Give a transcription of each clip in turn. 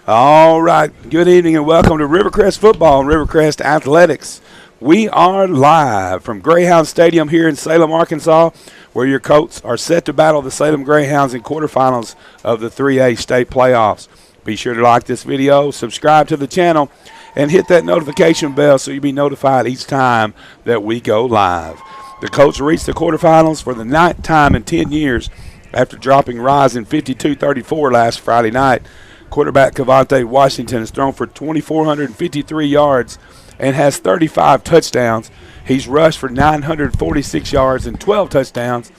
All right. Good evening and welcome to Rivercrest Football and Rivercrest Athletics. We are live from Greyhound Stadium here in Salem, Arkansas, where your Colts are set to battle the Salem Greyhounds in quarterfinals of the 3A state playoffs. Be sure to like this video, subscribe to the channel, and hit that notification bell so you'll be notified each time that we go live. The Colts reached the quarterfinals for the 9th time in 10 years after dropping Rising 52-34 last Friday night. Quarterback Cavante Washington has thrown for 2,453 yards and has 35 touchdowns. He's rushed for 946 yards and 12 touchdowns.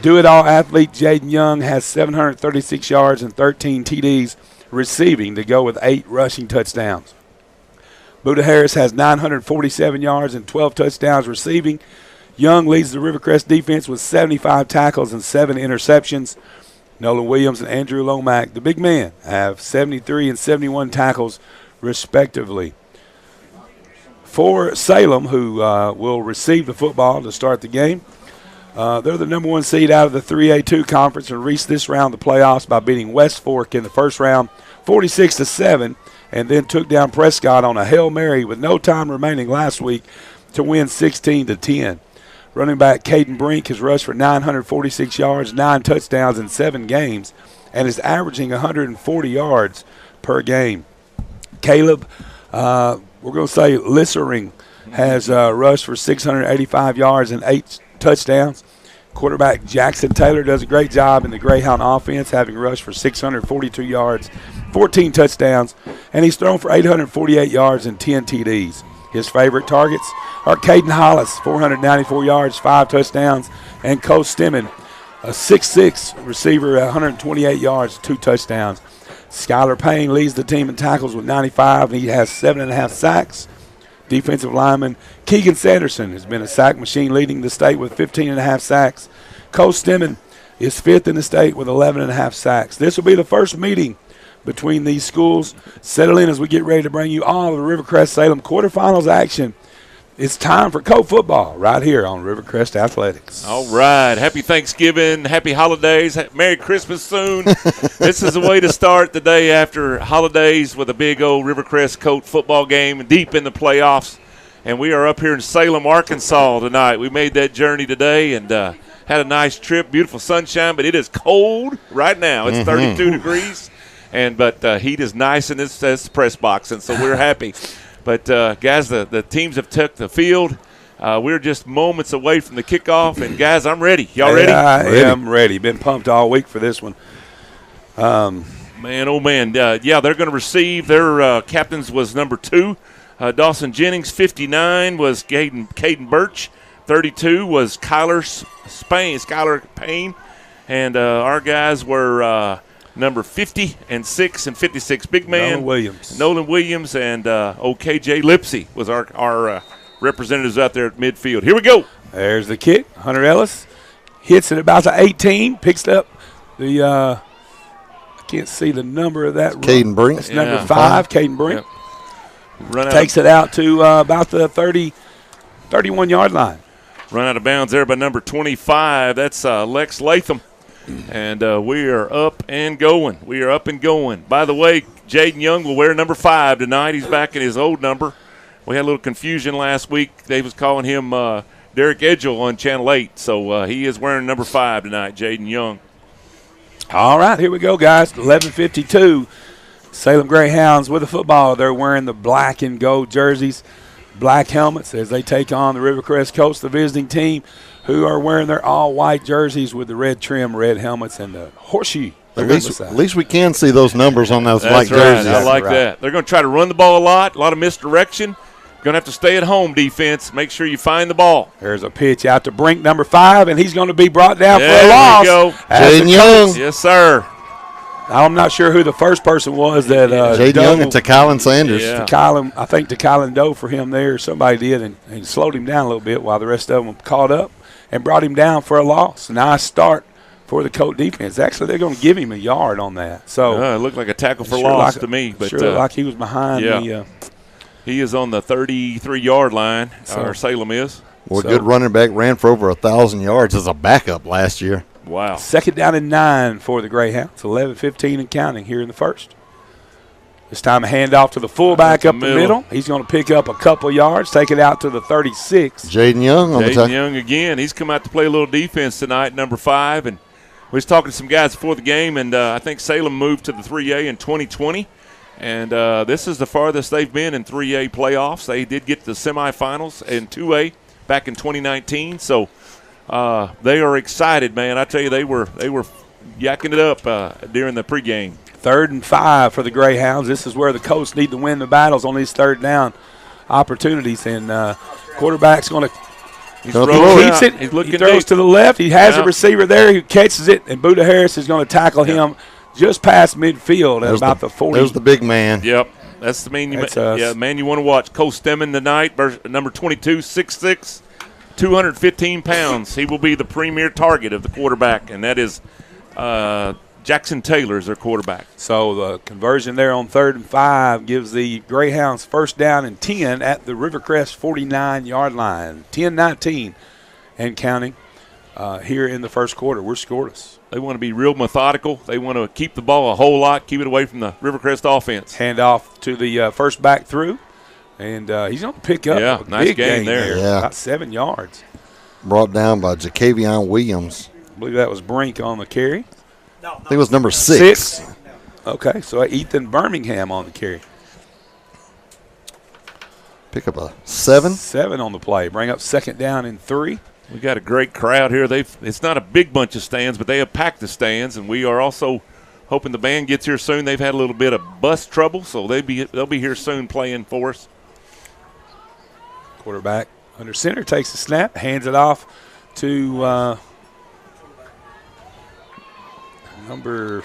Do-it-all athlete Jaden Young has 736 yards and 13 TDs receiving to go with 8 rushing touchdowns. Buda Harris has 947 yards and 12 touchdowns receiving. Young leads the Rivercrest defense with 75 tackles and 7 interceptions. Nolan Williams and Andrew Lomack, the big men, have 73 and 71 tackles respectively. For Salem, who will receive the football to start the game, they're the number 1 seed out of the 3A2 conference and reached this round of the playoffs by beating West Fork in the first round 46-7, and then took down Prescott on a Hail Mary with no time remaining last week to win 16-10. Running back Caden Brink has rushed for 946 yards, 9 touchdowns in 7 games, and is averaging 140 yards per game. Caleb, we're going to say Lissering, has rushed for 685 yards and 8 touchdowns. Quarterback Jackson Taylor does a great job in the Greyhound offense, having rushed for 642 yards, 14 touchdowns, and he's thrown for 848 yards and 10 TDs. His favorite targets are Caden Hollis, 494 yards, 5 touchdowns, and Cole Stemmen, a 6'6 receiver, 128 yards, 2 touchdowns. Skylar Payne leads the team in tackles with 95, and he has 7.5 sacks. Defensive lineman Keegan Sanderson has been a sack machine, leading the state with 15.5 sacks. Cole Stemmen is 5th in the state with 11.5 sacks. This will be the first meeting between these schools. Settle in as we get ready to bring you all of the Rivercrest Salem quarterfinals action. It's time for Colt football right here on Rivercrest Athletics. All right. Happy Thanksgiving. Happy holidays. Merry Christmas soon. This is a way to start the day after holidays with a big old Rivercrest Colt football game deep in the playoffs. And we are up here in Salem, Arkansas tonight. We made that journey today and had a nice trip. Beautiful sunshine, but it is cold right now. It's 32 degrees. But heat is nice in this press box, and so we're happy. But, guys, the teams have took the field. We're just moments away from the kickoff. And, guys, I'm ready. Y'all ready? I am ready. Been pumped all week for this one. Man, oh, man. Yeah, they're going to receive. Their captains was number 2. Dawson Jennings, 59, was Caden Birch. 32 was Skylar Payne. And our guys were number 50 and 6 and 56. Big man. Nolan Williams and KJ Lipsy was our representatives out there at midfield. Here we go. There's the kick. Hunter Ellis hits it about the 18. Picks up the I can't see the number of that. Caden Brink. It's number 5, Caden Brink. Yep. Takes it out to about the 31-yard line. Run out of bounds there by number 25. That's Lex Latham. And we are up and going. By the way, Jaden Young will wear number 5 tonight. He's back in his old number. We had a little confusion last week. They was calling him Derek Edgell on Channel 8. So he is wearing number 5 tonight, Jaden Young. All right, here we go, guys. 11:52. Salem Greyhounds with the football. They're wearing the black and gold jerseys, black helmets as they take on the Rivercrest Colts, the visiting team, who are wearing their all-white jerseys with the red trim, red helmets, and the horseshoe. At least we can see those numbers on those white jerseys. jerseys. I like that. They're going to try to run the ball a lot of misdirection. Going to have to stay at home, defense. Make sure you find the ball. There's a pitch out to Brink, number 5, and he's going to be brought down for a loss. There we go. Jaden Young. Yes, sir. I'm not sure who the first person was that Jaden Young and Tykylan Sanders. Yeah. I think Tykylan dove for him there. Somebody did, and slowed him down a little bit while the rest of them caught up and brought him down for a loss. Nice start for the Colt defense. Actually, they're going to give him a yard on that. So it looked like a tackle for loss to me. But like he was behind me. He is on the 33-yard line, or Salem is. Well, good running back, ran for over 1,000 yards as a backup last year. Wow. 2nd down and 9 for the Greyhounds. 11:15 and counting here in the first. This time a handoff to the fullback up the middle. middle. He's going to pick up a couple yards, take it out to the 36. Jaden Young on the Jaden tackle. Young again. He's come out to play a little defense tonight, number 5. And we was talking to some guys before the game, and I think Salem moved to the 3A in 2020. And this is the farthest they've been in 3A playoffs. They did get to the semifinals in 2A back in 2019. So they are excited, man. I tell you, they were yakking it up during the pregame. 3rd and 5 for the Greyhounds. This is where the Colts need to win the battles on these third down opportunities. And quarterback's going to keeps it. He's looking he throws deep to the left. He has Yeah. a receiver there who catches it, and Buda Harris is going to tackle him just past midfield at about the 40. There's the big man. Yep. That's the man man you want to watch. Cole Stemmen tonight, number 22, 6'6", 215 pounds. He will be the premier target of the quarterback, and that is Jackson Taylor is their quarterback. So the conversion there on 3rd and 5 gives the Greyhounds first down and 10 at the Rivercrest 49-yard line. 10-19 and counting here in the first quarter. We're scoreless. They want to be real methodical. They want to keep the ball a whole lot, keep it away from the Rivercrest offense. Hand off to the first back through, and he's going to pick up a nice big gain there. Yeah. About 7 yards. Brought down by Jacavion Williams. I believe that was Brink on the carry. I think it was number 6. Okay, so Ethan Birmingham on the carry. Pick up a 7. 7 on the play. Bring up 2nd down and 3. We got a great crowd here. It's not a big bunch of stands, but they have packed the stands, and we are also hoping the band gets here soon. They've had a little bit of bus trouble, so they'll be here soon playing for us. Quarterback under center takes the snap, hands it off to number.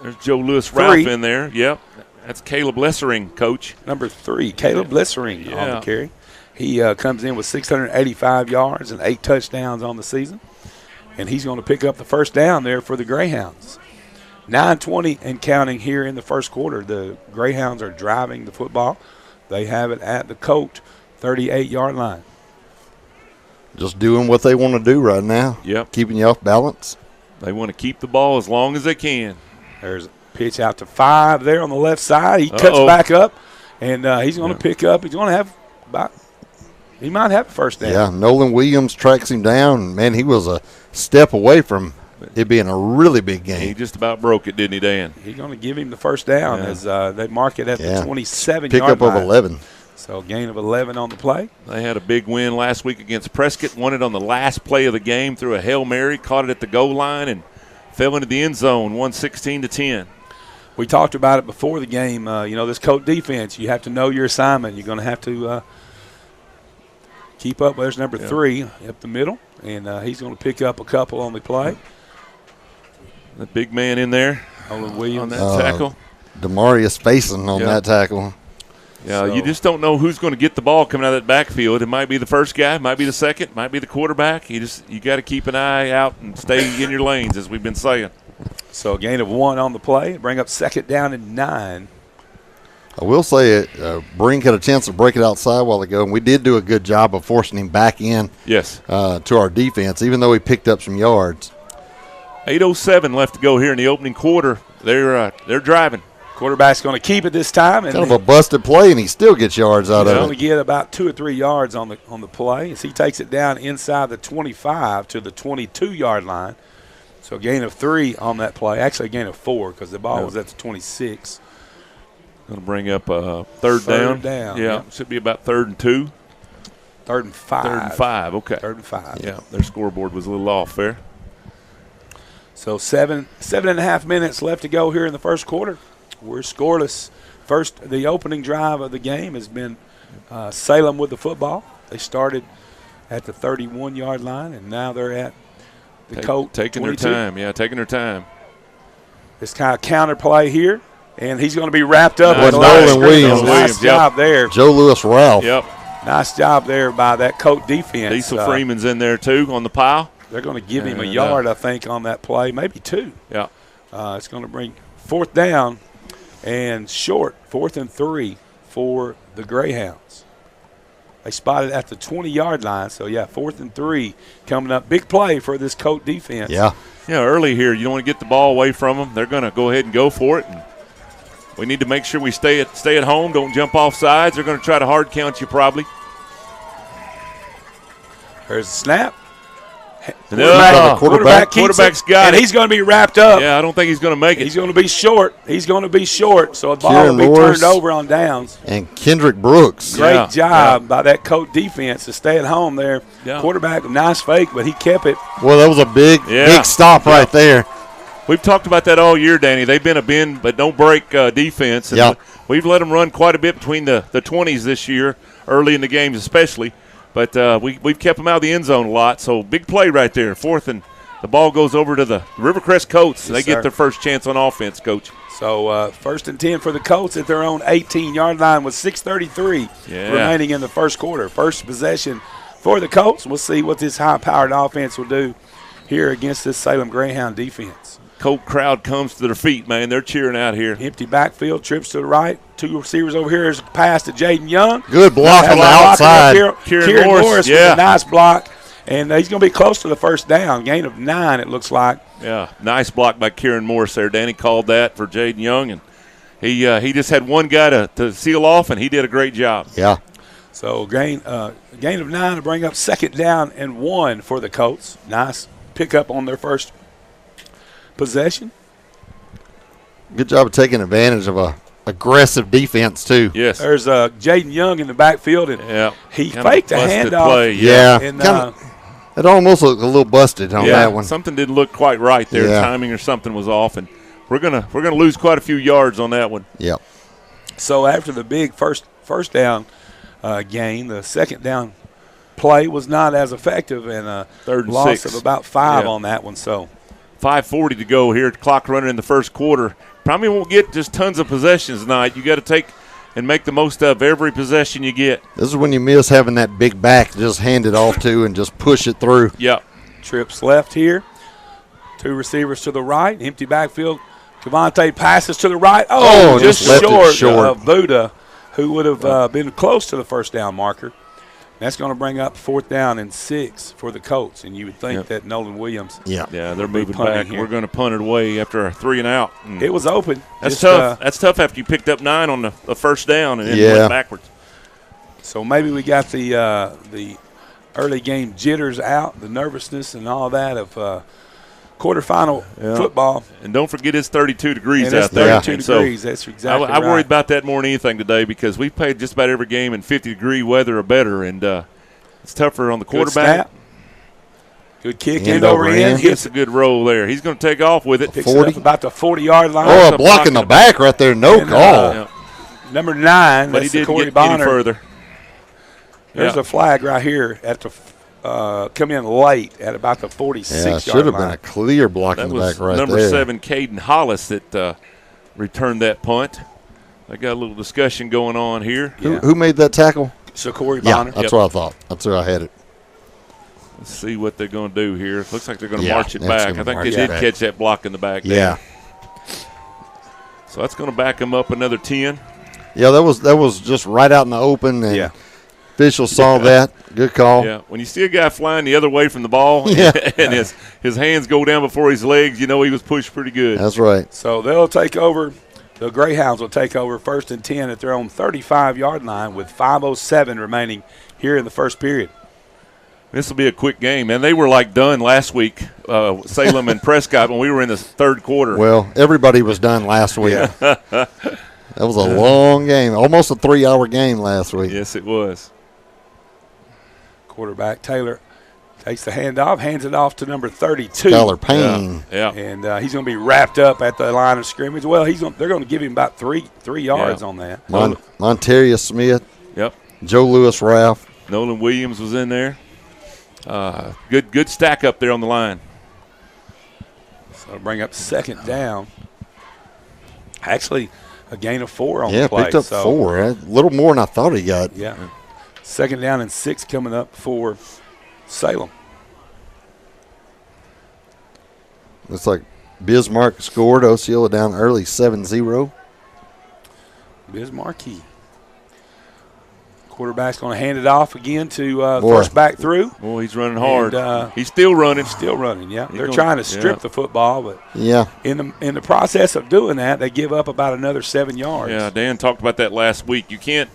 There's Joe Lewis 3. Ralph in there. Yep, that's Caleb Lessering, coach. Number 3, Caleb Lissering on the carry. He comes in with 685 yards and 8 touchdowns on the season. And he's going to pick up the first down there for the Greyhounds. 9:20 and counting here in the first quarter. The Greyhounds are driving the football. They have it at the Colt 38-yard line. Just doing what they want to do right now. Yep. Keeping you off balance. They want to keep the ball as long as they can. There's a pitch out to 5 there on the left side. He cuts back up, and he's going to pick up. He's going to have he might have a first down. Yeah, Nolan Williams tracks him down. Man, he was a step away from it being a really big game. He just about broke it, didn't he, Dan? He's going to give him the first down as they mark it at the 27-yard line. Pick up of 11. So gain of 11 on the play. They had a big win last week against Prescott. Won it on the last play of the game through a Hail Mary. Caught it at the goal line and fell into the end zone, 16-10. We talked about it before the game. This Colt defense, you have to know your assignment. You're going to have to keep up. There's number 3 up the middle, and he's going to pick up a couple on the play. The big man in there Nolan Williams on that tackle. Demarius Faison on that tackle. Yeah, you just don't know who's going to get the ball coming out of that backfield. It might be the first guy, it might be the second, might be the quarterback. You got to keep an eye out and stay in your lanes, as we've been saying. So a gain of 1 on the play. Bring up 2nd down and 9. I will say Brink had a chance to break it outside a while ago, and we did do a good job of forcing him back in to our defense, even though he picked up some yards. 8:07 left to go here in the opening quarter. They're driving. Quarterback's going to keep it this time. And kind of a busted play, and he still gets yards out of it. He's only get about 2 or 3 yards on the play as he takes it down inside the 25 to the 22-yard line. So a gain of 3 on that play. Actually, a gain of 4 because the ball was at the 26. Going to bring up third down. Yeah, should be about 3rd and 2. 3rd and 5. 3rd and 5, okay. 3rd and 5. Yeah, their scoreboard was a little off there. So 7.5 minutes left to go here in the first quarter. We're scoreless. The opening drive of the game has been Salem with the football. They started at the 31-yard line, and now they're at the Colt taking 22. their time. Yeah, taking their time. This kind of counter play here, and he's going to be wrapped up with Nolan Williams. Nice job there. Joe Lewis Ralph. Yep. Nice job there by that Colt defense. Diesel Freeman's in there, too, on the pile. They're going to give him a yard, I think, on that play, maybe 2. Yeah. It's going to bring 4th down and short, 4th and 3 for the Greyhounds. They spotted at the 20-yard line, so, 4th and 3 coming up. Big play for this Colt defense. Yeah. Yeah, early here, you don't want to get the ball away from them. They're going to go ahead and go for it. And We need to make sure we stay at home. Don't jump off sides. They're going to try to hard count you probably. There's a snap. Quarterback's got and it. he's going to be wrapped up. Yeah, I don't think he's going to make it. He's going to be short. So a ball will be turned over on downs. And Kendrick Brooks. Great job by that Colt defense to stay at home there. Yeah. Quarterback, nice fake, but he kept it. Well, that was a big stop right there. We've talked about that all year, Danny. They've been a bend but don't break defense. And we've let them run quite a bit between the 20s this year, early in the games especially. But we've kept them out of the end zone a lot. So big play right there. Fourth, and the ball goes over to the Rivercrest Colts. They get their first chance on offense, Coach. So 1st and 10 for the Colts at their own 18-yard line with 6:33 remaining in the first quarter. First possession for the Colts. We'll see what this high-powered offense will do here against this Salem Greyhound defense. Colt crowd comes to their feet, man. They're cheering out here. Empty backfield, trips to the right. 2 receivers over here. Is a pass to Jaden Young. Good block on the outside. Kieran Morris with a nice block. And he's going to be close to the first down. Gain of 9, it looks like. Yeah, nice block by Kieran Morris there. Danny called that for Jaden Young. And he just had one guy to seal off, and he did a great job. Yeah. So gain of 9 to bring up 2nd down and 1 for the Colts. Nice pickup on their first possession. Good job of taking advantage of a aggressive defense too. Yes. There's Jaden Young in the backfield, and he faked a handoff. Play, and it almost looked a little busted on that one. Something didn't look quite right there. Timing or something was off, and we're gonna lose quite a few yards on that one. Yep. So after the big first down gain, the 2nd down play was not as effective, and a 3rd and loss 6 of about 5 on that one. So 5:40 to go here. Clock running in the first quarter. Probably won't get just tons of possessions tonight. You got to take and make the most of every possession you get. This is when you miss having that big back to just hand it off to and just push it through. Yep. Trips left here. 2 receivers to the right. Empty backfield. Cavante passes to the right. Just short of Buddha, who would have been close to the first down marker. That's going to bring up 4th down and 6 for the Colts, and you would think that Nolan Williams. Yeah, they're moving back. We're going to punt it away after a 3 and out. It was open. That's tough. That's tough after you picked up 9 on the first down and then went backwards. So maybe we got the early game jitters out, the nervousness and all that of quarterfinal football. And don't forget it's 32 degrees out there. 32 degrees, that's exactly right. I worried about that more than anything today because we've played just about every game in 50-degree weather or better, and it's tougher on the quarterback. Good kick, end over end. Gets a good roll there. He's going to take off with it. 40. About the 40-yard line. Oh, a block in the back right there. No call. Number 9, but he did get any further. There's a flag right here at the come in late at about the 46-yard line. Should have been a clear block in the back right there. Number 7, Caden Hollis, that returned that punt. I got a little discussion going on here. Who made that tackle? Corey Bonner. Yeah, that's what I thought. That's where I had it. Let's see what they're going to do here. Looks like they're going to march it back. I think they did catch that block in the back there. Yeah. So that's going to back them up another 10. Yeah, that was just right out in the open. And officials saw that. Good call. Yeah, when you see a guy flying the other way from the ball and his hands go down before his legs, you know he was pushed pretty good. That's right. So they'll take over. The Greyhounds will take over 1st and 10 at their own 35-yard line with 5:07 remaining here in the first period. This will be a quick game, man. They were like done last week, Salem and Prescott, when we were in the 3rd quarter. Well, everybody was done last week. That was a long game, almost a 3-hour game last week. Yes, it was. Quarterback Taylor takes the handoff, hands it off to number 32. Skylar Payne. Yeah. And he's going to be wrapped up at the line of scrimmage. Well, they're going to give him about three yards on that. Monteria Smith. Yep. Joe Lewis Ralph. Nolan Williams was in there. Good stack up there on the line. So it'll bring up 2nd down. Actually, a gain of 4 on the play. Yeah, picked up 4. A little more than I thought he got. Yeah. 2nd down and 6 coming up for Salem. Looks like Bismarck scored. Osceola down early 7-0. Bismarcky. Quarterback's going to hand it off again to first back through. Boy, he's running hard. And, he's still running. Still running, yeah. They're trying to strip the football, but yeah, in the process of doing that, they give up about another 7 yards. Yeah, Dan talked about that last week. You can't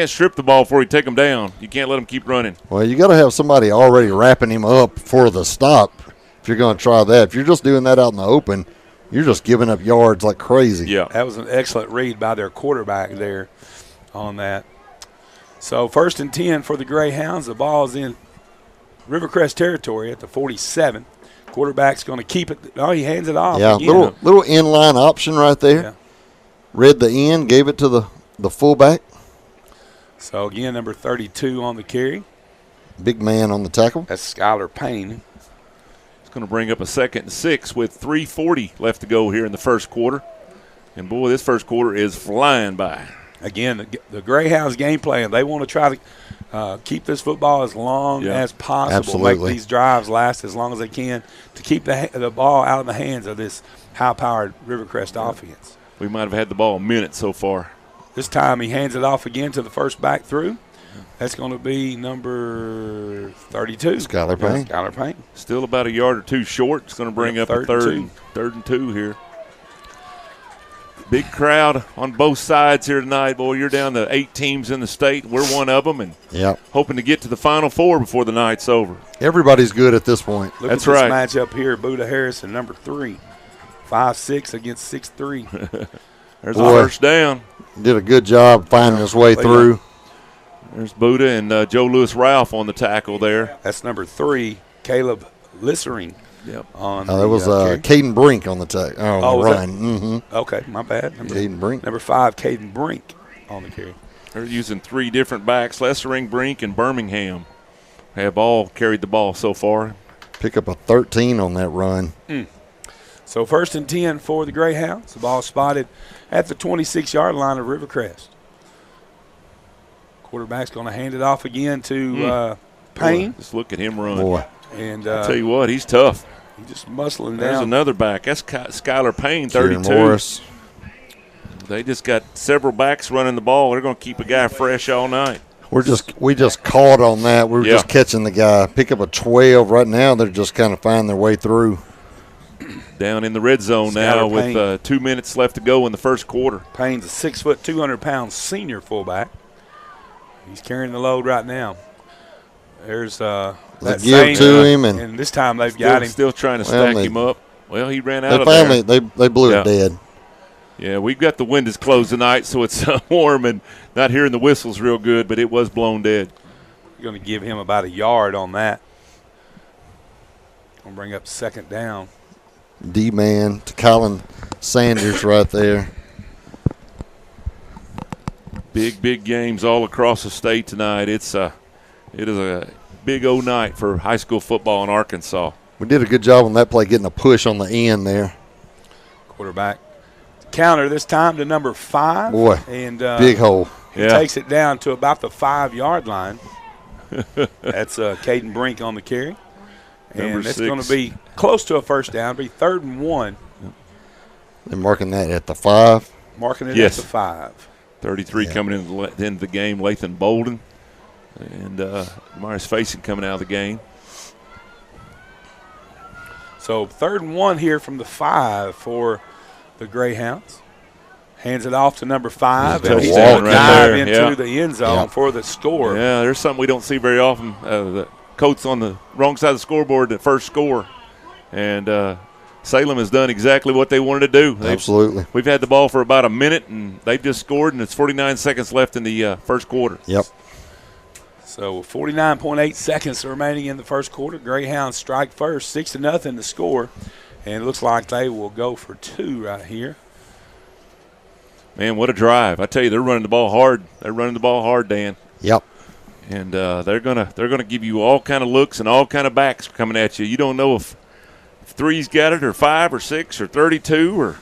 strip the ball before you take them down. You can't let them keep running. Well, you got to have somebody already wrapping him up for the stop if you're going to try that. If you're just doing that out in the open, you're just giving up yards like crazy. Yeah. That was an excellent read by their quarterback there on that. So 1st and 10 for the Greyhounds. The ball is in Rivercrest territory at the 47. Quarterback's going to keep it. Oh, he hands it off. Yeah, again. little inline option right there. Yeah. Read the end, gave it to the fullback. So, again, number 32 on the carry. Big man on the tackle. That's Skylar Payne. It's going to bring up a 2nd and 6 with 3:40 left to go here in the first quarter. And, boy, this first quarter is flying by. Again, the Greyhounds game plan, they want to try to keep this football as long as possible. Absolutely. Make these drives last as long as they can to keep the ball out of the hands of this high-powered Rivercrest offense. We might have had the ball a minute so far. This time he hands it off again to the first back through. That's going to be number 32. Skylar Payne. Skylar Payne. Still about a yard or two short. It's going to bring up a third and two here. Big crowd on both sides here tonight. Boy, you're down to 8 teams in the state. We're one of them, and hoping to get to the Final Four before the night's over. Everybody's good at this point. Look at this matchup here. Buda Harrison, number 3. 5'6" against 6'3". There's a first down. Did a good job finding his way through. There's Buda and Joe Lewis Ralph on the tackle there. That's number 3, Caleb Lissering. Yep. That was Caden Brink on the run. Mm-hmm. Okay, my bad. Caden Brink. Number 5, Caden Brink on the carry. They're using 3 different backs. Lessering, Brink, and Birmingham have all carried the ball so far. Pick up a 13 on that run. So 1st and 10 for the Greyhounds. The ball spotted at the 26-yard line of Rivercrest. Quarterback's going to hand it off again to Payne. Boy, just look at him run. Boy. And I tell you what, he's tough. He's just muscling down. There's another back. That's Skylar Payne, 32. Morris. They just got several backs running the ball. They're going to keep a guy fresh all night. We just caught on that. We were just catching the guy. Pick up a 12 right now. They're just kind of finding their way through. Down in the red zone now with 2 minutes left to go in the first quarter. Payne's a 6 foot, 200-pound senior fullback. He's carrying the load right now. There's that give to him, and this time they've got him. Still trying to stack him up. Well, he ran out of there. They blew it dead. Yeah, we've got the windows closed tonight, so it's warm and not hearing the whistles real good, but it was blown dead. You're going to give him about a yard on that. Going to bring up 2nd down. D-man to Colin Sanders right there. Big games all across the state tonight. It is a big old night for high school football in Arkansas. We did a good job on that play, getting a push on the end there. Quarterback counter this time to number 5. Boy, and big hole. He takes it down to about the 5-yard line. That's Caden Brink on the carry. And it's going to be close to a first down. It'll be 3rd and 1. They're marking that at the 5. Marking it at the 5. 33 coming into the game, Lathan Bolden. And Myers Facing coming out of the game. So 3rd and 1 here from the 5 for the Greyhounds. Hands it off to number 5. And he's going to dive into the end zone for the score. Yeah, there's something we don't see very often. The Colts on the wrong side of the scoreboard, the first score. And Salem has done exactly what they wanted to do. Absolutely. We've had the ball for about a minute, and they've just scored, and it's 49 seconds left in the first quarter. Yep. So 49.8 seconds remaining in the first quarter. Greyhounds strike first, 6-0 to score. And it looks like they will go for 2 right here. Man, what a drive. I tell you, they're running the ball hard. They're running the ball hard, Dan. Yep. And they're gonna give you all kind of looks and all kind of backs coming at you. You don't know if 3's got it or 5 or 6 or 32 or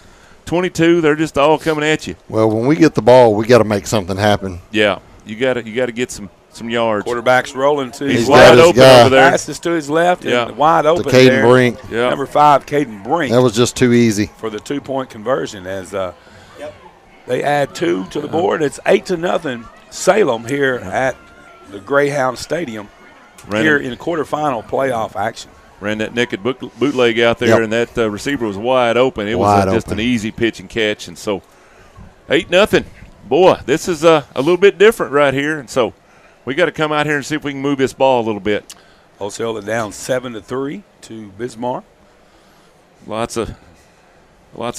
22. They're just all coming at you. Well, when we get the ball, we got to make something happen. Yeah, you got to get some yards. Quarterback's rolling to He's wide open over there. Passes to his left and wide open to Caden Brink. Yeah. Number 5, Caden Brink. That was just too easy for the 2-point conversion as they add 2 to the board. It's 8-0. Salem here at the Greyhound Stadium here in quarterfinal playoff action. Ran that naked bootleg out there, and that receiver was wide open. It was just an easy pitch and catch, and so 8-0. Boy, this is a little bit different right here, and so we got to come out here and see if we can move this ball a little bit. Osceola down 7-3 to Bismarck. Lots of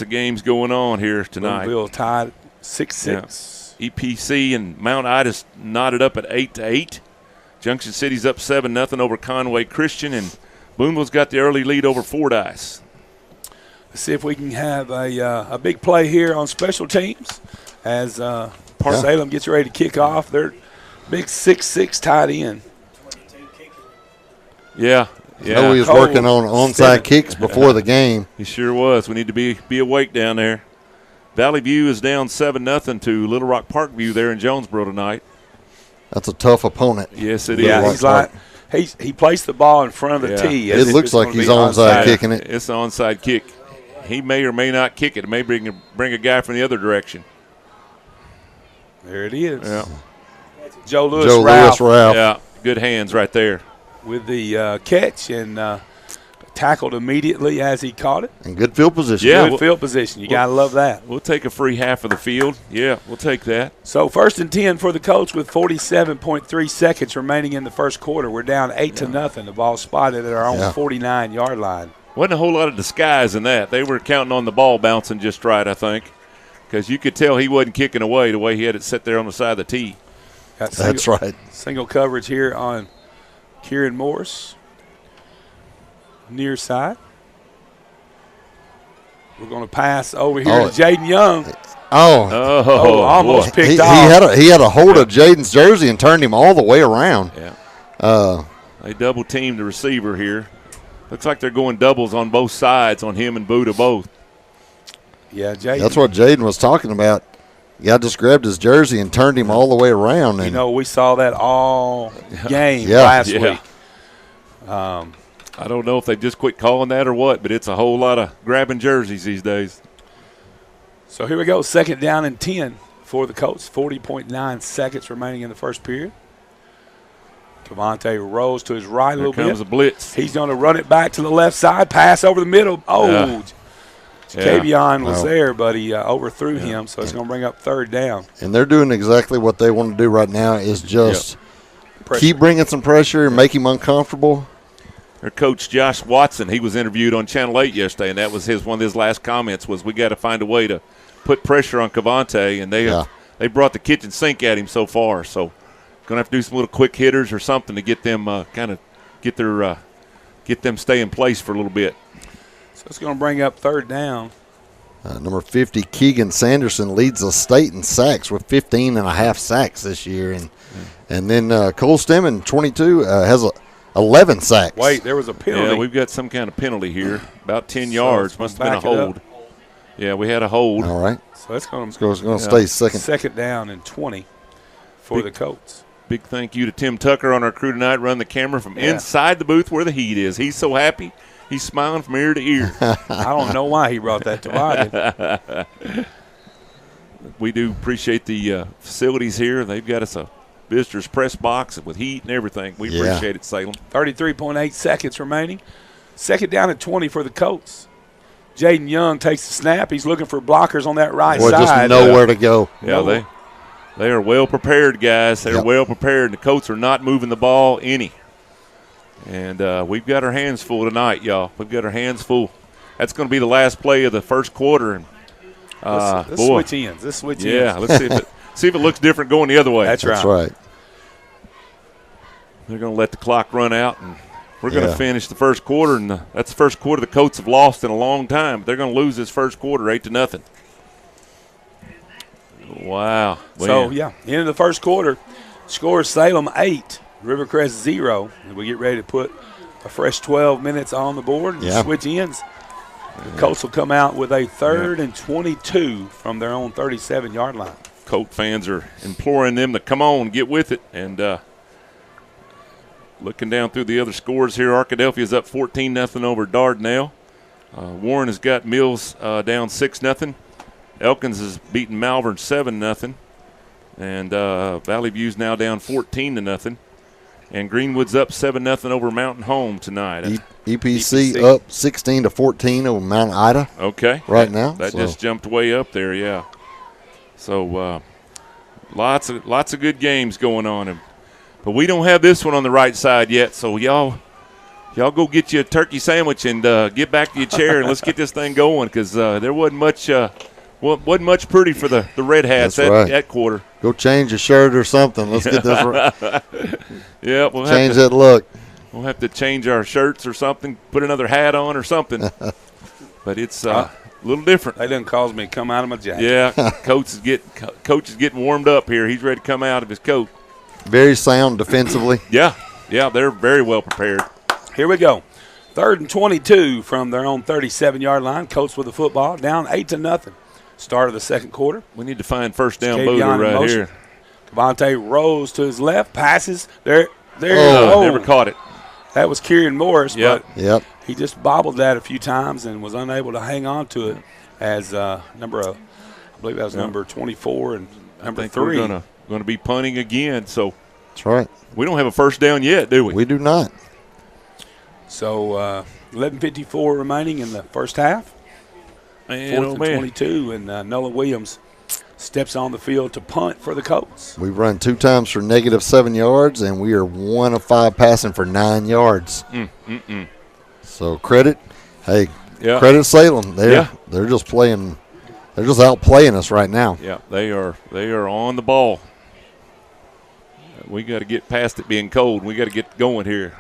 games going on here tonight. Louisville tied 6-6. Yeah. EPC and Mount Ida knotted up at 8-8. Junction City's up 7-0 over Conway Christian, and Boonville's got the early lead over Fordyce. Let's see if we can have a big play here on special teams as Salem gets ready to kick off. They're big 6-6 tight end. Yeah. I know he was working on onside kicks before the game. He sure was. We need to be awake down there. Valley View is down 7-0 to Little Rock Parkview there in Jonesboro tonight. That's a tough opponent. Yes, it is. Yeah, he's like he placed the ball in front of the tee. It looks like he's onside kicking it. It's an onside kick. He may or may not kick it. It may bring a guy from the other direction. There it is. Yeah. Joe Lewis Ralph. Yeah, good hands right there. With the catch and tackled immediately as he caught it. And good field position. Yeah, good field position. You got to love that. We'll take a free half of the field. Yeah, we'll take that. So 1st and 10 for the Colts with 47.3 seconds remaining in the first quarter. We're down 8-0. The ball spotted at our own 49-yard line. Wasn't a whole lot of disguise in that. They were counting on the ball bouncing just right, I think, because you could tell he wasn't kicking away the way he had it set there on the side of the tee. That's right. Single coverage here on Kieran Morris. Near side. We're going to pass over here to Jaden Young. Almost picked off. He had a hold of Jaden's jersey and turned him all the way around. Yeah. They double teamed the receiver here. Looks like they're going doubles on both sides on him and Buddha both. Yeah, Jaden. That's what Jaden was talking about. Yeah, just grabbed his jersey and turned him all the way around. And we saw that all game last week. I don't know if they just quit calling that or what, but it's a whole lot of grabbing jerseys these days. So here we go, 2nd down and 10 for the Colts. 40.9 seconds remaining in the first period. Cavante rolls to his right a little bit. Here comes a blitz. He's going to run it back to the left side, pass over the middle. Kavion was there, but he overthrew him, so it's going to bring up 3rd down. And they're doing exactly what they want to do right now is just keep bringing some pressure and make him uncomfortable. Their coach, Josh Watson, he was interviewed on Channel 8 yesterday, and that was one of his last comments was we got to find a way to put pressure on Cavante, and they brought the kitchen sink at him so far. So going to have to do some little quick hitters or something to get them get them stay in place for a little bit. So it's going to bring up 3rd down. Number 50, Keegan Sanderson, leads the state in sacks with 15.5 sacks this year. And then Cole Stemmen, 22, has 11 sacks. Wait, there was a penalty. Yeah, we've got some kind of penalty here. About 10 yards. Must have been a hold. Yeah, we had a hold. All right. So it's going to stay 2nd down and 20 for the Colts. Big thank you to Tim Tucker on our crew tonight, running the camera from inside the booth where the heat is. He's so happy. He's smiling from ear to ear. I don't know why he brought that to mind. We do appreciate the facilities here. They've got us a visitors press box with heat and everything. We appreciate it, Salem. 33.8 seconds remaining. 2nd down and 20 for the Colts. Jaden Young takes the snap. He's looking for blockers on that right side. Just know where to go. Yeah, they are well prepared, guys. They're well prepared, and the Colts are not moving the ball any. And we've got our hands full tonight, y'all. We've got our hands full. That's going to be the last play of the first quarter. And let's switch ends. Let's switch ends. Yeah, let's see if it looks different going the other way. That's right. They're going to let the clock run out, and we're going to finish the first quarter. And that's the first quarter the Colts have lost in a long time. But they're going to lose this first quarter 8-0. Wow. So, end of the first quarter, score Salem 8, Rivercrest 0. And we get ready to put a fresh 12 minutes on the board and switch ends. The Colts will come out with a 3rd and 22 from their own 37-yard line. Colt fans are imploring them to come on, get with it. And looking down through the other scores here, Arkadelphia's up 14-0 over Dardanelle. Warren has got Mills down 6-0. Elkins has beaten Malvern 7-0. And Valley View's now down 14-0. And Greenwood's up 7-0 over Mountain Home tonight. EPC up 16-14 over Mount Ida. Okay. Right now. That just jumped way up there, yeah. So lots of good games going on. But we don't have this one on the right side yet, so y'all go get you a turkey sandwich and get back to your chair and let's get this thing going because there wasn't much pretty for the Red Hats at quarter. Go change your shirt or something. Let's get this right. Yeah, we'll change that look. We'll have to change our shirts or something, put another hat on or something. But it's a little different. They didn't cause me to come out of my jacket. Yeah, coach is getting warmed up here. He's ready to come out of his coat. Very sound defensively. Yeah, they're very well prepared. Here we go. 3rd and 22 from their own 37-yard line. Colts with the football, down 8-0. Start of the second quarter. We need to find first down booter right here. Cavante rolls to his left, passes. There. Never caught it. That was Kieran Morris, but he just bobbled that a few times and was unable to hang on to it as I believe that was number 24 and number 3. We're going to be punting again, so that's right. We don't have a first down yet, do we? We do not. So 11:54 remaining in the first half. 4th and 22, and Nolan Williams steps on the field to punt for the Colts. We've run 2 times for -7 yards, and we are 1 of 5 passing for 9 yards. So credit Salem. They're just playing. They're just outplaying us right now. Yeah, they are on the ball. We got to get past it being cold. We got to get going here.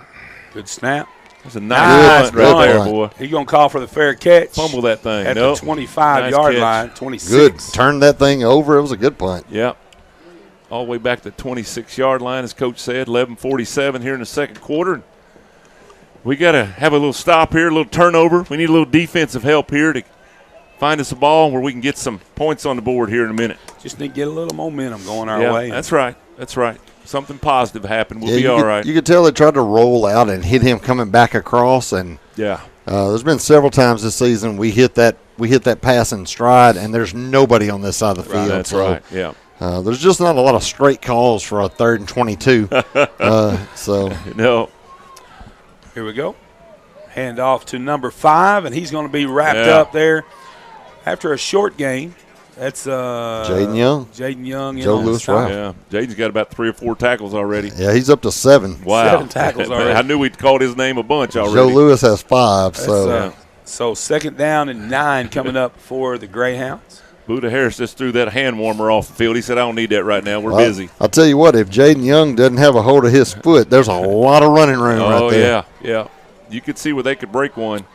Good snap. That's a nice punt right there, boy. He's going to call for the fair catch. Fumble that thing. At the 25-yard line, 26. Good. Turned that thing over. It was a good punt. Yep. All the way back to the 26-yard line, as Coach said, 11:47 here in the second quarter. We got to have a little stop here, a little turnover. We need a little defensive help here to find us a ball where we can get some points on the board here in a minute. Just need to get a little momentum going our way. That's right. That's right. Something positive happened. We'll be all right. You could tell they tried to roll out and hit him coming back across. And there's been several times this season we hit that pass in stride, and there's nobody on this side of the field. That's right. Yeah. There's just not a lot of straight calls for a 3rd and 22. No. Here we go. Hand off to number 5, and he's going to be wrapped up there after a short game. That's Jaden Young. Jaden Young. Joe Lewis, right. Yeah, Jaden's got about 3 or 4 tackles already. Yeah, he's up to 7. Wow. 7 tackles already. I knew we'd called his name a bunch already. Joe Lewis has 5. So 2nd down and 9 coming up for the Greyhounds. Buda Harris just threw that hand warmer off the field. He said, I don't need that right now. We're busy. I'll tell you what, if Jaden Young doesn't have a hold of his foot, there's a lot of running room right there. Oh, yeah. You could see where they could break one.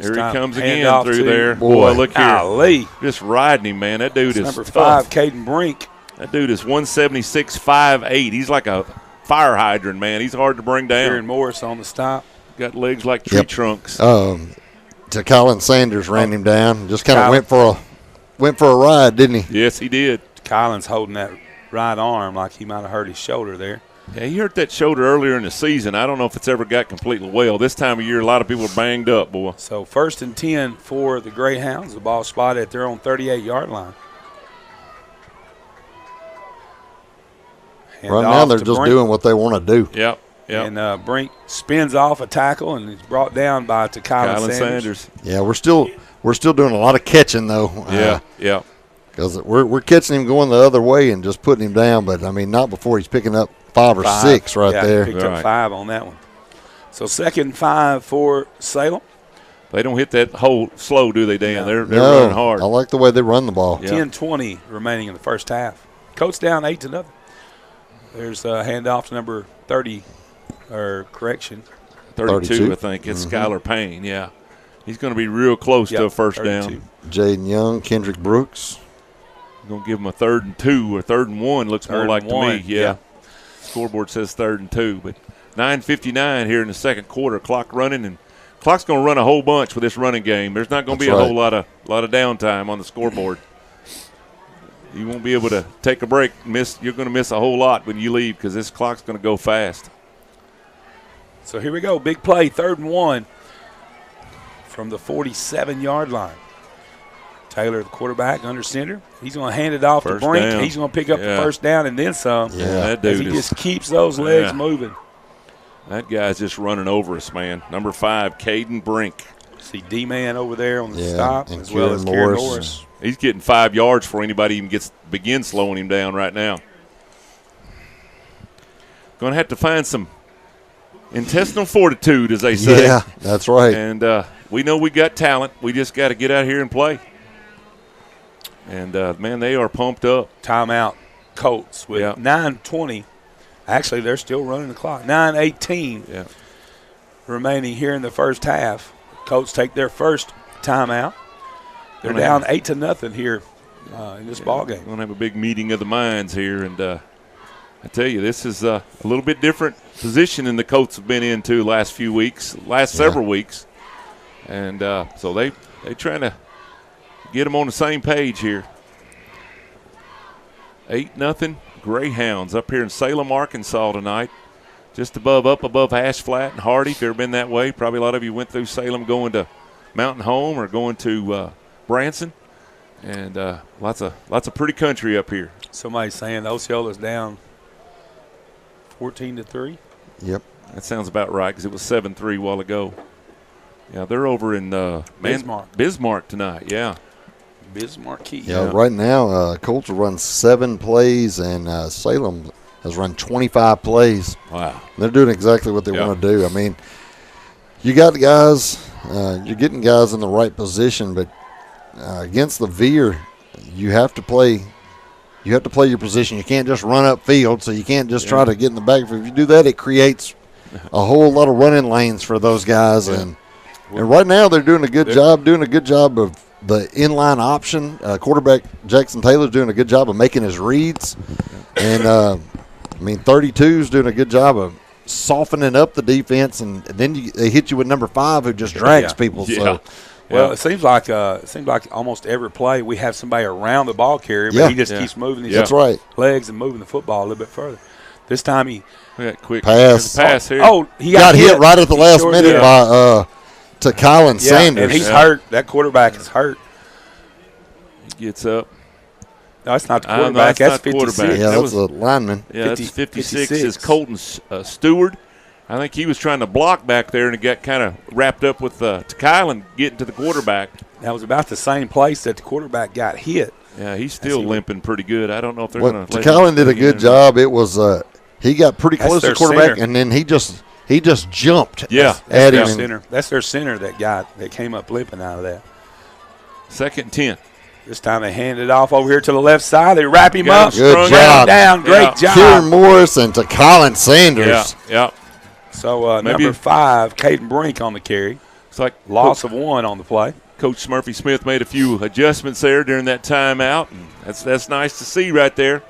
Here he comes hand again through there. Boy, look here. Golly. Just riding him, man. That dude is number tough. 5, Caden Brink. That dude is 176, 5'8". He's like a fire hydrant, man. He's hard to bring down. Aaron Morris on the stop. Got legs like tree trunks. Colin Sanders ran him down. Just kind of went for a ride, didn't he? Yes, he did. Collins holding that right arm like he might have hurt his shoulder there. Yeah, he hurt that shoulder earlier in the season. I don't know if it's ever got completely well. This time of year, a lot of people are banged up, boy. So 1st and 10 for the Greyhounds. The ball spotted at their own 38-yard line. Right now they're just doing what they want to do. Yep. And Brink spins off a tackle and is brought down by Colin Sanders. Yeah, we're still doing a lot of catching though. Yeah. Because we're catching him going the other way and just putting him down, but I mean not before he's picking up 5 or 6 right there. Picked up 5 on that one. So 2nd and 5 for Salem. They don't hit that hole slow, do they, Dan? They're running hard. I like the way they run the ball. 10-20 remaining in the first half. Colts down 8-0. There's a handoff to number 32, I think. It's Skylar Payne, yeah. He's going to be real close to a first 32. Down. Jaden Young, Kendrick Brooks. Going to give him a 3rd and 2 or 3rd and 1 looks more like to me. Yeah. Scoreboard says 3rd and 2, but 9:59 here in the second quarter. Clock running, and clock's going to run a whole bunch with this running game. There's not going to be a whole lot of downtime on the scoreboard. You won't be able to take a break. You're going to miss a whole lot when you leave because this clock's going to go fast. So here we go. Big play, 3rd and 1 from the 47-yard line. Taylor, the quarterback, under center. He's going to hand it off to First Brink. down. He's going to pick up the first down and then some. Yeah, that dude as he just keeps those legs moving. That guy's just running over us, man. Number 5, Caden Brink. See D-Man over there on the stop, and as well as Kieran Morris. He's getting 5 yards before anybody even begins slowing him down right now. Going to have to find some intestinal fortitude, as they say. Yeah, that's right. And we know we got talent. We just got to get out here and play. And, man, they are pumped up. Timeout, Colts with 9:20. Actually, they're still running the clock. 9:18 remaining here in the first half. Colts take their first timeout. They're down 8-0 here in this ball game. We're going to have a big meeting of the minds here. And I tell you, this is a little bit different position than the Colts have been into last several weeks. And so they trying to get them on the same page here. 8-0 Greyhounds up here in Salem, Arkansas tonight. Just up above Ash Flat and Hardy. If you've ever been that way, probably a lot of you went through Salem going to Mountain Home or going to Branson. And lots of pretty country up here. Somebody's saying Osceola's down 14-3. Yep. That sounds about right because it was 7-3 a while ago. Yeah, they're over in Bismarck tonight, Bismarck Key. Yeah, right now Colts will run 7 plays, and Salem has run 25 plays. Wow. They're doing exactly what they want to do. I mean, you got the guys, you're getting guys in the right position, but against the veer, you have to play your position. You can't just run upfield, so you can't just try to get in the backfield. If you do that, it creates a whole lot of running lanes for those guys. And right now they're doing a good job of the inline option. Quarterback Jackson Taylor's doing a good job of making his reads. And, 32's doing a good job of softening up the defense, and then they hit you with number 5 who just drags people. So. Well, it seems like almost every play we have somebody around the ball carrier, but he just keeps moving his legs and moving the football a little bit further. This time he quick pass here. Oh, he got hit right at the last minute by to Colin Sanders. And he's hurt. That quarterback is hurt. He gets up. No, that's not the quarterback. That's 56. Yeah, that's a lineman. Yeah, that's 56 is Colton Stewart. I think he was trying to block back there, and it got kind of wrapped up with Kylan getting to the quarterback. That was about the same place that the quarterback got hit. Yeah, he's still limping pretty good. I don't know if they're going to. Kylan did a good job. It was he got pretty close to the quarterback, and then he just jumped. At him. That's their center that came up limping out of that. 2nd and 10. This time they hand it off over here to the left side. They wrap him up. Good job. Down. Great job. Kieran Morris and to Colin Sanders. Yeah. So number 5, Caden Brink on the carry. It's like loss of 1 on the play. Coach Murphy Smith made a few adjustments there during that timeout. And that's nice to see right there.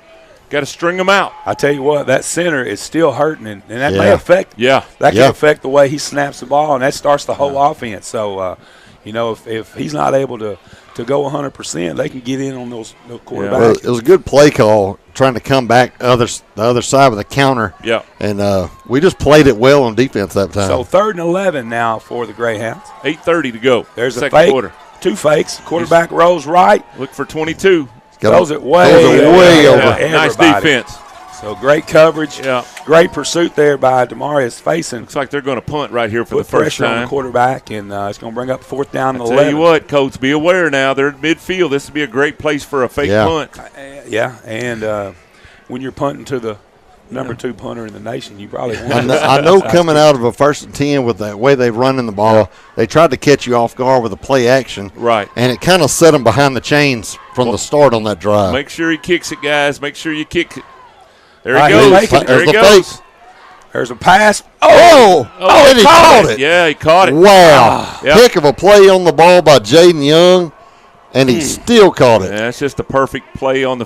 Got to string them out. I tell you what, that center is still hurting, and that may affect. Yeah. That can affect the way he snaps the ball, and that starts the whole offense. So, if he's not able to go 100%, they can get in on those quarterbacks. Well, it was a good play call trying to come back the other side with a counter. Yeah. And we just played it well on defense that time. So 3rd and 11 now for the Greyhounds. 8:30 to go. There's second a fake. Quarter. 2 fakes. Quarterback rolls right. Look for 22. Throws it way over. Nice defense. So great coverage. Yeah. Great pursuit there by Demarius Faison. Looks like they're going to punt right here for the first pressure time. On the quarterback, and it's going to bring up 4th down and 11. Tell you what, Coach, be aware now. They're in midfield. This would be a great place for a fake punt. And when you're punting to the number 2 punter in the nation, you probably want to. I know coming out of a 1st and 10 with the way they've run in the ball, they tried to catch you off guard with a play action. Right. And it kind of set them behind the chains from the start on that drive. Make sure he kicks it, guys. Make sure you kick it. There he goes. There he goes. There's a pass. Oh, and he caught it. Yeah, he caught it. Wow. Heck of a play on the ball by Jaden Young, and he still caught it. Yeah, it's just a perfect place on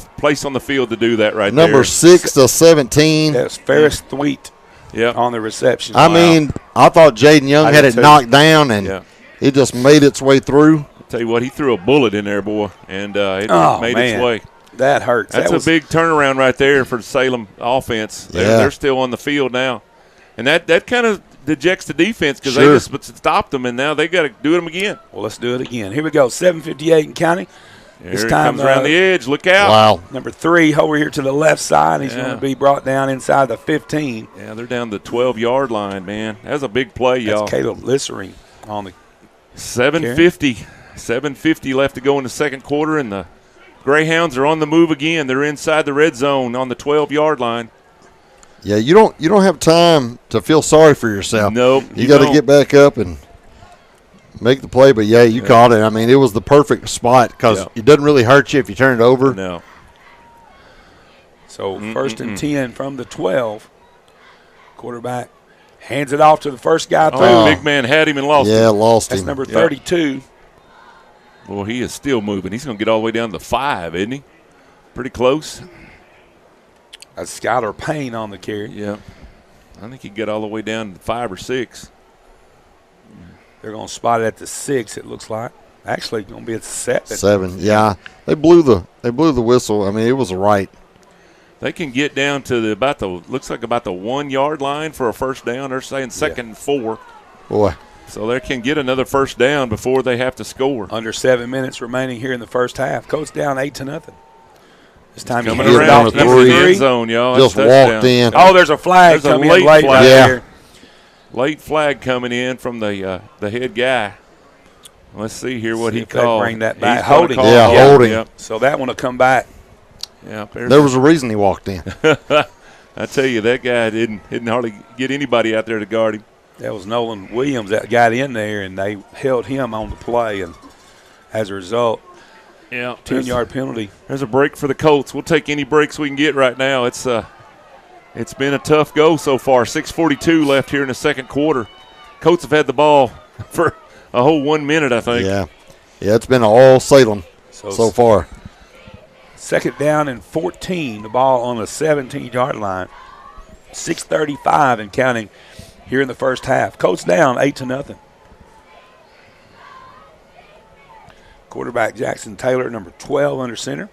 the field to do that right there. Number 6 to 17. That's Ferris Thweet on the reception. I mean, I thought Jaden Young had it knocked down, and it just made its way through. I'll tell you what, he threw a bullet in there, boy, and it made its way. That hurts. That's a big turnaround right there for the Salem offense. They're still on the field now. And that kind of dejects the defense because they just stopped them, and now they got to do them again. Well, let's do it again. Here we go, 7:58 in counting. This time comes around the edge. Look out. Wow. Number 3 over here to the left side. He's going to be brought down inside the 15. Yeah, they're down the 12-yard line, man. That's a big play, y'all. That's Caleb Lissering on the 7:50. 7:50 left to go in the second quarter, and the Greyhounds are on the move again. They're inside the red zone on the 12-yard line. Yeah, you don't have time to feel sorry for yourself. Nope. You got to get back up and make the play. But, you caught it. I mean, it was the perfect spot because it doesn't really hurt you if you turn it over. No. So first and 10 from the 12. Quarterback hands it off to the first guy through. Oh, big man had him and lost him. Yeah, lost him. That's number 32. Well, he is still moving. He's going to get all the way down to 5, isn't he? Pretty close. That's Skylar Payne on the carry. Yeah. I think he got all the way down to 5 or 6. They're going to spot it at the 6, it looks like. Actually, going to be at 7. 7, yeah. They blew the whistle. I mean, it was right. They can get down to about the 1 yard line for a first down. They're saying second and 4. Boy. So they can get another first down before they have to score. Under 7 minutes remaining here in the first half. Colts down 8-0. This time coming he around off the end zone, y'all. Just walked in. Oh, there's a flag coming in late flag. here. Late flag coming in from the head guy. Let's see here what he called. Bring that back. Holding. Holding. Yeah. So that one will come back. Yeah, there was a reason he walked in. I tell you, that guy didn't hardly get anybody out there to guard him. That was Nolan Williams that got in there, and they held him on the play. And as a result, 10-yard penalty. There's a break for the Colts. We'll take any breaks we can get right now. It's been a tough go so far. 6:42 left here in the second quarter. Colts have had the ball for a whole 1 minute, I think. Yeah, it's been all Salem so far. Second down and 14. The ball on the 17-yard line. 6:35 and counting here in the first half. Colts down 8-0. Quarterback Jackson Taylor, number 12 under center.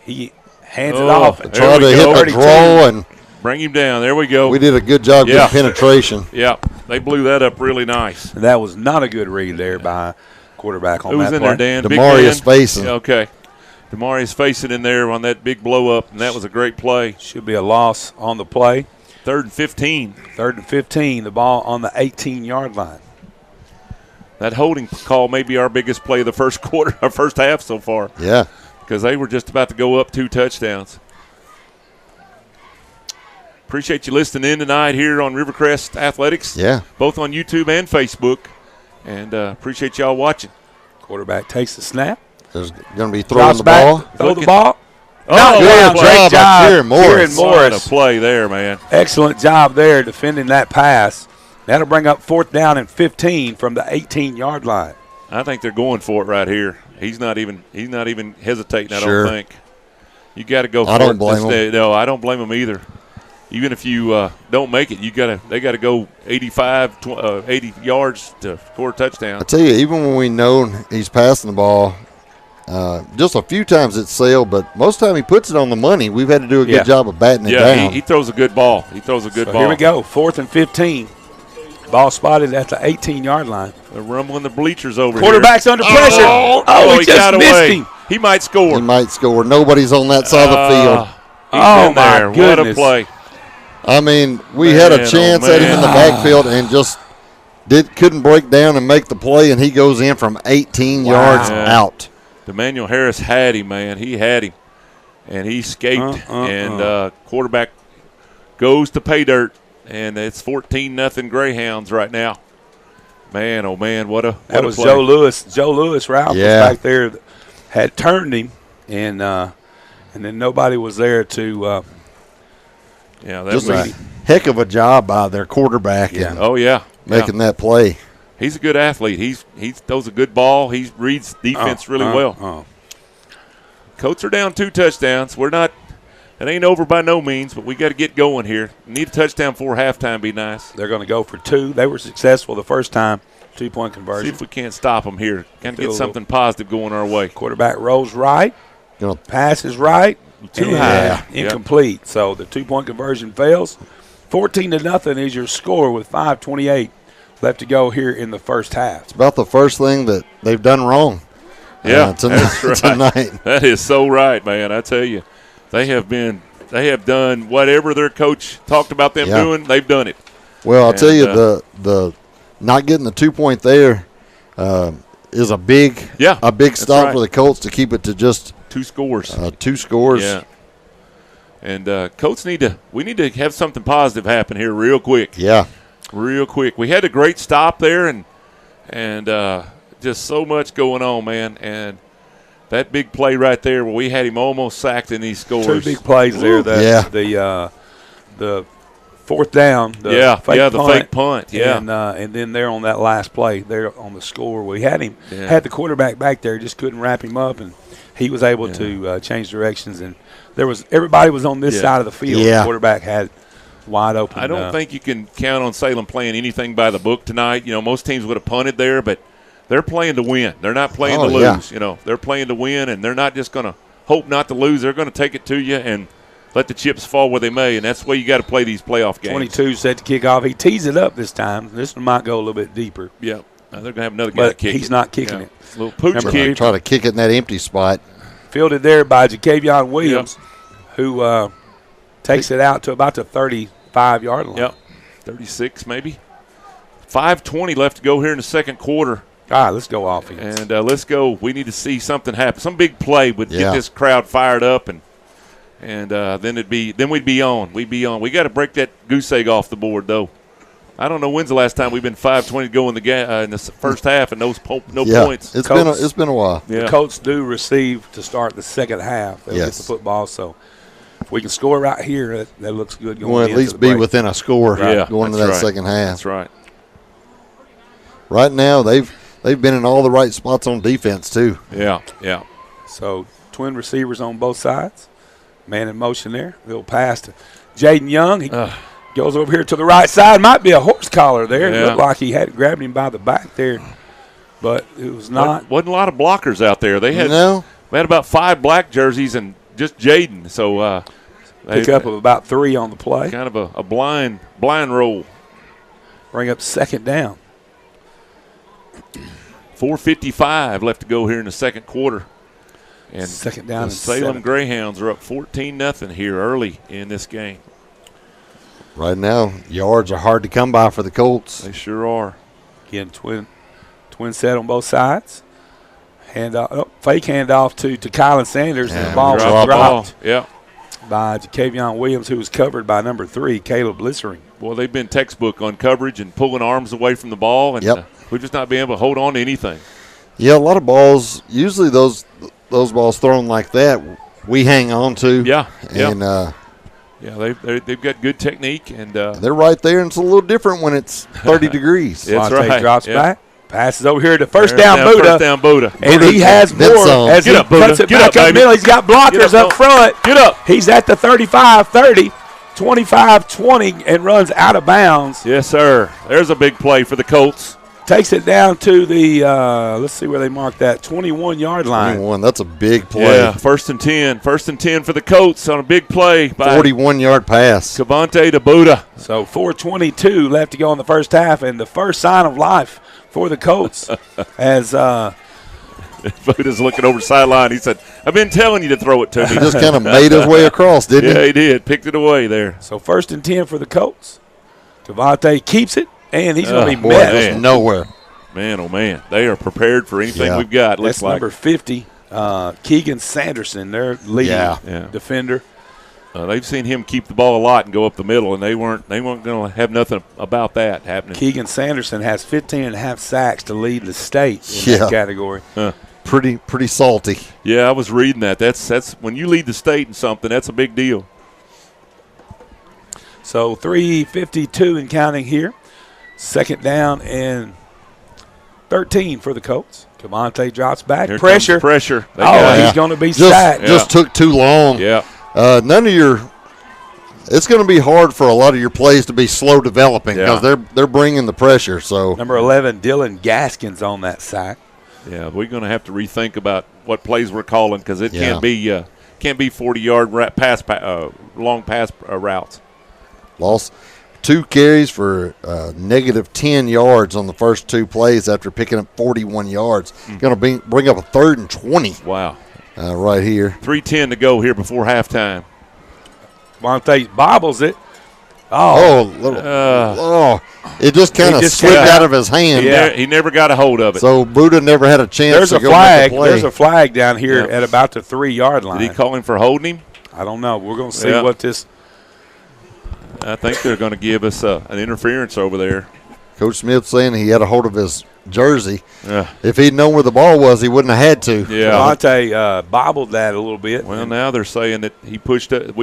He hands it off. Tried to hit the draw and bring him down. There we go. We did a good job with penetration. Yeah, they blew that up really nice. That was not a good read there by quarterback on that play. Who's in there, Dan? Demarius Faison. Yeah, okay. Demarius Faison in there on that big blow up, and that was a great play. Should be a loss on the play. 3rd and 15. 3rd and 15. The ball on the 18-yard line. That holding call may be our biggest play of the first quarter, our first half so far. Yeah. Because they were just about to go up 2 touchdowns. Appreciate you listening in tonight here on Rivercrest Athletics. Yeah. Both on YouTube and Facebook. And appreciate y'all watching. Quarterback takes the snap. There's going to be throwing the back, ball. Throw the ball. Oh, great job. Kieran Morris. What a play there, man. Excellent job there defending that pass. That'll bring up 4th down and 15 from the 18-yard line. I think they're going for it right here. He's not even hesitating, I don't think. You got to go for it. I don't blame him. No, I don't blame him either. Even if you don't make it, they got to go 80 yards to score a touchdown. I tell you, even when we know he's passing the ball, just a few times it's sailed, but most of the time he puts it on the money. We've had to do a good job of batting it down. Yeah, he throws a good ball. Ball. Here we go, 4th and 15. Ball spotted at the 18-yard line. They're rumbling the bleachers over Quarterback's here. under pressure. Oh, he just missed him. He might score. He might score. Nobody's on that side of the field. Oh, my there. goodness. What a play. I mean, we had a chance at him in the backfield and just couldn't break down and make the play, and he goes in from 18 yards out. Emmanuel Harris had him, man. He had him. And he escaped. And quarterback goes to pay dirt. And it's 14-0 Greyhounds right now. Man, oh, man, what a That was play. Joe Lewis. Joe Lewis, Ralph, was back there, had turned him, and then nobody was there to just a heck of a job by their quarterback. Yeah. Making that play. He's a good athlete. He throws a good ball. He reads defense really well. Colts are down 2 touchdowns. It ain't over by no means, but we got to get going here. Need a touchdown before halftime, be nice. They're going to go for 2. They were successful the first time, 2-point conversion. See if we can't stop them here. Got to get something positive going our way. Quarterback rolls right. Pass is right. Too high. Incomplete. So the 2-point conversion fails. 14-0 is your score with 5:28 left to go here in the first half. It's about the first thing that they've done wrong. That's right. Tonight. That is so right, man. I tell you, they have done whatever their coach talked about them doing. They've done it. Well, I'll tell you, the not getting the 2-point there is a big stop for the Colts to keep it to just 2 scores. 2 scores. Yeah. And Colts we need to have something positive happen here real quick. Yeah. Real quick. We had a great stop there and just so much going on, man. And that big play right there where we had him almost sacked and he scores. 2 big plays there. The fourth down. The fake punt. Yeah. And then there on that last play there on the score, we had the quarterback back there, just couldn't wrap him up, and he was able to change directions. And everybody was on this side of the field. Yeah. The quarterback had wide open. I don't think you can count on Salem playing anything by the book tonight. You know, most teams would have punted there, but they're playing to win. They're not playing to lose. Yeah. You know, they're playing to win, and they're not just going to hope not to lose. They're going to take it to you and let the chips fall where they may, and that's the way you got to play these playoff games. 22 set to kick off. He tees it up this time. This one might go a little bit deeper. Yeah. They're going to have another guy kick he's not kicking it. A little pooch kick. Try to kick it in that empty spot. Fielded there by Jakevion Williams, who takes it out to about the 35-yard line. Yep, 36 maybe. 5:20 left to go here in the second quarter. All right, let's go offense. And let's go. We need to see something happen. Some big play would get this crowd fired up, and then we'd be on. We'd be on. We got to break that goose egg off the board, though. I don't know when's the last time we've been 5:20 to go in the first half and no points. It's been a while. The Colts do receive to start the second half. They'll get the football, so if we can score right here, that looks good going We'll at least be within a score going into that second half. That's right. Right now, they've been in all the right spots on defense too. Yeah. So twin receivers on both sides. Man in motion there. Little pass to Jaden Young. He goes over here to the right side. Might be a horse collar there. It looked like he had grabbed him by the back there, but it was not. Wasn't a lot of blockers out there. They had about 5 black jerseys and just Jaden. So pick up of about 3 on the play. Kind of a blind roll. Bring up second down. 4:55 left to go here in the second quarter. And second down. The Salem Greyhounds are up 14-0 here early in this game. Right now, yards are hard to come by for the Colts. They sure are. Again, twin set on both sides. Fake handoff to Kylan Sanders, and the ball was dropped by Jakevion Williams, who was covered by number 3, Caleb Lissering. Well, they've been textbook on coverage and pulling arms away from the ball, and we've just not been able to hold on to anything. Yeah, a lot of balls, usually those balls thrown like that, we hang on to. And they've got good technique, and they're right there, and it's a little different when it's 30 degrees. That's right. Drops back, passes over here to first down Buddha, and he has more as he puts it back up middle. He's got blockers up front. Get up. He's at the 35-30, 25-20, and runs out of bounds. Yes, sir. There's a big play for the Colts. Takes it down to the, let's see where they marked that, 21-yard line. 21, that's a big play. Yeah, first and 10 for the Colts on a big play by 41-yard pass. Cavante to Buddha. So 4:22 left to go in the first half, and the first sign of life for the Colts as Buddha's looking over the sideline. He said, I've been telling you to throw it to me. He just kind of made his way across, didn't he? Yeah, he did. Picked it away there. So first and 10 for the Colts. Cavante keeps it. And he's going to be met nowhere. Man, oh, man. They are prepared for anything we've got. That's number 50, Keegan Sanderson, their leading defender. They've seen him keep the ball a lot and go up the middle, and they weren't going to have nothing about that happening. Keegan Sanderson has 15.5 sacks to lead the state in that category. Pretty salty. Yeah, I was reading that. That's when you lead the state in something, that's a big deal. So 3:52 and counting here. Second down and 13 for the Colts. Cavante drops back. Here Pressure. Pressure. He's going to be sacked. Just took too long. Yeah. It's going to be hard for a lot of your plays to be slow developing because they're bringing the pressure. So number 11, Dylan Gaskins on that sack. Yeah, we're going to have to rethink about what plays we're calling because it can't be 40-yard long pass routes. 2 carries for negative 10 yards on the first 2 plays after picking up 41 yards. Going to bring up a 3rd and 20. Wow. Right here. 3:10 to go here before halftime. Monte bobbles it. It just kind of slipped out of his hand. Yeah, he never got a hold of it. So Buddha never had a chance to go make a play. There's a flag down here at about the 3-yard line. Did he call him for holding him? I don't know. We're going to see what this. I think they're going to give us an interference over there. Coach Smith saying he had a hold of his jersey. Yeah. If he'd known where the ball was, he wouldn't have had to. Yeah. Monte bobbled that a little bit. Well, now they're saying that we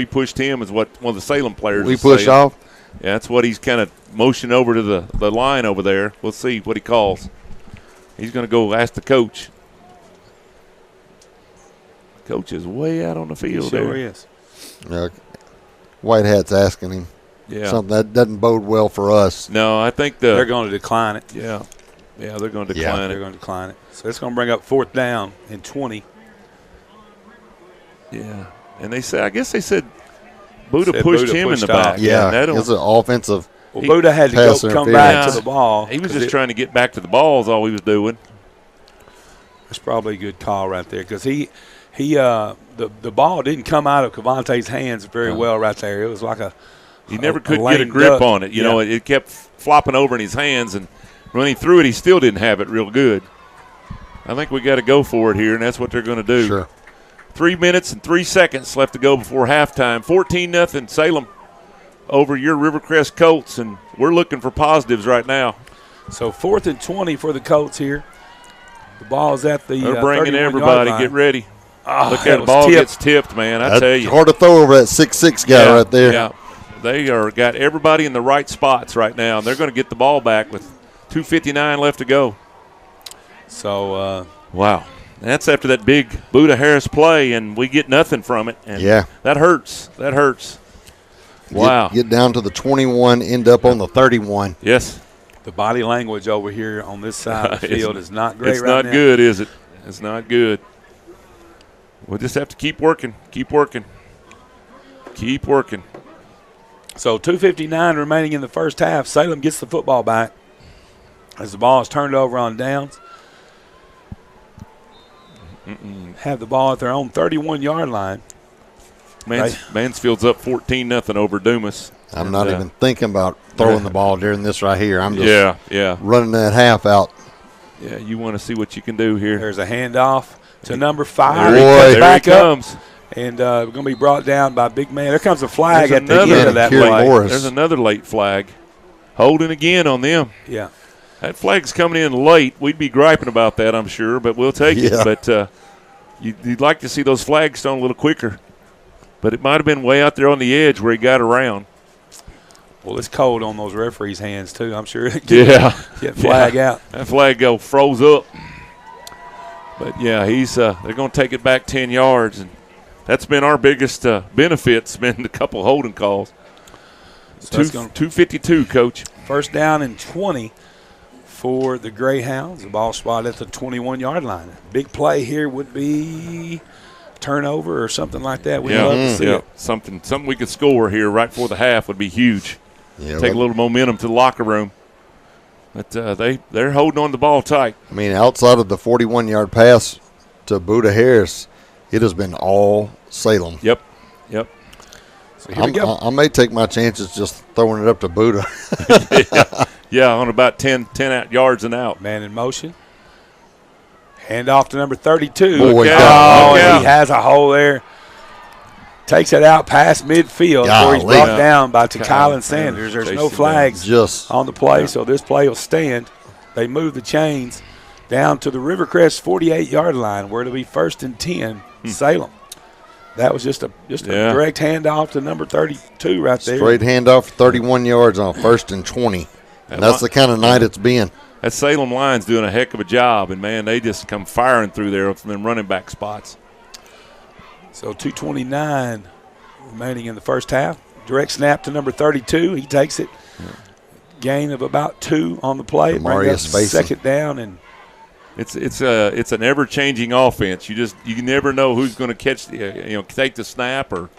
pushed him as what one of the Salem players We is push saying. off? Yeah, that's what he's kind of motioning over to the line over there. We'll see what he calls. He's going to go ask the coach. Coach is way out on the field there. Sure is. White Hat's asking him something that doesn't bode well for us. No, I think they're going to decline it. Yeah, they're going to decline it. They're going to decline it. So it's going to bring up 4th down and 20. Yeah, and I guess they said Buddha pushed him in the back. Yeah, it's an offensive. Well, Buddha had to come back to the ball. He was just trying to get back to the ball is all he was doing. That's probably a good call right there because the ball didn't come out of Cavante's hands very well right there. It was like he never could get a grip on it. You know, it kept flopping over in his hands, and when he threw it, he still didn't have it real good. I think we got to go for it here, and that's what they're going to do. Sure. 3 minutes and 3 seconds left to go before halftime. 14-0 Salem over your Rivercrest Colts, and we're looking for positives right now. So 4th and 20 for the Colts here. The ball's at the they're bringing everybody. Get ready. Look at the ball gets tipped, man. I tell you. Hard to throw over that 6'6" guy right there. Yeah, they got everybody in the right spots right now, and they're going to get the ball back with 2:59 left to go. So, wow. That's after that big Buddha Harris play, and we get nothing from it. And that hurts. That hurts. Wow. Get down to the 21, end up on the 31. Yes. The body language over here on this side of the field is not great it's right now. It's not good, is it? It's not good. We'll just have to keep working. Keep working. Keep working. So 2:59 remaining in the first half. Salem gets the football back as the ball is turned over on downs. Have the ball at their own 31-yard line. Mansfield's up 14-0 over Dumas. I'm not even thinking about throwing the ball during this right here. I'm just running that half out. Yeah, you want to see what you can do here. There's a handoff to number 5. There he comes. And we're going to be brought down by big man. There comes a flag at the end of that play. There's another late flag. Holding again on them. Yeah. That flag's coming in late. We'd be griping about that, I'm sure, but we'll take it. But you'd like to see those flags thrown a little quicker. But it might have been way out there on the edge where he got around. Well, it's cold on those referees' hands, too. I'm sure. Get flag out. That flag froze up. But, they're going to take it back 10 yards. And that's been our biggest benefit. It's been a couple holding calls. So 2:52, Coach. First down and 20 for the Greyhounds. The ball spot at the 21-yard line. Big play here would be turnover or something like that. We'd love to see it. Something we could score here right before the half would be huge. Yeah, take a little momentum to the locker room. But they're holding on the ball tight. I mean, outside of the 41-yard pass to Buddha Harris, it has been all Salem. Yep. So here we go. I may take my chances just throwing it up to Buddha. On about 10 yards and out. Man in motion. Hand off to number 32. He has a hole there. Takes it out past midfield before he's brought down by Kylan Sanders. There's no flags on the play, so this play will stand. They move the chains down to the Rivercrest 48-yard line where it'll be 1st and 10, Salem. That was just a direct handoff to number 32 right there. Straight handoff for 31 yards on 1st and 20. And that's the kind of night it's been. That Salem line's doing a heck of a job, and, man, they just come firing through there from them running back spots. So 2:29 remaining in the first half. Direct snap to number 32. He takes it. Gain of about 2 on the play. Second down, and it's an ever changing offense. You never know who's going to catch take the snap or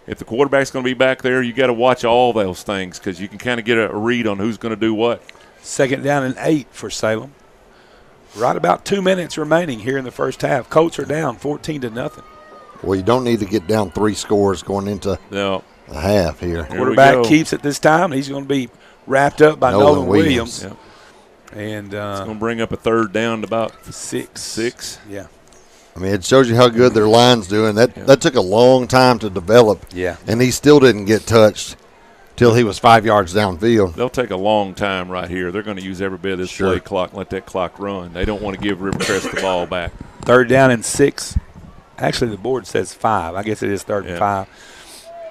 if the quarterback's going to be back there, you got to watch all those things because you can kind of get a read on who's going to do what. 2nd down and 8 for Salem. Right about 2 minutes remaining here in the first half. Colts are down 14-0. Well, you don't need to get down 3 scores going into the half here. Quarterback keeps it this time. He's going to be wrapped up by Nolan Williams. Yep. And it's going to bring up a 3rd down to about 6. Yeah. I mean, it shows you how good their line's doing. That took a long time to develop. Yeah. And he still didn't get touched till he was 5 yards downfield. They'll take a long time right here. They're going to use every bit of this play clock and let that clock run. They don't want to give Rivercrest the ball back. 3rd down and 6. Actually, the board says 5. I guess it is 3rd and 5.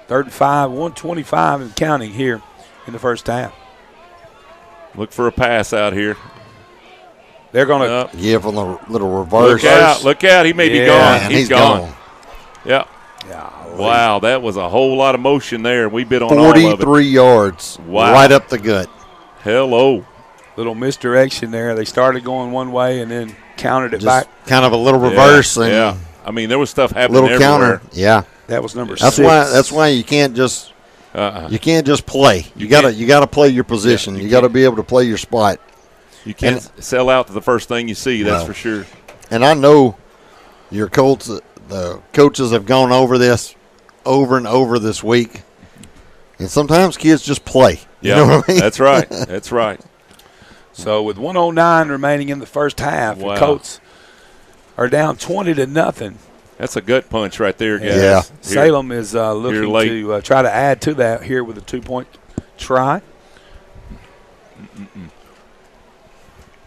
3rd and 5, 125 and counting here in the first half. Look for a pass out here. They're going to give from the little reverse. Look out. He may be gone. Man, he's gone. Yeah. Wow, that was a whole lot of motion there. We bit on 43 all of it. 43 yards. Wow. Right up the gut. Hello. Little misdirection there. They started going one way and then countered it back. Kind of a little reverse. Yeah. I mean, there was stuff happening little everywhere. Counter. Yeah. That was number 6. That's why you can't just you can't just play. You gotta play your position. You gotta be able to play your spot. You can't sell out to the first thing you see, that's for sure. And I know your Colts, the coaches have gone over this over and over this week. And sometimes kids just play. Yeah, you know what I mean? That's right. That's right. So with 1:09 remaining in the first half, the Colts are down 20-0. That's a gut punch right there, guys. Yeah. Salem is looking to try to add to that here with a 2-point try.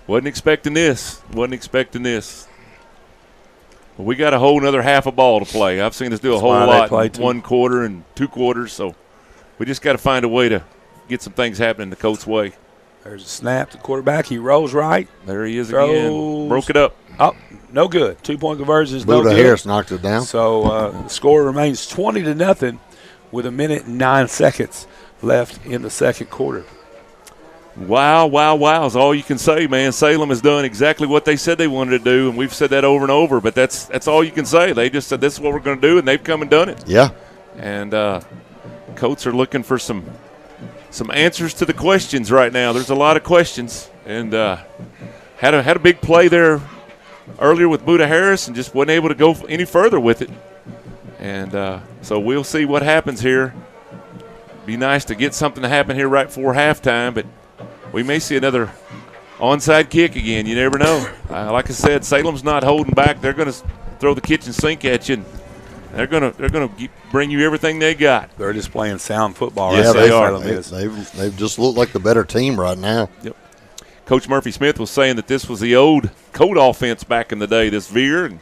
Wasn't expecting this. Well, we got a whole another half a ball to play. I've seen us do a whole lot in 1 quarter and 2 quarters, so we just got to find a way to get some things happening the Colts' way. There's a snap to quarterback. He rolls right. There he is again. Broke it up. Oh, no good. 2-point conversion is no good. Harris knocked it down. So the score remains 20-0 with 1 minute and 9 seconds left in the second quarter. Wow is all you can say, man. Salem has done exactly what they said they wanted to do, and we've said that over and over, but that's all you can say. They just said this is what we're going to do, and they've come and done it. Yeah. And Colts are looking for some answers to the questions right now. There's a lot of questions, and had a big play there earlier with Buda Harris and just wasn't able to go any further with it. And so we'll see what happens here. Be nice to get something to happen here right before halftime, but we may see another onside kick again. You never know. Like I said, Salem's not holding back. They're going to throw the kitchen sink at you. And they're going to bring you everything they got. They're just playing sound football. Yes, they are. They've just looked like the better team right now. Yep. Coach Murphy Smith was saying that this was the old Colt offense back in the day, this veer. And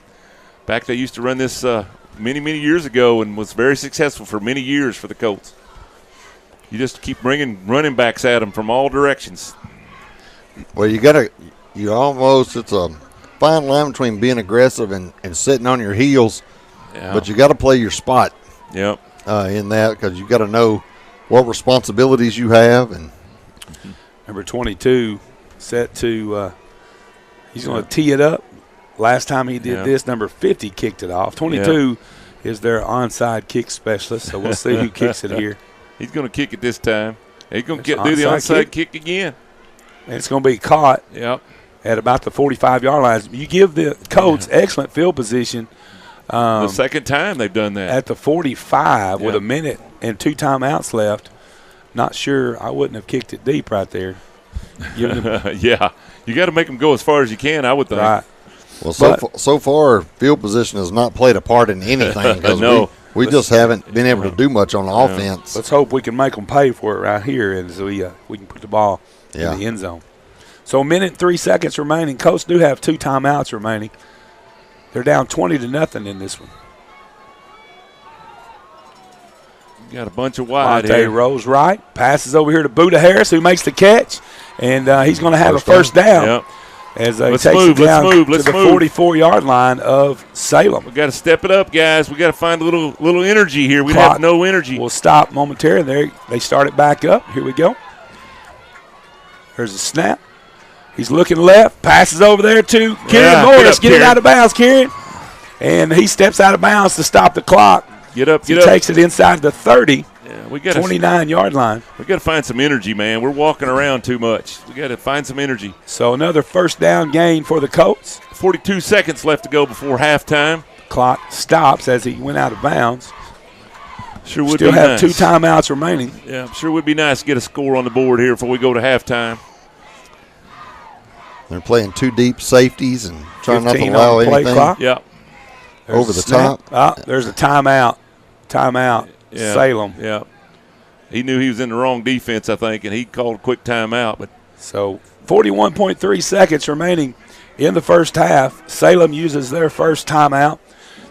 back they used to run this many, many years ago and was very successful for many years for the Colts. You just keep bringing running backs at them from all directions. Well, it's a fine line between being aggressive and sitting on your heels, but you got to play your spot. Yep. In that, because you got to know what responsibilities you have. And number 22 set to he's going to tee it up. Last time he did this, number 50 kicked it off. 22 is their onside kick specialist, so we'll see who kicks it here. He's going to kick it this time. He's going to do the onside kick again. And it's going to be caught at about the 45-yard line. You give the Colts excellent field position. The second time they've done that. At the 45 with 1 minute and 2 timeouts left. Not sure. I wouldn't have kicked it deep right there. You got to make them go as far as you can, I would think. Right. Well, so far, field position has not played a part in anything. No. We just haven't been able to do much on offense. Let's hope we can make them pay for it right here, and so we can put the ball in the end zone. So 1 minute and 3 seconds remaining. Colts do have 2 timeouts remaining. They're down 20-0 in this one. Got a bunch of wide Monte here. rolls right, passes over here to Buda Harris, who makes the catch, and he's going to have a first down. Yep. As they take it down to the 44-yard line of Salem. We got to step it up, guys. We got to find a little energy here. We have no energy. We'll stop momentarily. They start it back up. Here we go. There's a snap. He's looking left. Passes over there to Kieran Morris. Get it out of bounds, Kieran. And he steps out of bounds to stop the clock. Get up. He takes it inside the 30. Yeah, we got 29-yard line. We got to find some energy, man. We're walking around too much. We got to find some energy. So another first down gain for the Colts. 42 seconds left to go before halftime. Clock stops as he went out of bounds. Sure would Still be have nice. 2 timeouts remaining. Yeah, I'm sure would be nice to get a score on the board here before we go to halftime. They're playing 2 deep safeties and trying not to 15 allow on the play anything clock. Yeah. There's over a the snap. top. Oh, there's a timeout. Yeah. Salem. Yeah. He knew he was in the wrong defense, I think, and he called a quick timeout. But So 41.3 seconds remaining in the first half. Salem uses their first timeout.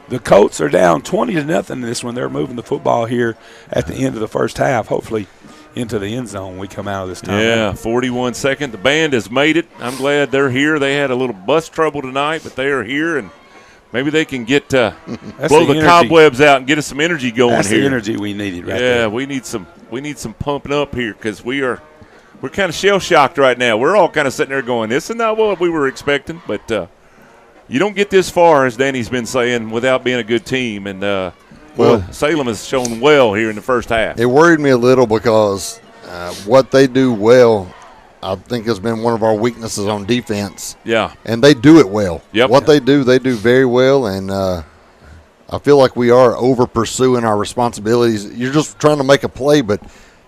The Colts are down 20-0 in this one. They're moving the football here at the end of the first half, hopefully into the end zone when we come out of this timeout. yeah, 41 seconds. The band has made it. I'm glad they're here. They had a little bus trouble tonight, but they are here, and maybe they can get blow the cobwebs out and get us some energy going That's here. The energy we needed right yeah, there. we need some pumping up here because we're kind of shell shocked right now. We're all kind of sitting there going, "This is not what we were expecting." But you don't get this far, as Danny's been saying, without being a good team. And well, Salem has shown well here in the first half. It worried me a little because what they do well, I think, has been one of our weaknesses on defense. Yeah. And they do it well. Yep. What they do very well. And I feel like we are over pursuing our responsibilities. You're just trying to make a play, but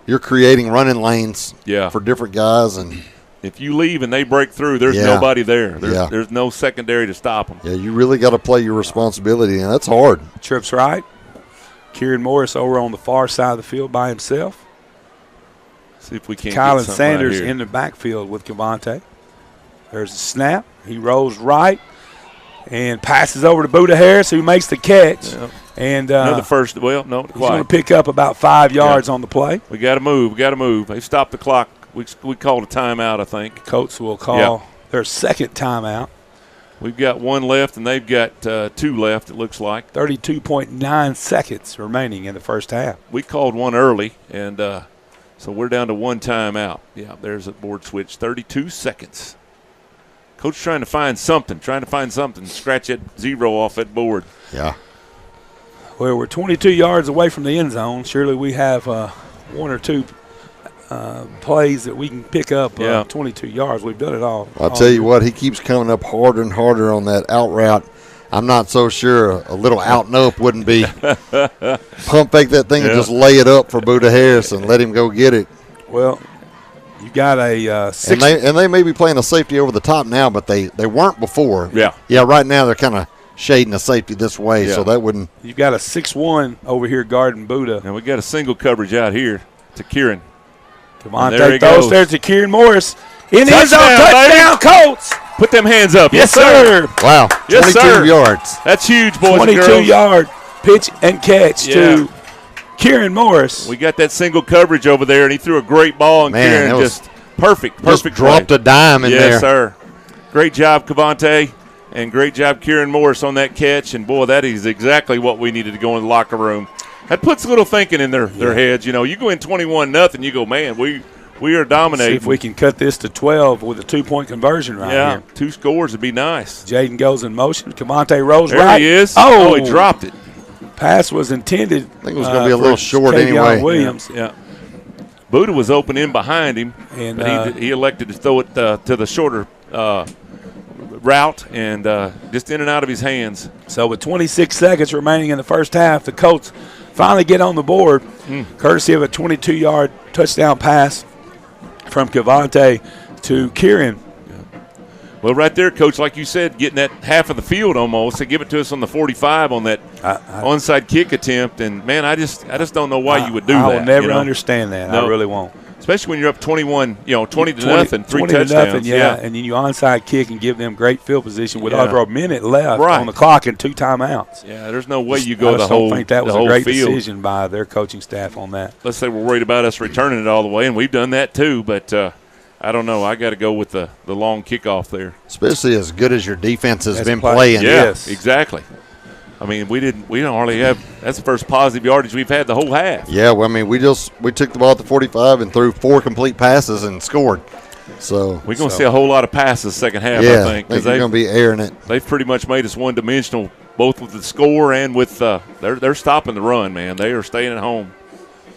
you're creating running lanes for different guys. And if you leave and they break through, there's nobody there. There's no secondary to stop them. Yeah, you really got to play your responsibility, and that's hard. Trips right. Kieran Morris over on the far side of the field by himself. See if we can't Kylan get something Sanders right here. in the backfield with Cavante. There's a snap. He rolls right and passes over to Buda Harris, who makes the catch. Yeah. And another first. Well, no, he's going to quite. pick up about 5 yards on the play. We got to move. They stopped the clock. We called a timeout, I think. Colts will call their second timeout. We've got 1 left, and they've got 2 left, it looks like. 32.9 seconds remaining in the first half. We called one early, and so we're down to 1 timeout. Yeah, there's a board switch. 32 seconds. Coach trying to find something. Scratch that 0 off that board. Yeah. Well, we're 22 yards away from the end zone. Surely we have 1 or 2 plays that we can pick up 22 yards. We've done it all. I'll tell you what, he keeps coming up harder and harder on that out route. I'm not so sure a little out and up wouldn't be. Pump fake that thing and just lay it up for Buda Harris and let him go get it. Well, you got a 6. And they may be playing a safety over the top now, but they weren't before. Yeah. Yeah, right now they're kind of shading the safety this way, so that wouldn't. You've got a 6-1 over here guarding Buda. And we got a single coverage out here to Kieran. Cavante throws there to Kieran Morris. In the end zone, Touchdown, touchdown, Colts. Put them hands up. Yes, sir. Wow, Yes, 22 sir. yards. That's huge, boys and girls. 22-yard pitch and catch to Kieran Morris. We got that single coverage over there, and he threw a great ball, and Man, Kieran just perfect Just dropped play. a dime in there. Yes, sir. Great job, Cavante, and great job, Kieran Morris, on that catch. And, boy, that is exactly what we needed to go in the locker room. That puts a little thinking in their heads. You know, you go in 21-0, you go, man, we are dominating. See if we can cut this to 12 with a 2-point conversion right here. 2 scores would be nice. Jaden goes in motion. Cavante rolls There right. he is. Oh, he dropped it. Pass was intended. I think it was going to be a little short Tavion anyway. Williams. Yeah. Buda was open in behind him, And, but he elected to throw it to the shorter route and just in and out of his hands. So with 26 seconds remaining in the first half, the Colts finally get on the board, courtesy of a 22-yard touchdown pass from Cavante to Kieran. Well, right there, Coach, like you said, getting that half of the field almost. They give it to us on the 45 on that onside kick attempt, and man, I just don't know why you would do that. I will never understand that. No. I really won't. Especially when you're up 20 to nothing, 3 20 touchdowns. to nothing, yeah. And then you onside kick and give them great field position with over a minute left Right. on the clock and 2 timeouts. Yeah, there's no way you go I the whole don't think that was the a whole great field. decision by their coaching staff on that. Let's say we're worried about us returning it all the way, and we've done that too, but I don't know. I got to go with the long kickoff there. Especially as good as your defense has been playing. playing. Yeah, Yes. exactly. I mean, we don't hardly have – that's the first positive yardage we've had the whole half. Yeah, well, I mean, we took the ball at the 45 and threw 4 complete passes and scored. So We're going to see a whole lot of passes second half, yeah, I think. they're going to be airing it. They've pretty much made us one-dimensional both with the score and with they're stopping the run, man. They are staying at home.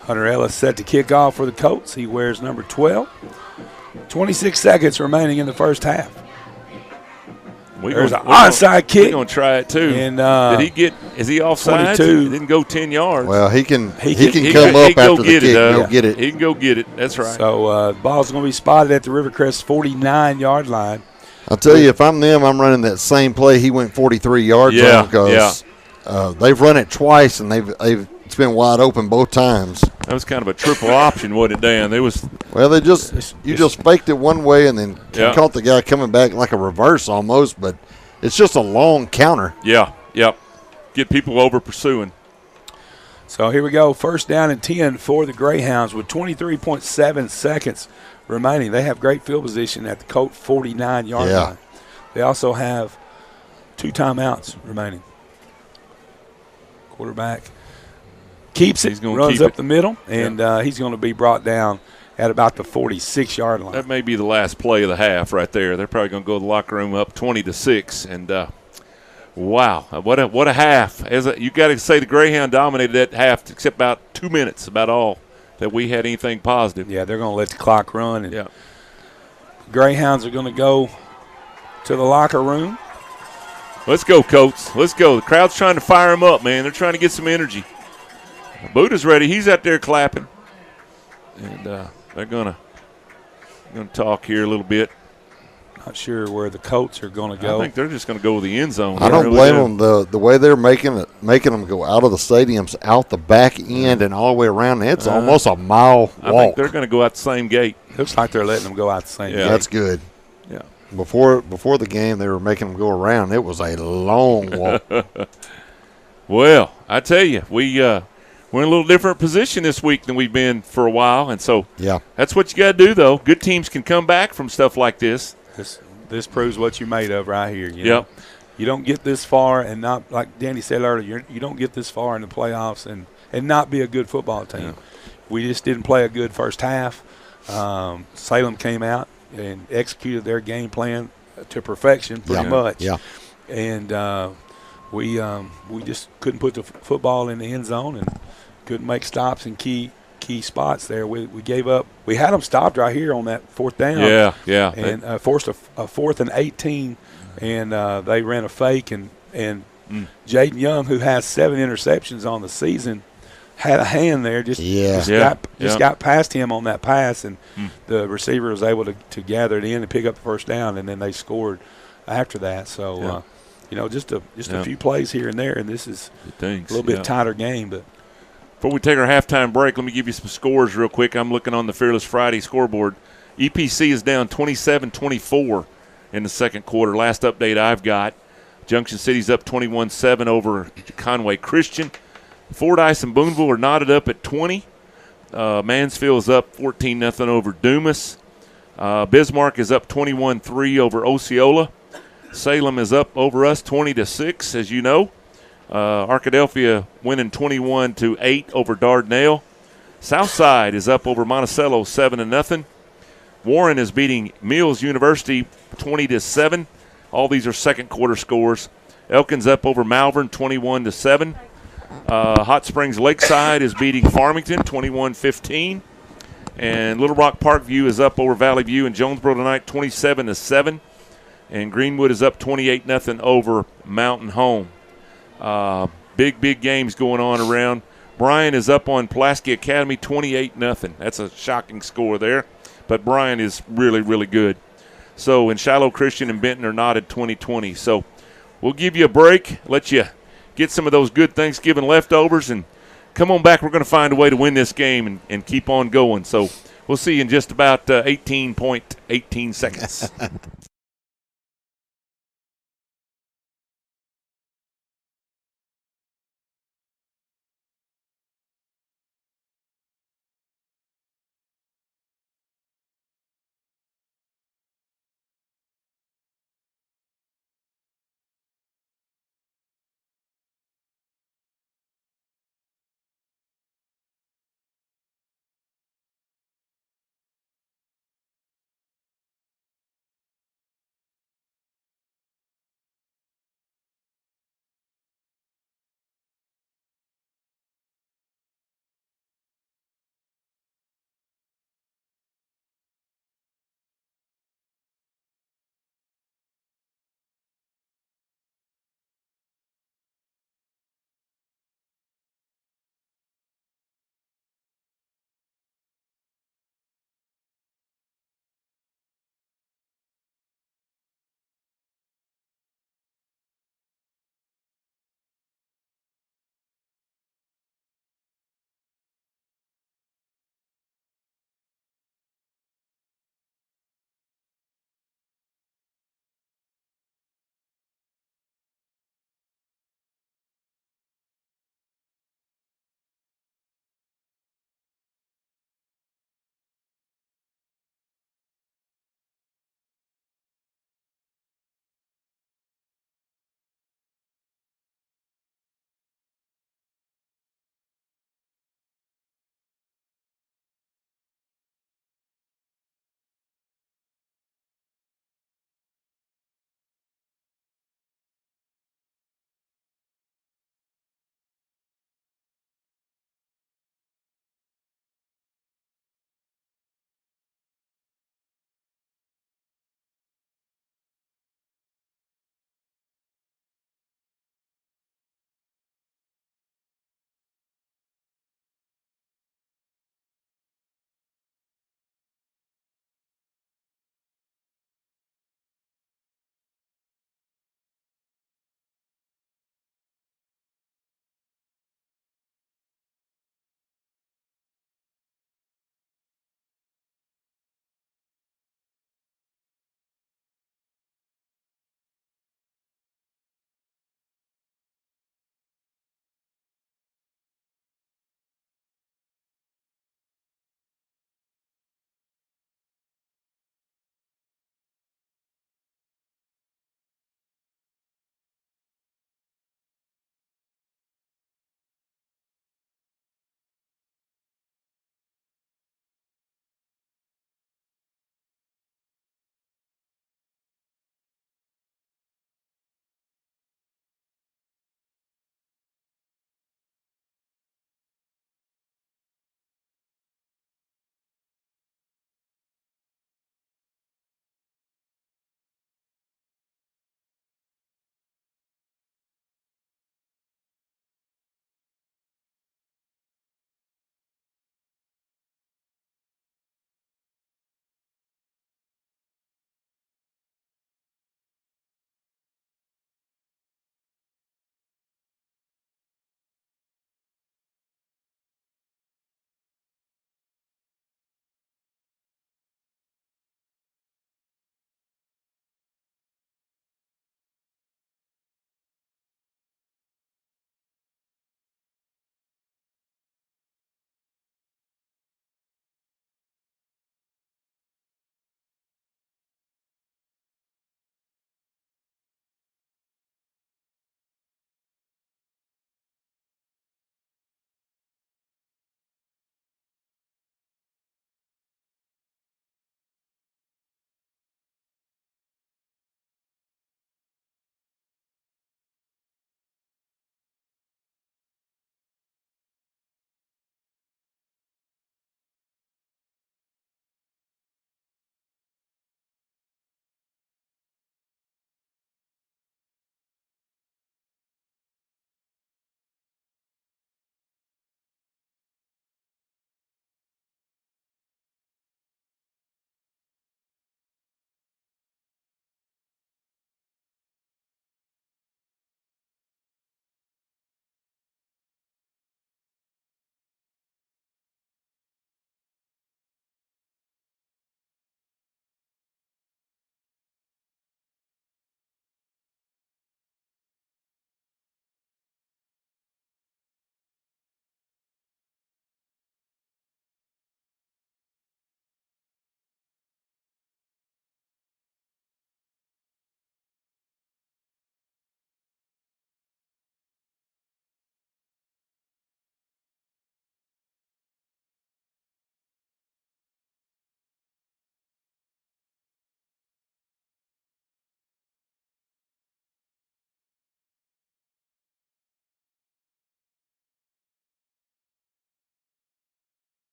Hunter Ellis set to kick off for the Colts. He wears number 12. 26 seconds remaining in the first half. There's an onside kick. We're going to try it too. And, is he offside? 22. He didn't go 10 yards. Well, he can come up after the kick and go get it. He can go get it. That's right. So the ball's going to be spotted at the Rivercrest 49-yard line. I'll tell you, if I'm them, I'm running that same play he went 43 yards on because they've run it twice and it's been wide open both times. That was kind of a triple option, wasn't it, Dan? They just faked it one way and then caught the guy coming back like a reverse almost, but it's just a long counter. Yeah, yep. Get people over pursuing. So here we go, first down and 10 for the Greyhounds with 23.7 seconds remaining. They have great field position at the Colt 49-yard line. They also have 2 timeouts remaining. Quarterback keeps it, runs up the middle, and he's going to be brought down at about the 46-yard line. That may be the last play of the half right there. They're probably going to go to the locker room up 20-6, and wow, what a half! You got to say the Greyhound dominated that half, except about 2 minutes, about all that we had anything positive. Yeah, they're going to let the clock run, and Greyhounds are going to go to the locker room. Let's go, Colts. Let's go. The crowd's trying to fire them up, man. They're trying to get some energy. Buddha's ready. He's out there clapping. And they're gonna talk here a little bit. Not sure where the Colts are going to go. I think they're just going to go with the end zone. I don't blame them. The way they're making them go out of the stadiums, out the back end and all the way around. It's almost a mile walk. I think they're going to go out the same gate. Looks like they're letting them go out the same gate. That's good. Yeah. Before the game, they were making them go around. It was a long walk. Well, I tell you, we're in a little different position this week than we've been for a while, and so that's what you got to do, though. Good teams can come back from stuff like this. This proves what you're made of right here. You know? You don't get this far and not, like Danny said earlier, you don't get this far in the playoffs and not be a good football team. Yeah. We just didn't play a good first half. Salem came out and executed their game plan to perfection pretty much. Yeah. And we just couldn't put the football in the end zone and couldn't make stops in key spots there. We gave up. We had them stopped right here on that fourth down. Yeah. And forced a 4th and 18, and they ran a fake. And Jaden Young, who has 7 interceptions on the season, had a hand there. Just got past him on that pass, and the receiver was able to gather it in and pick up the first down, and then they scored after that. So, just a few plays here and there, and this is a little bit tighter game, but. Before we take our halftime break, let me give you some scores real quick. I'm looking on the Fearless Friday scoreboard. EPC is down 27-24 in the second quarter. Last update I've got. Junction City's up 21-7 over Conway Christian. Fordyce and Boonville are knotted up at 20. Mansfield's up 14-0 over Dumas. Bismarck is up 21-3 over Osceola. Salem is up over us 20-6, as you know. Arkadelphia winning 21-8 over Dardanelle. Southside is up over Monticello 7-0. Warren is beating Mills University 20-7. All these are second quarter scores. Elkins up over Malvern 21-7. Hot Springs Lakeside is beating Farmington 21-15. And Little Rock Parkview is up over Valley View and Jonesboro tonight 27-7. And Greenwood is up 28-0 over Mountain Home. Big games going on around. Bryan is up on Pulaski Academy 28-0. That's a shocking score there. But Bryan is really, really good. So, and Shiloh Christian and Benton are knotted 20-20. So, we'll give you a break, let you get some of those good Thanksgiving leftovers, and come on back. We're going to find a way to win this game and keep on going. So, we'll see you in just about 18.18 seconds.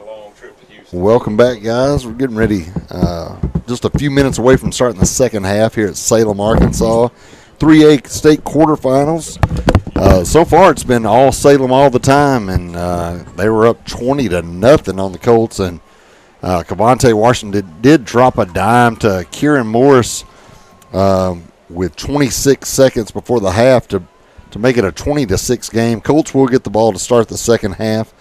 a long trip to Houston. Welcome back, guys. We're getting ready. Just a few minutes away from starting the second half here at Salem, Arkansas. 3A state quarterfinals. So far, it's been all Salem all the time, and they were up 20-0 on the Colts. And Cavante Washington did drop a dime to Kieran Morris with 26 seconds before the half to make it a 20-6 game. Colts will get the ball to start the second half,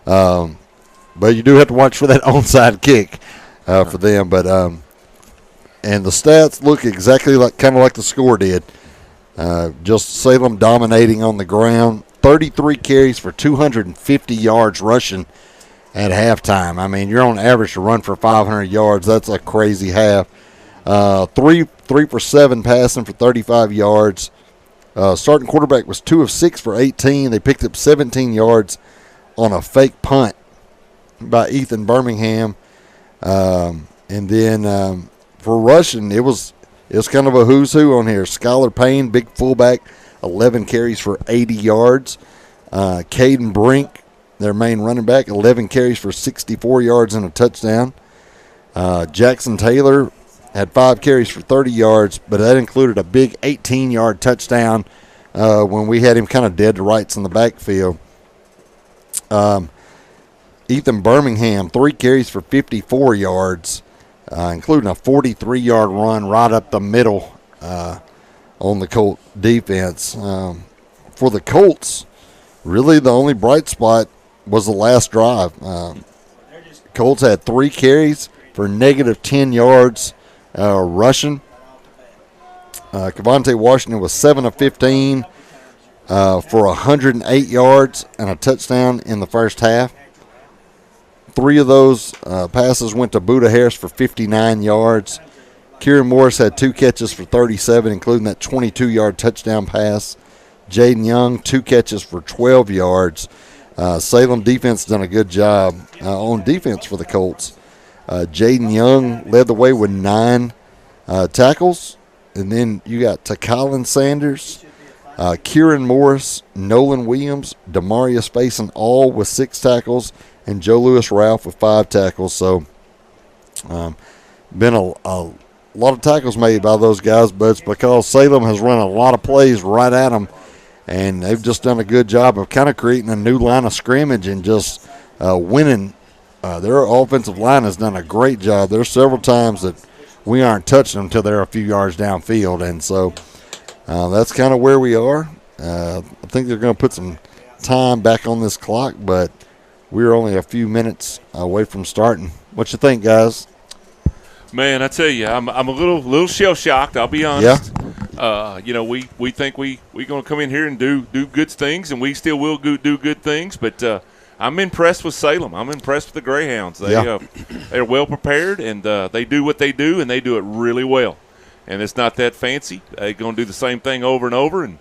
but you do have to watch for that onside kick for them. But and the stats look exactly like the score did. Just Salem dominating on the ground. 33 carries for 250 yards rushing at halftime. I mean, you're on average to run for 500 yards. That's a crazy half. 3 for 7 passing for 35 yards. Starting quarterback was 2 of 6 for 18. They picked up 17 yards on a fake punt by Ethan Birmingham. And then for rushing, it was kind of a who's who on here. Skylar Payne, big fullback, 11 carries for 80 yards. Caden Brink, their main running back, 11 carries for 64 yards and a touchdown. Jackson Taylor had 5 carries for 30 yards, but that included a big 18-yard touchdown when we had him kind of dead to rights in the backfield. Ethan Birmingham, 3 carries for 54 yards, including a 43-yard run right up the middle on the Colt defense. For the Colts, really the only bright spot was the last drive. Colts had 3 carries for negative 10 yards rushing. Cavante Washington was 7 of 15 for 108 yards and a touchdown in the first half. 3 of those passes went to Buda Harris for 59 yards. Kieran Morris had 2 catches for 37, including that 22-yard touchdown pass. Jaden Young, 2 catches for 12 yards. Salem defense done a good job on defense for the Colts. Jaden Young led the way with 9 tackles. And then you got Tycolin Sanders, Kieran Morris, Nolan Williams, Demarius Faison, all with 6 tackles, and Joe Lewis Ralph with 5 tackles. So been a lot of tackles made by those guys, but it's because Salem has run a lot of plays right at them, and they've just done a good job of kind of creating a new line of scrimmage and just winning. Their offensive line has done a great job. There's several times that we aren't touching them until they're a few yards downfield, and so that's kind of where we are. I think they're going to put some time back on this clock, but we're only a few minutes away from starting. What you think, guys? Man, I tell you, I'm a little shell shocked. I'll be honest. Yeah. We think we're going to come in here and do good things, and we still will do good things. But I'm impressed with Salem. I'm impressed with the Greyhounds. They're well prepared, and they do what they do, and they do it really well. And it's not that fancy. They're going to do the same thing over and over. And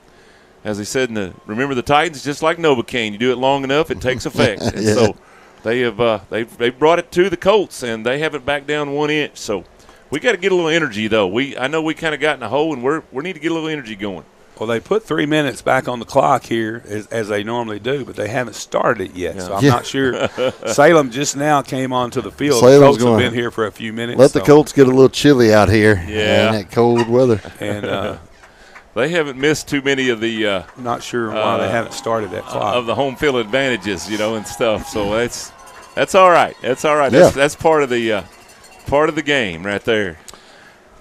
as they said, remember the Titans, just like Novocaine. You do it long enough, it takes effect. And so they've brought it to the Colts, and they haven't backed down 1 inch. So we got to get a little energy, though. I know we kind of got in a hole, and we need to get a little energy going. Well, they put 3 minutes back on the clock here as they normally do, but they haven't started it yet. Yeah. So I'm not sure. Salem just now came onto the field. The Colts have been here for a few minutes. Let the Colts get a little chilly out here in that cold weather. And they haven't missed too many of the not sure why they haven't started that clock. Of the home field advantages, and stuff. So that's all right. That's all right. Yeah. That's part of the game right there.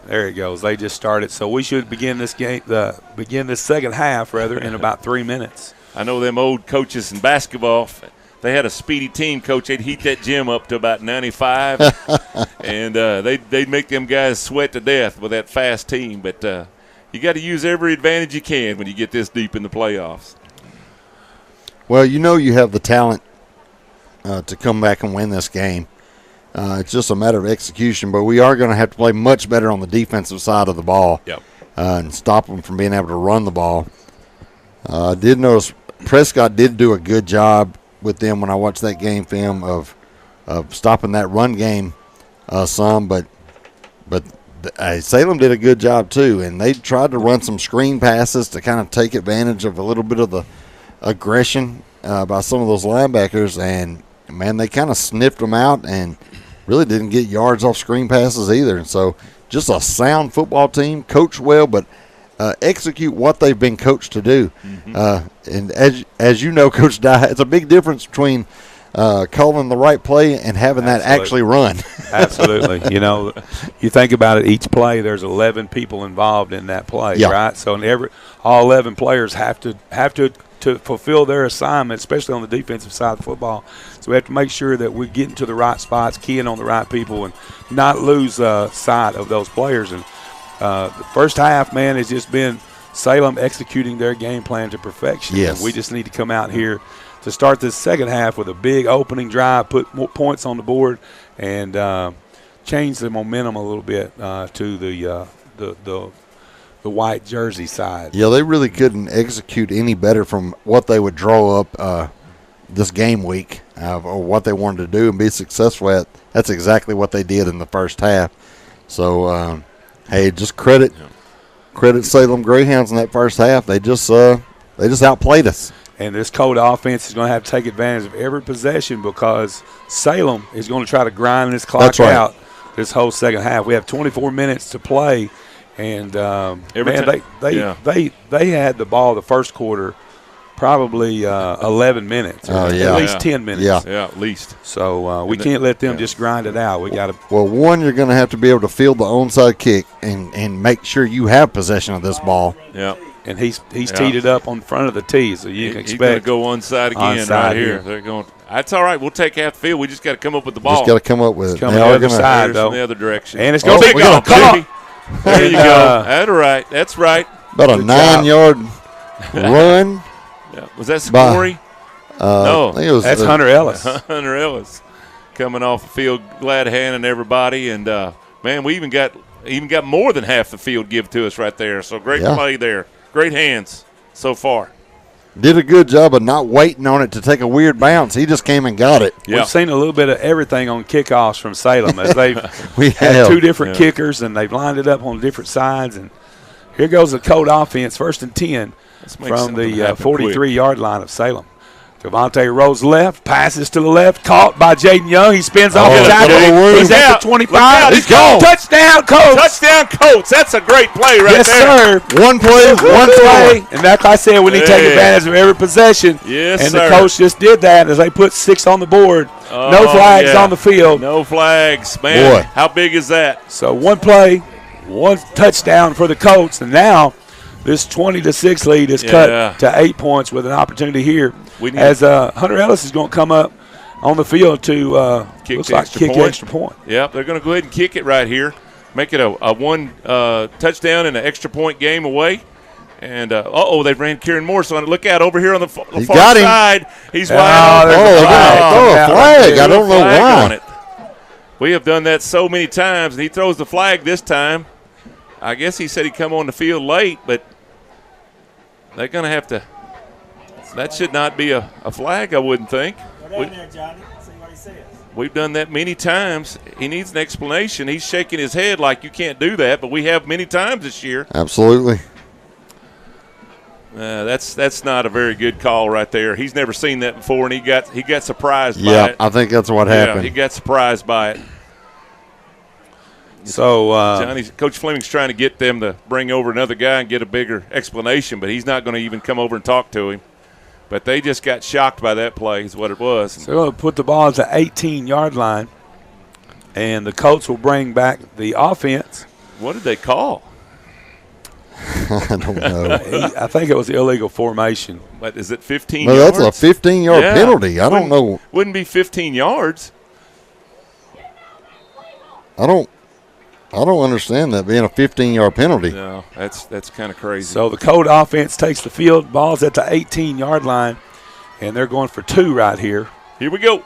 There it goes. They just started. So we should begin this second half in about 3 minutes. I know them old coaches in basketball. They had a speedy team coach. They'd heat that gym up to about 95, and they'd make them guys sweat to death with that fast team. But you got to use every advantage you can when you get this deep in the playoffs. Well, you have the talent to come back and win this game. It's just a matter of execution, but we are going to have to play much better on the defensive side of the ball and stop them from being able to run the ball. I did notice Prescott did do a good job with them when I watched that game film of stopping that run game some, but Salem did a good job too, and they tried to run some screen passes to kind of take advantage of a little bit of the aggression by some of those linebackers, and man, they kind of sniffed them out and really didn't get yards off screen passes either. And so just a sound football team, coached well, but execute what they've been coached to do. And as you know, Coach Dye, it's a big difference between calling the right play and having that actually run. Absolutely. You know, you think about it, each play, there's 11 people involved in that play, right? So all 11 players have to fulfill their assignment, especially on the defensive side of football. So we have to make sure that we're getting to the right spots, keying on the right people, and not lose sight of those players. And the first half, man, has just been Salem executing their game plan to perfection. Yes. And we just need to come out here to start this second half with a big opening drive, put more points on the board, and change the momentum a little bit to the white jersey side. Yeah, they really couldn't execute any better from what they would draw up this game week or what they wanted to do and be successful at. That's exactly what they did in the first half. So, hey, just credit Salem Greyhounds in that first half. They just outplayed us. And this Colt offense is going to have to take advantage of every possession because Salem is going to try to grind this clock out this whole second half. We have 24 minutes to play, and they had the ball the first quarter probably 11 minutes, at least 10 minutes. Yeah, at least. So we can't let them just grind it out. We got to. Well, one, you're going to have to be able to field the onside kick and make sure you have possession of this ball. Yeah. And he's teed it up on front of the tee, so you can expect. He's going to go onside again right here. They're going. That's all right. We'll take half the field. We just got to come up with the ball. Just got to come up with it. Coming the other side, though. From the other direction. And it's going to be gone. Come on. There you go. That's right. That's right. About a 9-yard run. Yeah. Was that Scory? No. I think it was, that's Hunter Ellis. Hunter Ellis coming off the field, glad handing everybody. And, man, we even got more than half the field give to us right there. So great play there. Great hands so far. Did a good job of not waiting on it to take a weird bounce. He just came and got it. Yeah. We've seen a little bit of everything on kickoffs from Salem as they've had two different kickers and they've lined it up on different sides. And here goes the Colt offense, 1st and 10 from the 43-yard line of Salem. Devontae rolls left, passes to the left, caught by Jaden Young. He spins off the tackle. He's at the 25. He's gone. Touchdown, Colts. Touchdown, Colts. That's a great play right there. Yes, sir. One play. And like I said, we need to take advantage of every possession. Yes, and sir. the Colts just did that as they put 6 on the board. No flags on the field. No flags. Man, how big is that? So one play, one touchdown for the Colts, and now this 20-6 lead is cut to 8 points with an opportunity here. As Hunter Ellis is going to come up on the field to kick extra point. Yep, they're going to go ahead and kick it right here, make it a one touchdown and an extra point game away. And they ran Kieran Morse on it. Look out over here on the far side. He's wide open. A flag. I don't know why. On it. We have done that so many times, and he throws the flag this time. I guess he said he'd come on the field late, but they're going to have to. That should not be a flag, I wouldn't think. Go down there, Johnny. See what he says. We've done that many times. He needs an explanation. He's shaking his head like you can't do that, but we have many times this year. Absolutely. That's not a very good call right there. He's never seen that before, and he got surprised by it. Yeah, I think that's what happened. He got surprised by it. So Coach Fleming's trying to get them to bring over another guy and get a bigger explanation, but he's not going to even come over and talk to him. But they just got shocked by that play is what it was. So they're going to put the ball at the 18-yard line, and the Colts will bring back the offense. What did they call? I don't know. I think it was illegal formation. But is it 15 yards? yards? No, that's a 15-yard penalty. I don't know. Wouldn't be 15 yards. I don't understand that being a 15-yard penalty. No, that's kind of crazy. So the Colt offense takes the field. Ball's at the 18-yard line, and they're going for 2 right here. Here we go.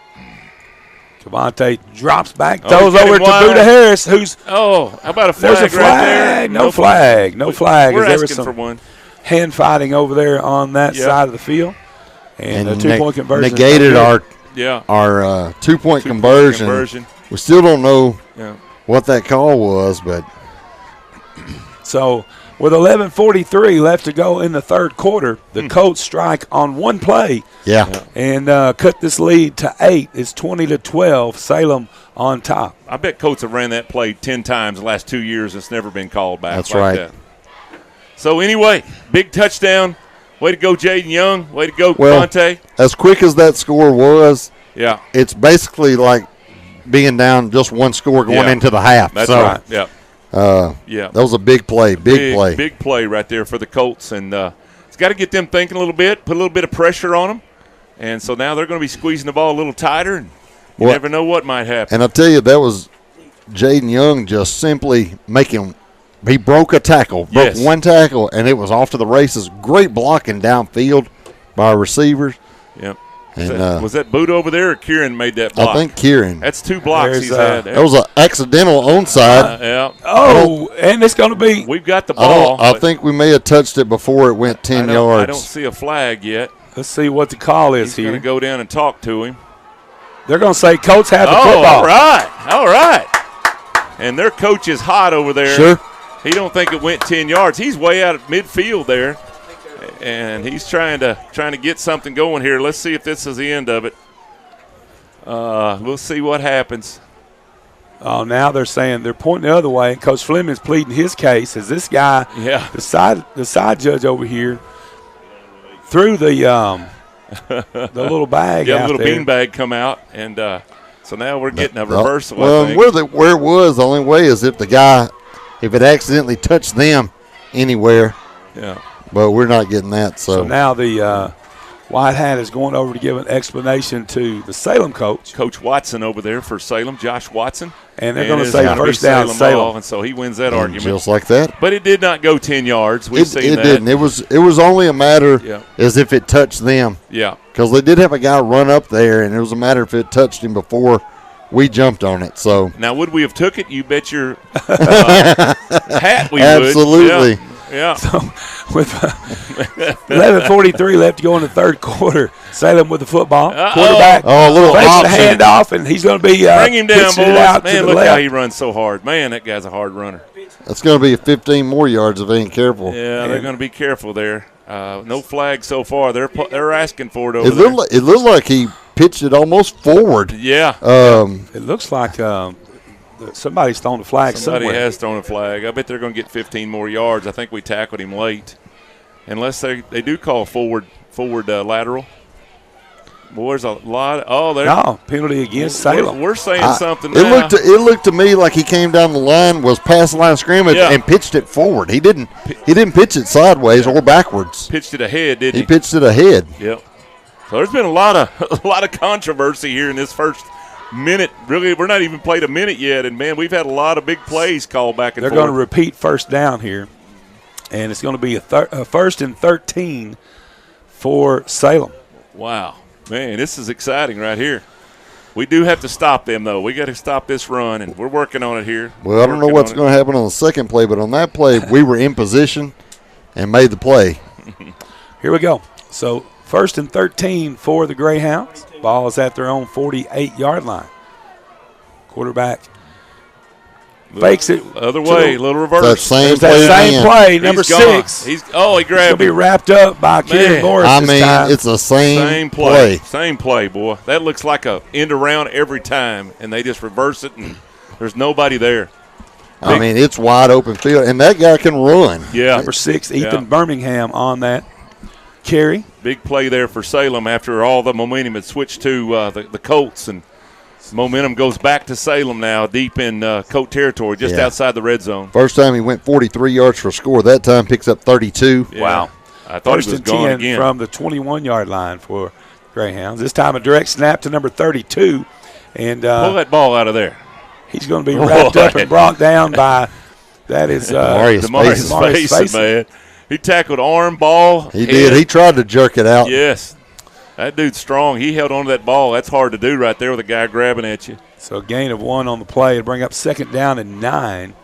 Devontae drops back, throws over to Buda Harris, who's – how about a flag? There's a flag. Right there? No flag. No flag. We're there asking for one. Hand fighting over there on that side of the field. And a 2-point conversion. Negated our 2-point conversion. We still don't know what that call was, but so With 11:43 left to go in the third quarter, the Colts strike on one play. Yeah. And cut this lead to 8. It's 20-12. Salem on top. I bet Colts have ran that play 10 times the last 2 years. It's never been called back. That's like right. That. So anyway, big touchdown. Way to go, Jaden Young. Way to go, Well, Conte. as quick as that score was, Yeah. it's basically like being down just one score going into the half. That's so, right. Yeah. That was a big play. Big play. Big play right there for the Colts. And it's got to get them thinking a little bit, put a little bit of pressure on them. And so now they're going to be squeezing the ball a little tighter. And you never know what might happen. And I'll tell you, that was Jaden Young just simply making – he broke a tackle, broke one tackle, and it was off to the races. Great blocking downfield by our receivers. Yep. And, was that Buda over there or Kieran made that block? I think Kieran. That's 2 blocks he's had. That was an accidental onside. Yeah. Oh, and it's going to be. We've got the ball. I think we may have touched it before it went 10 yards. I don't see a flag yet. Let's see what the call is He's here. going to go down and talk to him. They're going to say Colts have the football. All right. And their coach is hot over there. Sure. He don't think it went 10 yards. He's way out of midfield there, and he's trying to get something going here. Let's see if this is the end of it. We'll see what happens. Oh, now they're saying they're pointing the other way. Coach Fleming's pleading his case as this guy, the side judge over here, threw the little bag. Yeah, out the little there. bean bag come out, and so now we're getting a reversal. Well, I think. where it was, the only way is if it accidentally touched them anywhere. Yeah. But we're not getting that. So now the White Hat is going over to give an explanation to the Salem coach. Coach Watson over there for Salem, Josh Watson. And they're going to say first down Salem. Salem. And so he wins that argument. Just like that. But it did not go 10 yards. We've seen that. It didn't. It was only a matter as if it touched them. Yeah. Because they did have a guy run up there, and it was a matter if it touched him before we jumped on it. So now, would we have took it? You bet your hat we Absolutely. would. Yeah. So with 11:43 left to go in the third quarter, Salem with the football. Quarterback a little fakes the option. handoff, and he's going to be bring him down, boys. out Man, to the look left. how he runs so hard. Man, that guy's a hard runner. That's going to be 15 more yards if they ain't careful. Yeah, they're going to be careful there. No flag so far. They're asking for it over there. It looked like he pitched it almost forward. Yeah. It looks like somebody's thrown the flag Somebody somewhere. has thrown a flag. I bet they're going to get 15 more yards. I think we tackled him late. Unless they do call forward lateral. Well, there's a lot. No, penalty against Salem. We're saying something It now. It looked to me like he came down the line, was past the line of scrimmage, and pitched it forward. He didn't pitch it sideways or backwards. Pitched it ahead, didn't he? He pitched it ahead. Yep. So there's been a lot of controversy here in this first minute. Really, we're not even played a minute yet, and man, we've had a lot of big plays called back and forth. They're going to repeat first down here, and it's going to be a first and 13 for Salem. Wow, man, this is exciting right here. We do have to stop them though. We got to stop this run, and we're working on it here. Well, I don't know what's going to happen on the second play, but on that play, we were in position and made the play. Here we go. So first and 13 for the Greyhounds. Ball is at their own 48-yard line. Quarterback fakes it. Other way, a little reverse. That same play, number He's gone. 6. He He'll grabbed be it. wrapped up by Kieran Morris I this mean, time. it's the same play. Same play, boy. That looks like a end around every time, and they just reverse it, and there's nobody there. I mean, it's wide open field, and that guy can run. Yeah. Number 6, Ethan Birmingham on that carry. Big play there for Salem after all the momentum had switched to the Colts, and momentum goes back to Salem now, deep in Colt territory, just outside the red zone. First time he went 43 yards for a score. That time picks up 32. Yeah. Wow. I thought First he was and gone 10 again. from the 21-yard line for Greyhounds. This time a direct snap to number 32. And pull that ball out of there. He's going to be wrapped up and brought down by that is Demarius Faison, man. He tackled arm, ball. He did. He tried to jerk it out. Yes. That dude's strong. He held on to that ball. That's hard to do right there with a guy grabbing at you. So a gain of 1 on the play to bring up second down and 9.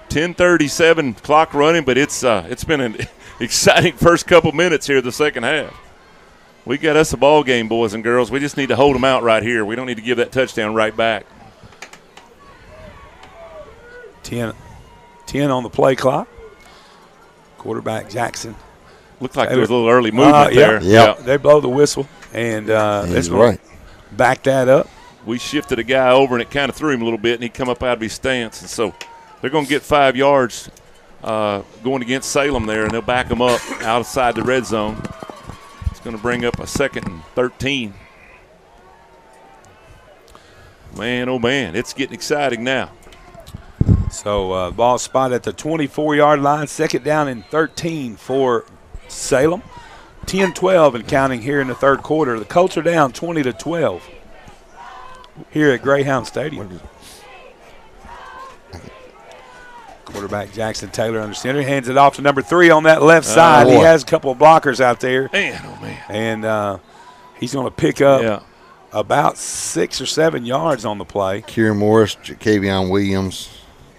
10:37 clock running, but it's been an exciting first couple minutes here the second half. We got us a ball game, boys and girls. We just need to hold them out right here. We don't need to give that touchdown right back. 10 on the play clock. Quarterback Jackson. Looked like there was a little early movement there. Yeah. They blow the whistle, and he's right. Back that up. We shifted a guy over, and it kind of threw him a little bit, and he come up out of his stance. And so they're going to get 5 yards going against Salem there, and they'll back them up outside the red zone. It's going to bring up a 2nd and 13. Man, oh, man, it's getting exciting now. So ball spot at the 24-yard line, 2nd down and 13 for Salem. 10-12 and counting here in the third quarter. The Colts are down 20-12 here at Greyhound Stadium. Quarterback Jackson Taylor under center, hands it off to number 3 on that left side. He has a couple of blockers out there. Man, oh, man. And he's going to pick up about 6 or 7 yards on the play. Kieran Morris, Jacavion Williams.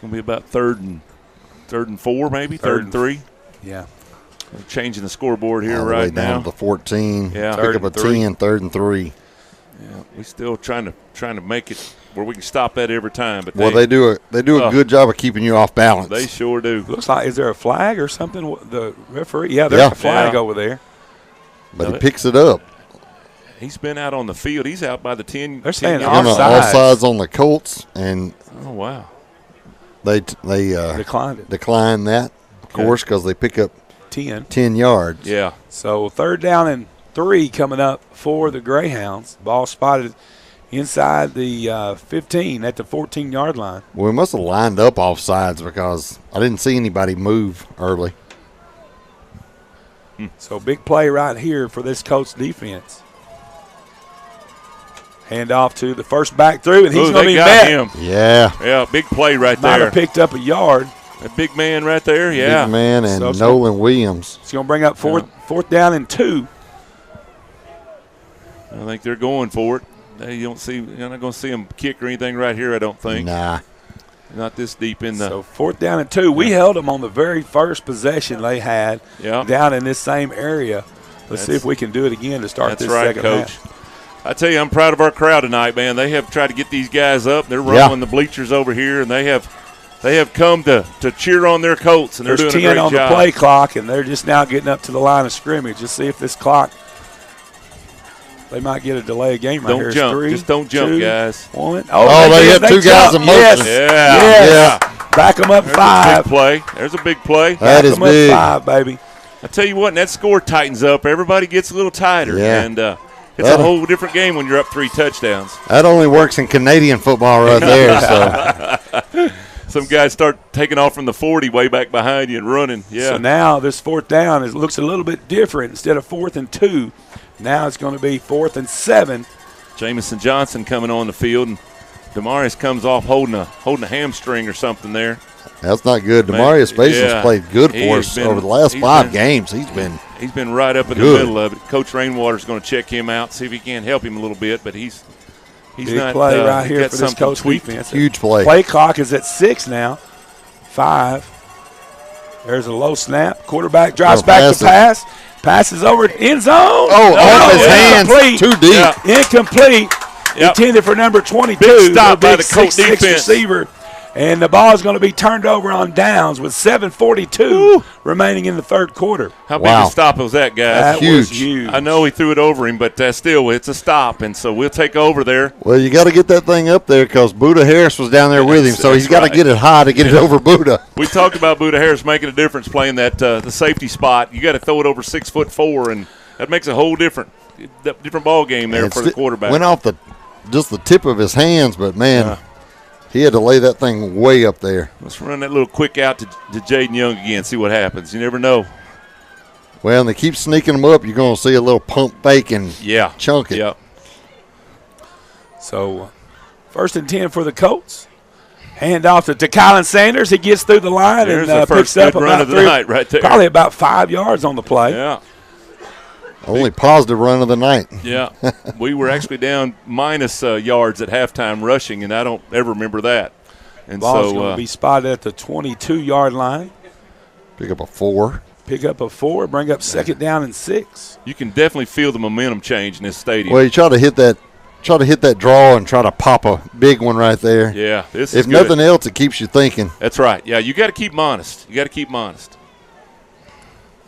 Going to be about third and 4 maybe, third and 3. Yeah. We're changing the scoreboard here All the right way down now. to 14. Yeah. Pick up a 10, 3rd and 3. Yeah, we're still trying to make it where we can stop that every time. But they do a good job of keeping you off balance. They sure do. Looks like, is there a flag or something? The referee? Yeah, there's a flag over there. But he picks it up. He's been out on the field. He's out by the 10. They're saying offsides on the Colts, and oh wow, they declined that, of course, because they pick up 10 yards. Yeah. So 3rd down and 3 coming up for the Greyhounds. Ball spotted inside the 15 at the 14-yard line. Well, we must have lined up offsides because I didn't see anybody move early. So big play right here for this Colts defense. Hand off to the first back through, and he's going to be met. Him. Yeah, big play right Might there. have picked up a yard. A big man right there, yeah. Big man and Nolan Williams. It's going to bring up fourth down and 2. I think they're going for it. You're not going to see them kick or anything right here, I don't think. Nah. Not this deep in the. So 4th down and 2. We held them on the very first possession they had down in this same area. Let's see if we can do it again to start this second Coach. half. I tell you, I'm proud of our crowd tonight, man. They have tried to get these guys up. They're rolling the bleachers over here, and they have come to cheer on their Colts, and they're doing a great job. There's 10 on the play clock, and they're just now getting up to the line of scrimmage. Let's see if this clock, they might get a delay of game right here. Don't jump. 3, just don't jump, 2, guys. 1. They have 2 guys in motion. Yes. Back them up 5. There's a big play. That is big. Up 5, baby. I tell you what, and that score tightens up. Everybody gets a little tighter. Yeah. And it's a whole different game when you're up 3 touchdowns. That only works in Canadian football right there. So some guys start taking off from the 40 way back behind you and running. Yeah. So now this 4th down looks a little bit different. Instead of 4th and 2, now it's going to be 4th and 7. Jamison Johnson coming on the field, and Demarius comes off holding a hamstring or something there. That's not good. Demarius Patience played good for us over the last 5 games. He's been right up in the middle of it. Coach Rainwater's going to check him out, see if he can help him a little bit, but he's big not play right here for this Colts defense. Huge play. Play clock is at 6 now. 5. There's a low snap. Quarterback drives back to pass. Passes over end zone. Off his hands. Too deep. Yeah. Incomplete. Intended for number 22. Big stop by the Colts 6'6" defense. Receiver. And the ball is going to be turned over on downs with 7:42 remaining in the third quarter. How big a stop was that, guys? That was huge. I know he threw it over him, but still, it's a stop, and so we'll take over there. Well, you got to get that thing up there because Buddha Harris was down there with him, so he's got to get it high to get it over Buddha. We talked about Buddha Harris making a difference playing that the safety spot. You got to throw it over 6'4", and that makes a whole different ball game there for the quarterback. Went off just the tip of his hands, but man. He had to lay that thing way up there. Let's run that little quick out to Jaden Young again, see what happens. You never know. Well, and they keep sneaking them up. You're going to see a little pump fake and chunk it. Yep. So, 1st and 10 for the Colts. Hand off to Kylan Sanders. He gets through the line and picks up about probably about 5 yards on the play. Yeah. Only positive run of the night. Yeah. We were actually down minus yards at halftime rushing, and I don't ever remember that. And ball's going to be spotted at the 22-yard line. Pick up a 4. Pick up a 4. Bring up 2nd down and 6. You can definitely feel the momentum change in this stadium. Well, you try to hit that draw and try to pop a big one right there. Yeah. This is good. If nothing else, it keeps you thinking. That's right. Yeah, you got to keep them honest.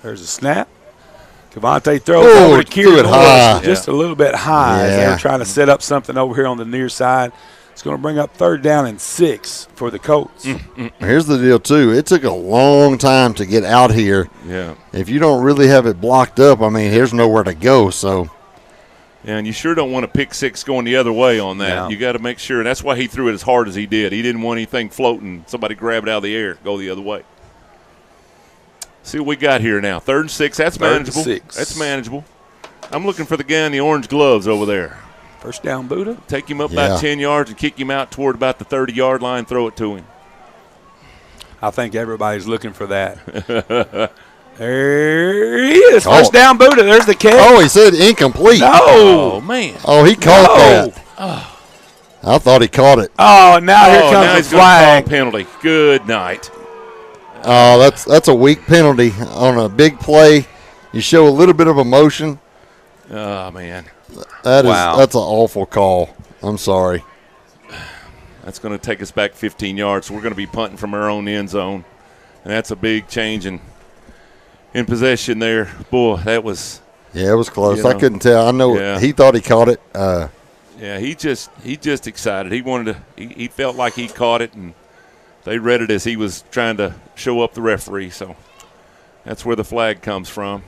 There's a snap. Cavante throws Oh, over to threw it Kieran high. Morris, just a little bit high. As they're trying to set up something over here on the near side. It's going to bring up 3rd down and 6 for the Colts. Here's the deal, too. It took a long time to get out here. Yeah. If you don't really have it blocked up, I mean, here's nowhere to go. So, yeah, and you sure don't want a pick six going the other way on that. Yeah. You got to make sure. And that's why he threw it as hard as he did. He didn't want anything floating. Somebody grab it out of the air, go the other way. See what we got here now. 3rd and 6. That's 3rd and manageable. 6. That's manageable. I'm looking for the guy in the orange gloves over there. First down, Buddha. Take him up about 10 yards and kick him out toward about the 30-yard line. Throw it to him. I think everybody's looking for that. There he is. First down, Buddha. There's the catch. oh, he said incomplete. No. Oh, man. Oh, he caught that. Oh, I thought he caught it. Oh, now here now comes he's the gonna call flag. a penalty. Good night. Oh, that's a weak penalty on a big play. You show a little bit of emotion. Oh, man. That's an awful call. I'm sorry. That's going to take us back 15 yards. So we're going to be punting from our own end zone. And that's a big change in possession there. Boy, that was. Yeah, it was close. You know, I couldn't tell. I know he thought he caught it. Yeah, he just excited. He wanted to. He felt like he caught it, and they read it as he was trying to show up the referee. So that's where the flag comes from.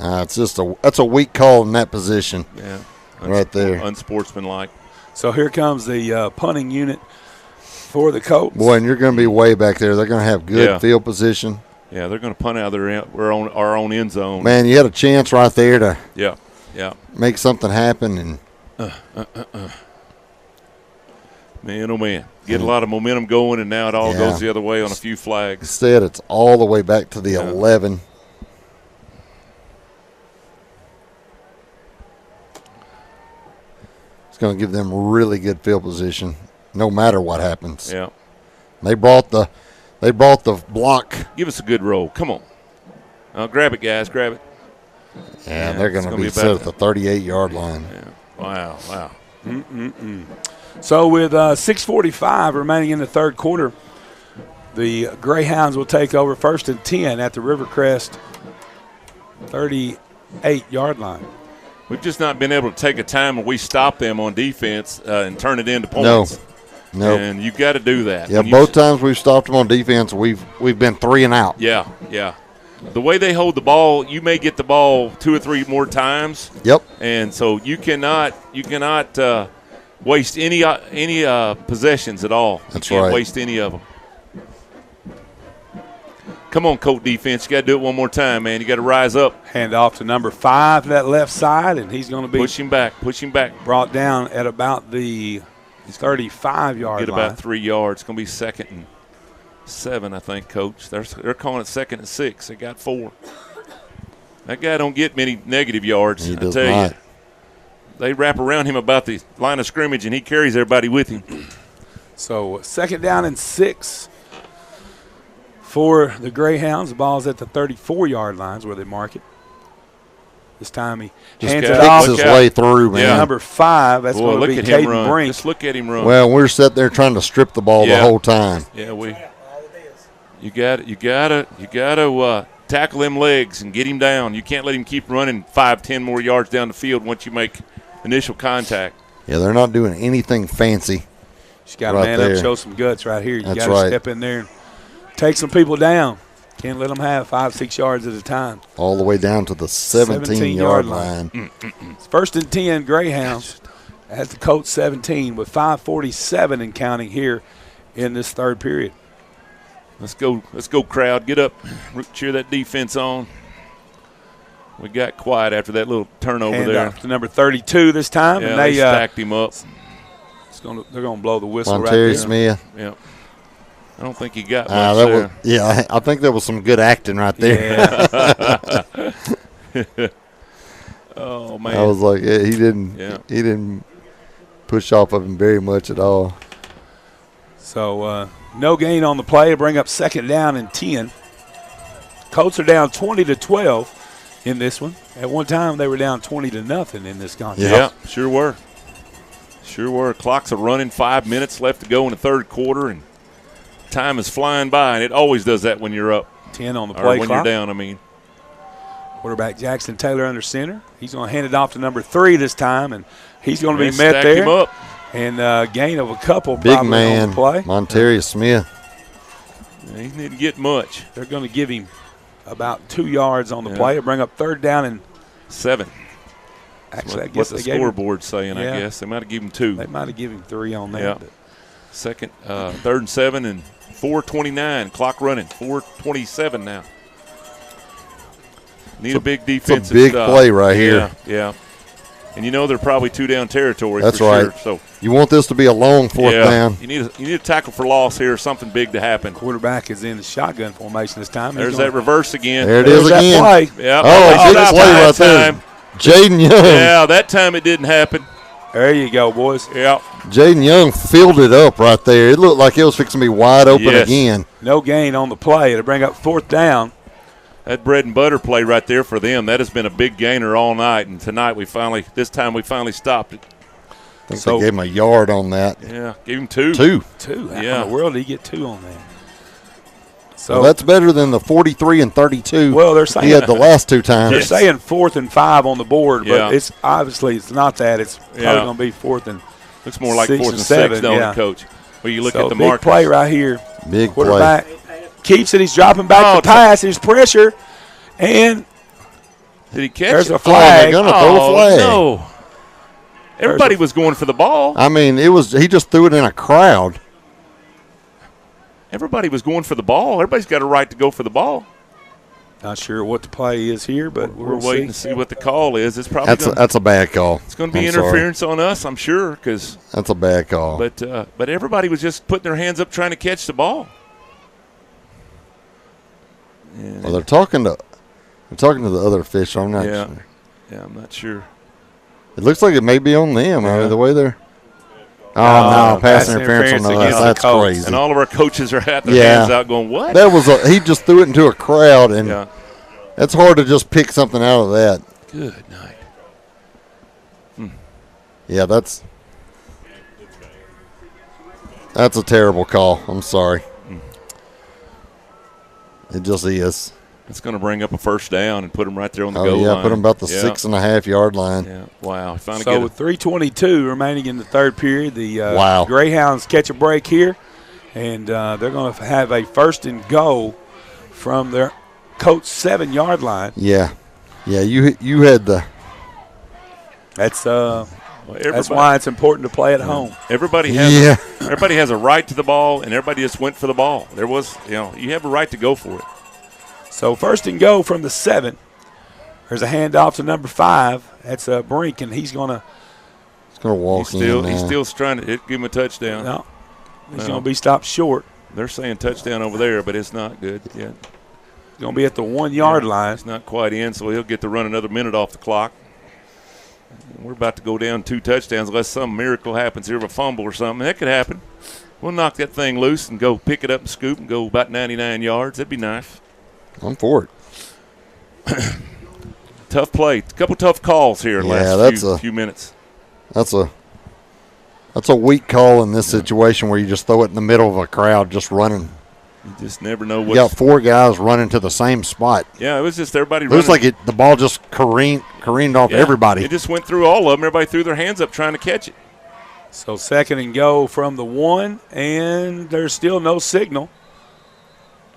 It's just that's a weak call in that position. Yeah, right there. Unsportsmanlike. So here comes the punting unit for the Colts. Boy, and you're going to be way back there. They're going to have good field position. Yeah, they're going to punt out of our own end zone. Man, you had a chance right there to make something happen. And man, oh, man. Get a lot of momentum going, and now it all goes the other way on a few flags. Instead, it's all the way back to the 11. It's going to give them really good field position no matter what happens. Yeah. They brought the block. Give us a good roll. Come on. Grab it, guys. Grab it. Yeah, they're going to be set at the 38-yard line. Yeah. Wow. So with 6:45 remaining in the third quarter, the Greyhounds will take over 1st and 10 at the Rivercrest 38-yard line. We've just not been able to take a time where we stop them on defense and turn it into points. No. And you've got to do that. Yeah, both times we've stopped them on defense, we've been 3 and out. Yeah. The way they hold the ball, you may get the ball 2 or 3 more times. Yep. And so you cannot waste any possessions at all. That's you can't right. waste any of them. Come on, Colt defense. You got to do it one more time, man. You got to rise up. Hand off to number 5 to that left side, and he's going to be Push him back. brought down at about the 35-yard line. Get about 3 yards. It's going to be 2nd and 7, I think, Coach. They're calling it 2nd and 6. They got 4. That guy don't get many negative yards, He I does tell not. you. They wrap around him about the line of scrimmage, and he carries everybody with him. So 2nd down and 6 for the Greyhounds. The ball's at the 34-yard lines where they mark it. This time he hands it off. His way through, man. Yeah. Number 5, that's going to be Caden Brink. Just look at him run. Well, we're sitting there trying to strip the ball the whole time. Yeah, you got to tackle them legs and get him down. You can't let him keep running 5-10 more yards down the field once you make initial contact. Yeah, they're not doing anything fancy. Just got to man up, show some guts right here. You got to step in there and take some people down. Can't let them have 5-6 yards at a time. All the way down to the 17-yard line. It's 1st and 10 Greyhounds at the Colts 17 with 5:47 and counting here in this third period. Let's go, crowd. Get up. Cheer that defense on. We got quiet after that little turnover Hand there. off to number 32 this time. Yeah, and they stacked him up. They're going to blow the whistle right Terry there. Smith. Yeah. I don't think he got much there. I think there was some good acting right there. Yeah. Oh, man. I was like, he didn't push off of him very much at all. So no gain on the play. Bring up 2nd down and 10. Colts are down 20-12 in this one. At one time, they were down 20-0 in this contest. Yeah, sure were. Clock's a running, 5 minutes left to go in the third quarter, and time is flying by, and it always does that when you're up. 10 on the or play when clock. you're down, I mean. Quarterback Jackson Taylor under center. He's going to hand it off to number 3 this time, and he's going to be met stack there. Him up. And gain of a couple Big probably man, on the play. Monterius Smith. Yeah, he didn't get much. They're going to give him about 2 yards on the play. It'll bring up 3rd down and 7. Actually, I guess what's the they gave him, scoreboard's saying, I guess. They might have given him 2. They might have given him 3 on that. Yeah. But. Second, 3rd and 7 and 4:29. Clock running. 4:27 now. Need a big defensive It's a big play right here. Yeah. And you know they're probably 2-down territory. That's for right. Sure, so you want this to be a long 4th down. You need a tackle for loss here, something big to happen. Quarterback is in the shotgun formation this time. There's that reverse again. There it is again. Play. Yep. Oh, big play right there. Jaden Young. Yeah, that time it didn't happen. There you go, boys. Yeah. Jaden Young filled it up right there. It looked like it was fixing to be wide open again. No gain on the play. It'll bring up 4th down. That bread and butter play right there for them. That has been a big gainer all night, and tonight this time we finally stopped it. I think they gave him a yard on that. Yeah, gave him 2. 2. 2. How Yeah. in the world did he get 2 on that? So Well, that's better than the 43 and 32 Well, they're saying he had the last 2 times. they're saying 4th and 5 on the board, Yeah. but it's obviously it's not that. It's probably going to be 4th and Looks more like 6 4th and and 7, 6, don't yeah. it, Coach? Well, you look so at the big markers. play right here. Big Quarterback play. keeps it. He's dropping back to pass. There's pressure, and Did he catch there's it? a flag. they're gonna throw a flag. No. Everybody was going for the ball. I mean, he just threw it in a crowd. Everybody was going for the ball. Everybody's got a right to go for the ball. Not sure what the play is here, but We're waiting to see what the call is. It's probably That's a bad call. it's going to be I'm sorry. interference on us, I'm sure, because That's a bad call. but everybody was just putting their hands up trying to catch the ball. Well, they're talking to the other official. I'm not sure. Yeah, I'm not sure. It looks like it may be on them. I mean, the way they're. Oh, no, pass interference on against us. the That's Colts. crazy. And all of our coaches are at their hands out going, what? That was he just threw it into a crowd, and Yeah. it's hard to just pick something out of that. Good night. Yeah, that's a terrible call. I'm sorry. It just is. It's going to bring up a 1st down and put them right there on the Oh, goal yeah, line. put them about the 6.5 yard line. Yeah, wow. Finally So with 3:22 remaining in the 3rd period, the Greyhounds catch a break here, and they're going to have a 1st and goal from their Colts 7-yard line. Yeah, you had the. That's why it's important to play at home. Everybody has a right to the ball, and everybody just went for the ball. There was, you have a right to go for it. So 1st and goal from the 7. There's a handoff to number 5. That's Brink, and he's going to walk in. He's still trying to give him a touchdown. No, he's going to be stopped short. They're saying touchdown over there, but it's not good yet. He's going to be at the 1-yard line. It's not quite in, so he'll get to run another minute off the clock. We're about to go down 2 touchdowns unless some miracle happens here of a fumble or something. That could happen. We'll knock that thing loose and go pick it up and scoop and go about 99 yards. That'd be nice. I'm for it. Tough play. A couple tough calls here last few minutes. That's a weak call in this situation where you just throw it in the middle of a crowd just running. You just never know what. You got 4 guys running to the same spot. Yeah, it was just everybody It running. was like the ball just careened off everybody. It just went through all of them. Everybody threw their hands up trying to catch it. So 2nd and goal from the 1, and there's still no signal.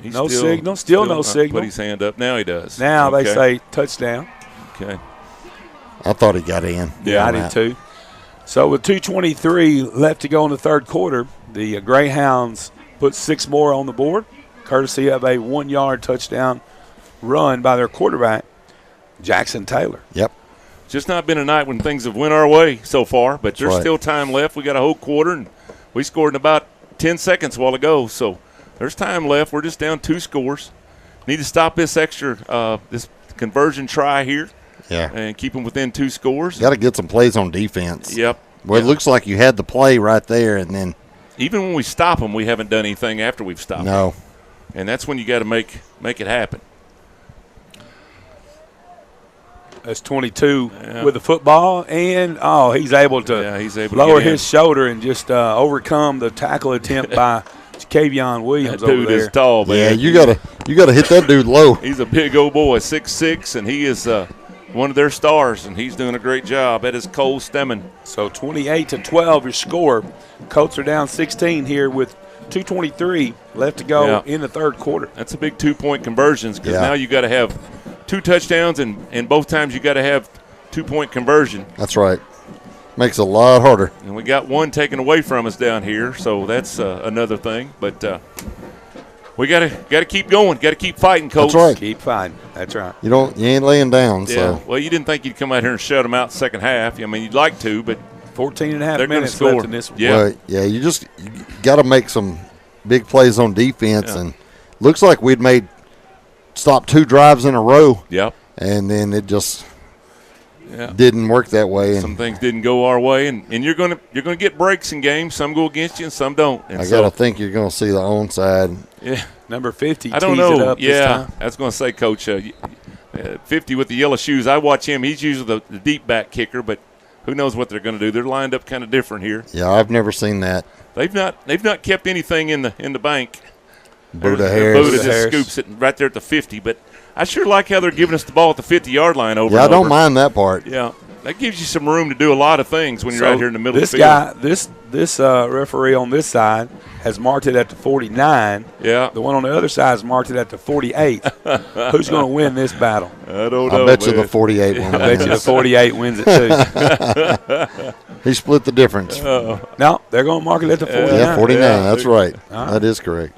Still no signal. Put his hand up. Now he does. Now they say touchdown. Okay. I thought he got in. Yeah, I did too. So with 2:23 left to go in the 3rd quarter, the Greyhounds put 6 more on the board, courtesy of a 1-yard touchdown run by their quarterback, Jackson Taylor. Yep. Just not been a night when things have went our way so far, but there's still time left. We got a whole quarter, and we scored in about 10 seconds a while ago, so there's time left. We're just down 2 scores. Need to stop this this conversion try here. Yeah. And keep them within 2 scores. Got to get some plays on defense. Yep. Well, it looks like you had the play right there, and then. Even when we stop them, we haven't done anything after we've stopped them. No. And that's when you got to make it happen. That's 22 with the football, and he's able to lower his shoulder and just overcome the tackle attempt by Kavion Williams that dude over there. is tall, man. Yeah, you got to. You got to hit that dude low. He's a big old boy, 6'6", and he is one of their stars, and he's doing a great job. That is Cole Stemmen. So 28-12 your score. Colts are down 16 here with 2:23 left to go in the third quarter. That's a big 2-point conversions because now you got to have 2 touchdowns, and both times you got to have 2-point conversion. That's right. Makes it a lot harder. And we got one taken away from us down here, so that's another thing. But we gotta keep going. Got to keep fighting, Colts. That's right. Keep fighting. That's right. You ain't laying down. Yeah. So Well, you didn't think you'd come out here and shut them out second half. I mean, you'd like to, but 14 and a half they're minutes score. left in this one. Yeah. well, you got to make some big plays on defense, and looks like we'd stopped 2 drives in a row. Yep. And then it just didn't work that way. Some things didn't go our way, and you're gonna get breaks in games. Some go against you, and some don't. And I gotta think you're gonna see the onside. Yeah. Number 50 I don't tees know. it up this time. I was going to say, Coach, 50 with the yellow shoes. I watch him. He's usually the deep back kicker, but who knows what they're going to do? They're lined up kind of different here. Yeah, I've never seen that. They've not kept anything in the bank. Buddha Buddha Harris. just scoops it right there at the 50. But I sure like how they're giving us the ball at the 50-yard line over. Yeah, I and don't over. mind that part. Yeah, that gives you some room to do a lot of things when you're out here in the middle of the field. This referee on this side has marked it at the 49. Yeah. The one on the other side has marked it at the 48. Who's going to win this battle? I don't know. I bet you the 48 one. I bet you the 48 wins it too. He split the difference. No, they're going to mark it at the 49. Yeah, 49. That's right. All right. That is correct.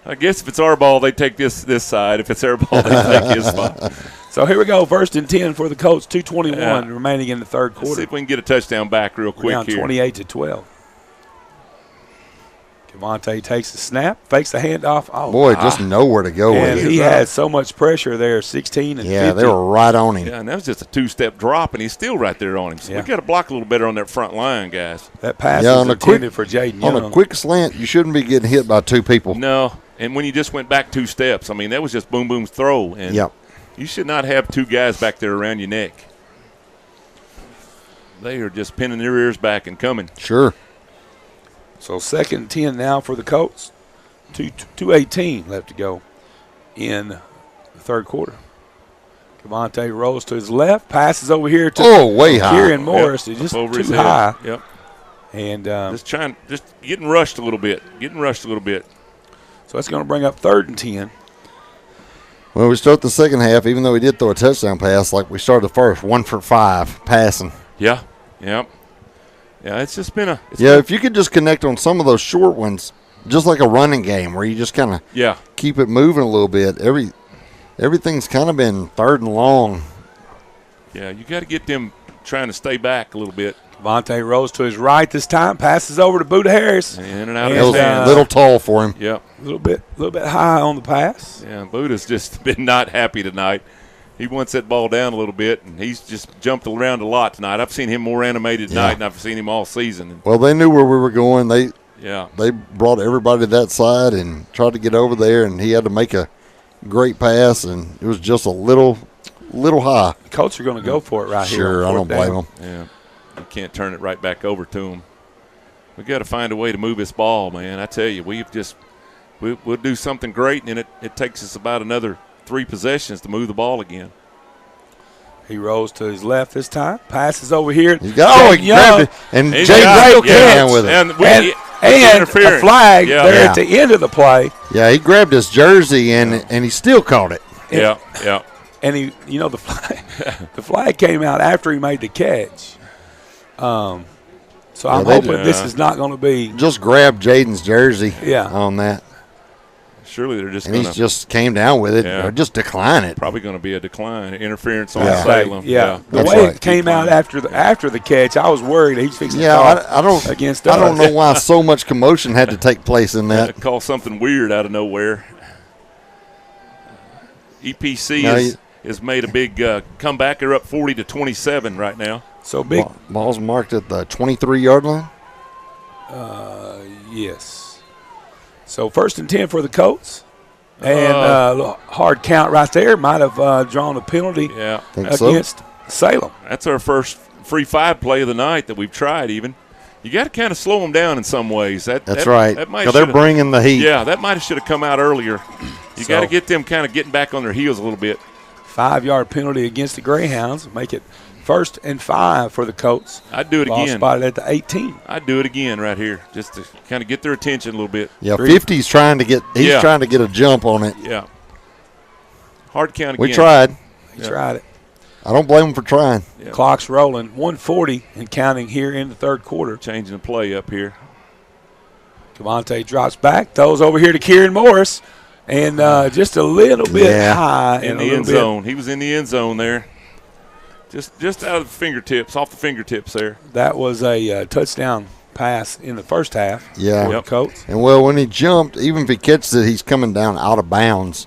I guess if it's our ball, they take this side. If it's their ball, they take his spot. So here we go, 1st and 10 for the Colts, 2:21 remaining in the third Let's see quarter. if we can get a touchdown back real quick Down here. 28-12. Cavante takes the snap, fakes the handoff. Oh, Boy, just nowhere to go and with it. he had so much pressure there, 16 and 50. Yeah, they were right on him. Yeah, and that was just a 2-step drop, and he's still right there on him. So we got to block a little better on that front line, guys. That pass Yeah, is on a intended for Jaden Young. On a quick slant, you shouldn't be getting hit by 2 people. No, and when you just went back 2 steps, I mean, that was just boom, boom's throw. And Yep. you should not have 2 guys back there around your neck. They are just pinning their ears back and coming. Sure. So 2nd and 10 now for the Colts. 2:18 left to go in the third quarter. Cavante rolls to his left, passes over here to way high. Kieran Morris. It's just over his too head. high. Yep. And Just getting rushed a little bit. So that's going to bring up 3rd and 10. Well, we start the second half, even though we did throw a touchdown pass, like we started the first, 1 for 5 passing. Yeah. Yep. Yeah, it's just been if you could just connect on some of those short ones, just like a running game where you just kind of keep it moving a little bit. Everything's kind of been 3rd and long. Yeah, you got to get them trying to stay back a little bit. Cavante rolls to his right this time, passes over to Buddha Harris. In and out It of was his a hands. little tall for him. Yep. A little bit high on the pass. Yeah, Buddha's just been not happy tonight. He wants that ball down a little bit, and he's just jumped around a lot tonight. I've seen him more animated tonight than I've seen him all season. Well, they knew where we were going. They Yeah. They brought everybody to that side and tried to get over there, and he had to make a great pass, and it was just a little high. The Colts are going to go for it right here. Sure, I don't blame them. Yeah. You can't turn it right back over to him. We got to find a way to move this ball, man. I tell you, we'll do something great, and it takes us about another 3 possessions to move the ball again. He rolls to his left this time. Passes over here. He grabbed it, and Jay still came down with it. And a flag there at the end of the play. Yeah, he grabbed his jersey, and he still caught it. Yeah. And the flag came out after he made the catch. So I'm hoping this is not going to be. Just grabbed Jaden's jersey on that. Surely they're just and going he just came down with it or just decline it. Probably going to be a decline, interference on Salem. Yeah. The way it came out after the catch, I was worried he's fixing to call against us. I don't know why so much commotion had to take place in that. Call something weird out of nowhere. EPC has made a big comeback. They're up 40-27 right now. So big. Ball's marked at the 23-yard line? Yes. So 1st and 10 for the Colts. And hard count right there. Might have drawn a penalty against Salem. That's our first free 5 play of the night that we've tried even. You got to kind of slow them down in some ways. That's right. Because they're bringing the heat. Yeah, that might have should have come out earlier. You got to get them kind of getting back on their heels a little bit. 5-yard penalty against the Greyhounds. Make it 1st and 5 for the Colts. I'd do it Ball again. Spotted at the 18. I'd do it again right here just to kind of get their attention a little bit. Yeah, 50's trying to get trying to get a jump on it. Yeah. Hard count again. We tried. He tried it. I don't blame him for trying. Yeah. Clock's rolling. 1:40 and counting here in the third quarter. Changing the play up here. Cavante drops back, throws over here to Kieran Morris, and just a little bit high in the end zone. He was in the end zone there. Just out of the fingertips, off the fingertips there. That was a touchdown pass in the first half. Yeah. For the Colts. And, well, when he jumped, even if he catches it, he's coming down out of bounds.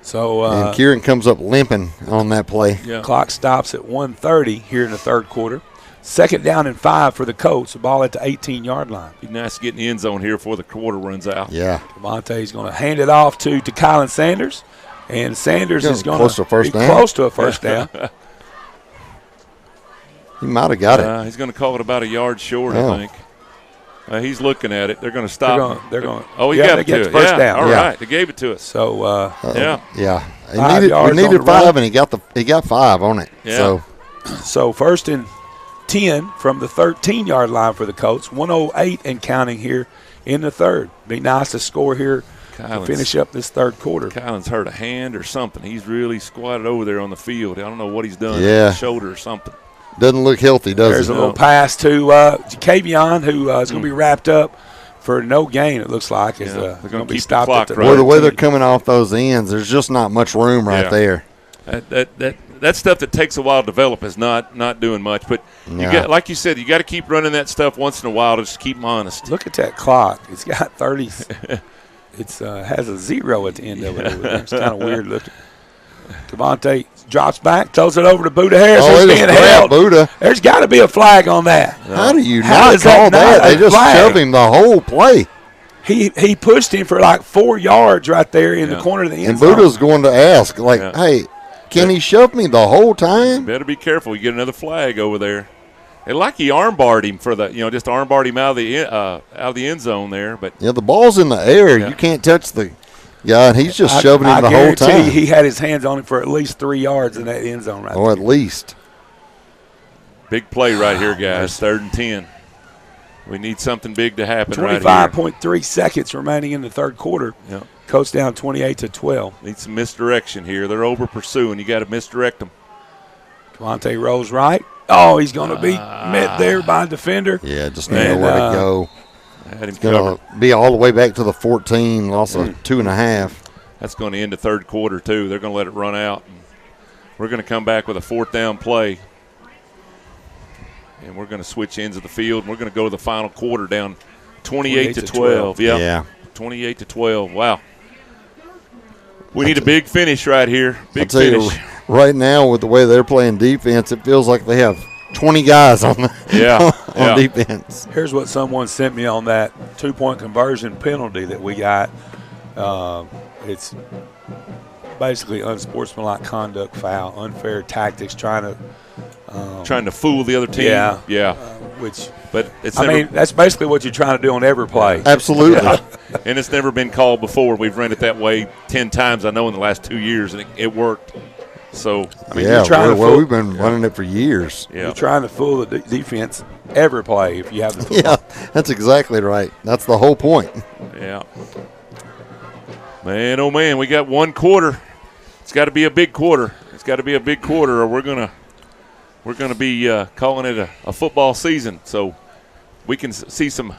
So and Kieran comes up limping on that play. Yeah. Clock stops at 1:30 here in the third quarter. 2nd down and 5 for the Colts. The ball at the 18-yard line. Be nice to get in the end zone here before the quarter runs out. Yeah. Cavante's going to hand it off to Kylan Sanders. And Sanders is going to be close to a first down. He might have got it. He's going to call it about a yard short, I think. He's looking at it. They're going to stop. They're going. Oh, he got it to the first down. All right, they gave it to us. So yeah. We 5 needed 5, and he got 5 on it. Yeah. So 1st and 10 from the 13-yard line for the Colts. 1:08 and counting here in the third. Be nice to score here to finish up this third quarter. Kylan's hurt a hand or something. He's really squatted over there on the field. I don't know what he's done. Yeah. Shoulder or something. Doesn't look healthy, does There's it? a little pass to Jacavion, who is going to be wrapped up for no gain, it looks like. They're going to be keep stopped the clock at the right. Well, the way they're coming off those ends, there's just not much room right there. That stuff that takes a while to develop is not doing much. But you got, like you said, you got to keep running that stuff once in a while to just keep them honest. Look at that clock. It's got 30. It's has a 0 at the end of it. It's kind of weird looking. Cavante drops back, throws it over to Buda Harris. Oh, being held. Buda. There's got to be a flag on that. How do you How not call that? They just flag? shove him the whole play. He pushed him for like 4 yards right there in the corner of the end And zone. Buda's going to ask, hey, can he shove me the whole time? Better be careful. You get another flag over there. And like he armbarred him for the, just armbarred him out of the end zone there. But the ball's in the air. You can't touch the guy, and he's just shoving him the whole time. I guarantee he had his hands on him for at least 3 yards in that end zone right there. Or at least. Big play right here, guys. 3rd and 10. We need something big to happen right here. 25.3 seconds remaining in the third quarter. Yep. Colts down 28-12. Need some misdirection here. They're over pursuing. You got to misdirect them. Cavante rolls right. Oh, he's going to be met there by a defender. Yeah, just know where to go. Had him it's going to be all the way back to the 14, loss of 2.5. That's going to end the third quarter, too. They're going to let it run out. We're going to come back with a 4th down play. And we're going to switch ends of the field. We're going to go to the final quarter down 28-12. Yeah. 28-12. Wow. We need a big finish right here. Big finish. Right now, with the way they're playing defense, it feels like they have 20 guys on defense. Here's what someone sent me on that 2-point conversion penalty that we got. It's basically unsportsmanlike conduct foul, unfair tactics, trying to fool the other team. But that's basically what you're trying to do on every play. Absolutely. And it's never been called before. We've run it that way 10 times, I know, in the last 2 years, and it worked. So, you're trying to we've been running it for years. Yeah. You're trying to fool the defense every play if you have the football. Yeah, that's exactly right. That's the whole point. Yeah. Man, oh, man, we got 1 quarter. It's got to be a big quarter. Or we're gonna be calling it a football season. So we can see some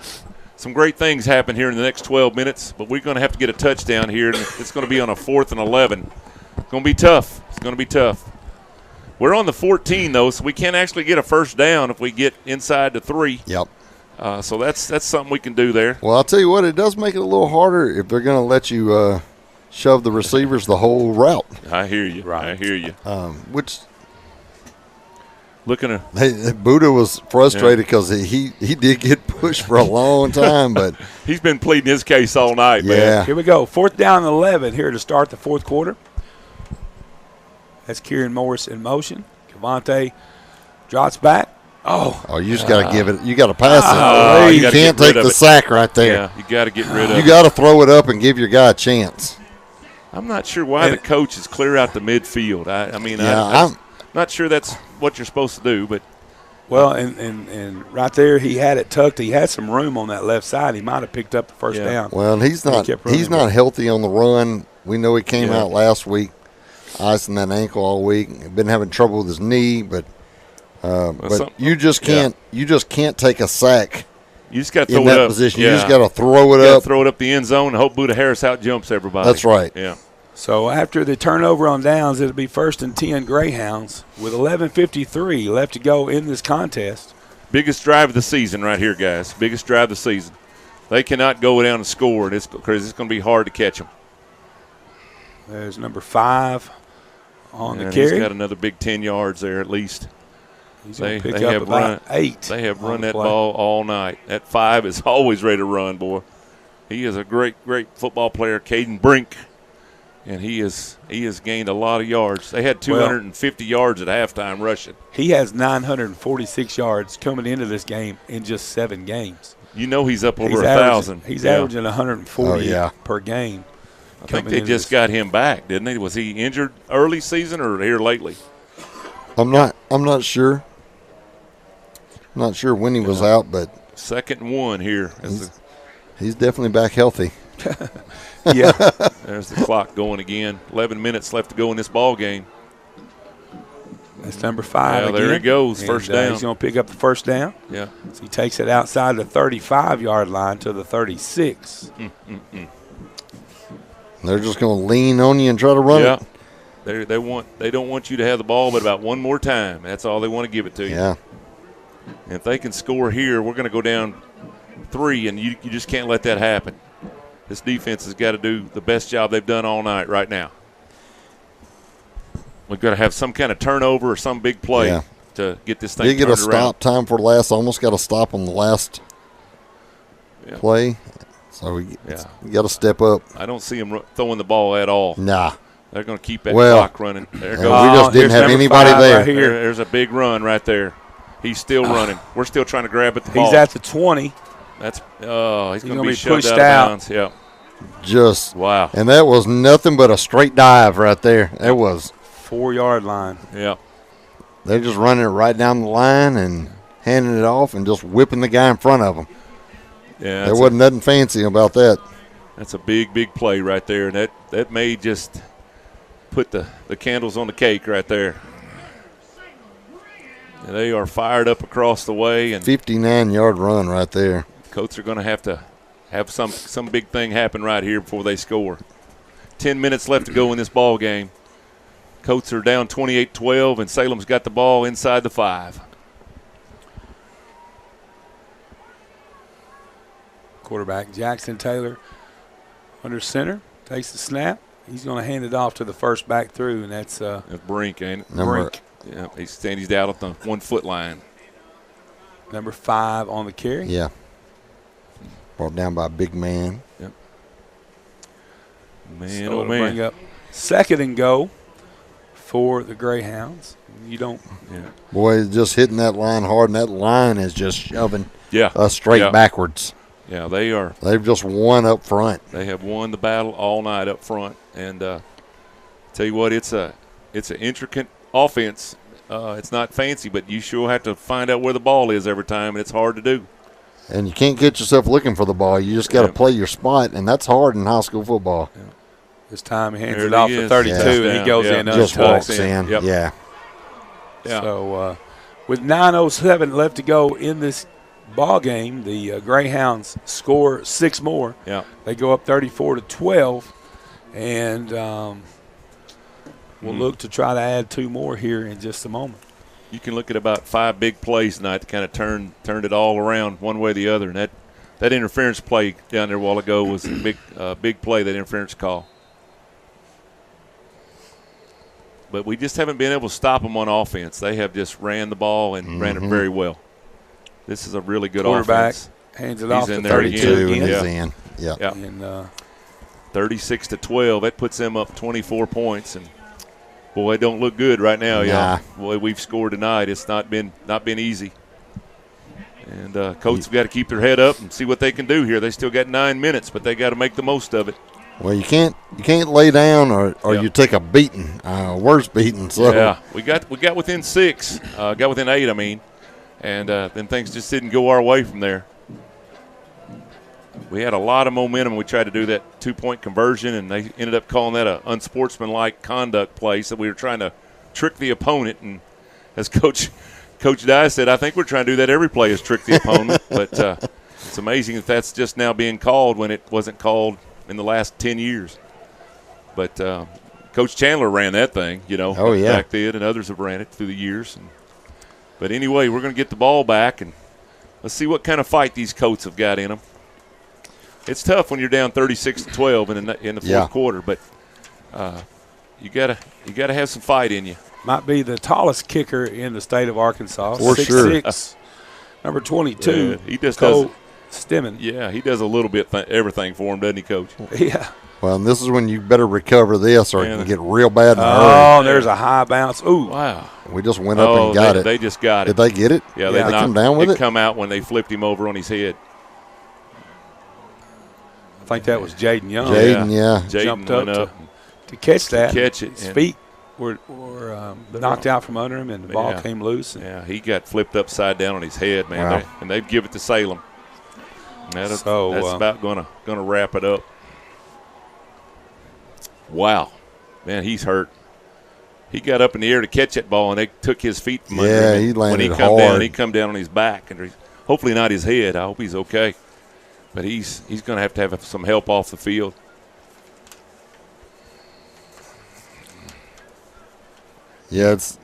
great things happen here in the next 12 minutes. But we're going to have to get a touchdown here, and it's going to be on a 4th and 11. It's going to be tough. We're on the 14, though, so we can't actually get a first down if we get inside the 3. Yep. So that's something we can do there. Well, I'll tell you what, it does make it a little harder if they're going to let you shove the receivers the whole route. I hear you. Right. I hear you. Which looking at Buda was frustrated because he did get pushed for a long time, but he's been pleading his case all night, man. Here we go. 4th down and 11 here to start the fourth quarter. That's Kieran Morris in motion. Cavante drops back, Oh, you just got to give it. You got to pass it. You You can't take the sack right there. Yeah, you got to get rid of it. You got to throw it up and give your guy a chance. I'm not sure why the coach is clear out the midfield. I'm not sure that's what you're supposed to do, but. Well, and right there, he had it tucked. He had some room on that left side. He might have picked up the first down. Well, he's not healthy on the run. We know he came out last week, icing that ankle all week. Been having trouble with his knee, but you just can't take a sack. You just got to throw in it that up. position. Yeah. You just got to throw it up. Throw it up the end zone and hope Buda Harris out jumps everybody. That's right. Yeah. So after the turnover on downs, it'll be 1st and 10 Greyhounds with 11:53 left to go in this contest. Biggest drive of the season right here, guys. Biggest drive of the season. They cannot go down and score, and it's going to be hard to catch them. There's number 5 on the He's carry. got another big 10 yards there at least. He's going to pick up about 8. They have run that ball all night. That 5 is always ready to run, boy. He is a great, great football player, Caden Brink. And he has gained a lot of yards. They had 250 yards at halftime rushing. He has 946 yards coming into this game in just 7 games. You know he's up over 1,000. He's averaging 140 per game. I think they just got him back, didn't they? Was he injured early season or here lately? I'm not sure. I'm not sure when he was out, but 2nd and 1 here. He's definitely back healthy. Yeah. There's the clock going again. 11 minutes left to go in this ball game. That's number 5 again. There he goes, first down. He's going to pick up the first down. Yeah. So he takes it outside the 35-yard line to the 36. They're just going to lean on you and try to run it. They don't want you to have the ball but about one more time. That's all they want to give it to you. Yeah. And if they can score here, we're going to go down 3, and you just can't let that happen. This defense has got to do the best job they've done all night right now. We've got to have some kind of turnover or some big play to get this thing turned around. They get a stop time for last. Almost got a stop on the last play. So we got to step up. I don't see them throwing the ball at all. Nah. They're going to keep that clock running. There goes. We just didn't have anybody there. Right here. There's a big run right there. He's still running. We're still trying to grab at the ball. He's at the 20. That's he's going to be pushed shoved out of bounds. Yeah. Just wow. And that was nothing but a straight dive right there. That was 4-yard line. Yeah. They're just running it right down the line and handing it off and just whipping the guy in front of them. Yeah. There wasn't nothing fancy about that. That's a big, big play right there, and that may just put the candles on the cake right there. And they are fired up across the way, and 59-yard run right there. Colts are going to have some big thing happen right here before they score. 10 minutes left to go in this ball game. Colts are down 28-12, and Salem's got the ball inside the 5. Quarterback Jackson Taylor under center, takes the snap. He's going to hand it off to the first back through, and that's Brink, ain't it? Brink. Yeah, he's out at the 1-foot line. Number 5 on the carry. Yeah. Brought down by a big man. Yep. Man, so oh man. Bring up 2nd and go for the Greyhounds. You don't. Yeah. Boy, just hitting that line hard, and that line is just shoving us straight backwards. Yeah, they are. They've just won up front. They have won the battle all night up front, and tell you what, it's an intricate offense. It's not fancy, but you sure have to find out where the ball is every time, and it's hard to do. And you can't get yourself looking for the ball. You just got to play your spot, and that's hard in high school football. Yeah. This time he hands it off to 32, and he goes in. Just walks in. Yep. Yeah. So with 9:07 left to go in this ball game, the Greyhounds score 6 more. Yeah. They go up 34-12, and we'll look to try to add 2 more here in just a moment. You can look at about 5 big plays tonight to kind of turned it all around one way or the other. And that interference play down there a while ago was a big play, that interference call. But we just haven't been able to stop them on offense. They have just ran the ball and ran it very well. This is a really good quarterback offense. Hands it off to 32 again. He's in. Yeah. And 36-12. That puts them up 24 points. And boy, it don't look good right now, y'all. Boy, we've scored tonight. It's not been easy. And Colts have got to keep their head up and see what they can do here. They still got 9 minutes, but they got to make the most of it. Well, you can't lay down or you take a beating, worse beating. So yeah, we got within 6, got within 8. I mean, and then things just didn't go our way from there. We had a lot of momentum. We tried to do that 2-point conversion, and they ended up calling that a unsportsmanlike conduct play. So we were trying to trick the opponent, and as Coach Dye said, I think we're trying to do that every play is trick the opponent. But it's amazing that that's just now being called when it wasn't called in the last 10 years. But Coach Chandler ran that thing, back then, and others have ran it through the years. But anyway, we're going to get the ball back, and let's see what kind of fight these Colts have got in them. It's tough when you're down 36-12 in the fourth quarter, but you gotta have some fight in you. Might be the tallest kicker in the state of Arkansas. For sure. 6'6", number 22. Yeah, he just Cole does. Stimmen. Yeah, he does a little bit everything for him, doesn't he, Coach? Yeah. Well, and this is when you better recover this, or it can get real bad in a hurry. hurry. There's a high bounce. Ooh. Wow. We just went up and got it. They just got it. Did they get it? Yeah, they come down with it. Come out when they flipped him over on his head. I think that was Jaden Young. Jaden Jumped up to catch that. His and feet were knocked out from under him, and the ball came loose. Yeah, he got flipped upside down on his head, man. Wow. And they've give it to Salem. That's about gonna wrap it up. Wow, man, he's hurt. He got up in the air to catch that ball, and they took his feet from under him. Yeah, he landed hard. He come down on his back, and hopefully not his head. I hope he's okay. But he's going to have some help off the field. Yeah, it's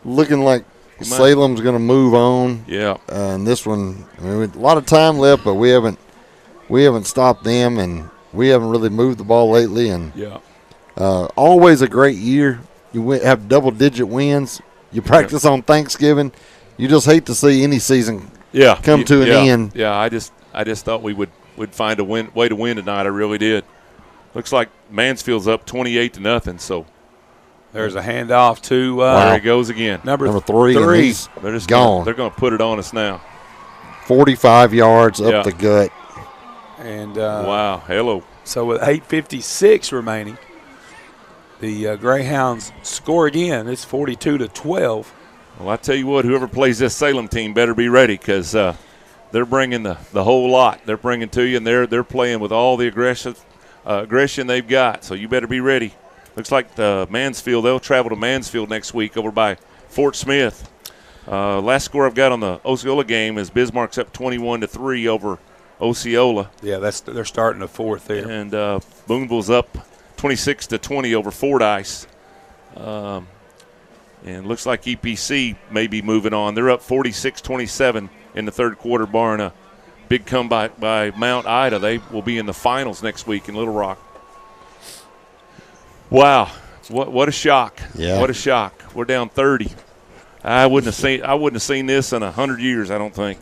looking like Salem's going to move on. Yeah. And this one, I mean, a lot of time left, but we haven't stopped them, and we haven't really moved the ball lately. And always a great year. You have double-digit wins. You practice on Thanksgiving. You just hate to see any season come to an end. Yeah, I just thought we'd find a way to win tonight. I really did. Looks like Mansfield's up 28-0. So there's a handoff to there he goes again. Number 3. They're just gone. They're going to put it on us now. 45 yards up the gut. And wow, hello. So with 8:56 remaining, the Greyhounds score again. It's 42-12. Well, I tell you what, whoever plays this Salem team better be ready, because they're bringing the whole lot. They're bringing to you, and they're playing with all the aggression they've got. So you better be ready. Looks like Mansfield, they'll travel to Mansfield next week over by Fort Smith. Last score I've got on the Osceola game is Bismarck's up 21-3 over Osceola. Yeah, they're starting the fourth there. And Boonville's up 26-20 over Fordyce. And looks like EPC may be moving on. They're up 46-27 in the third quarter, barring a big comeback by Mount Ida. They will be in the finals next week in Little Rock. Wow, what a shock! Yeah. What a shock. We're down 30. I wouldn't have seen this in 100 years, I don't think.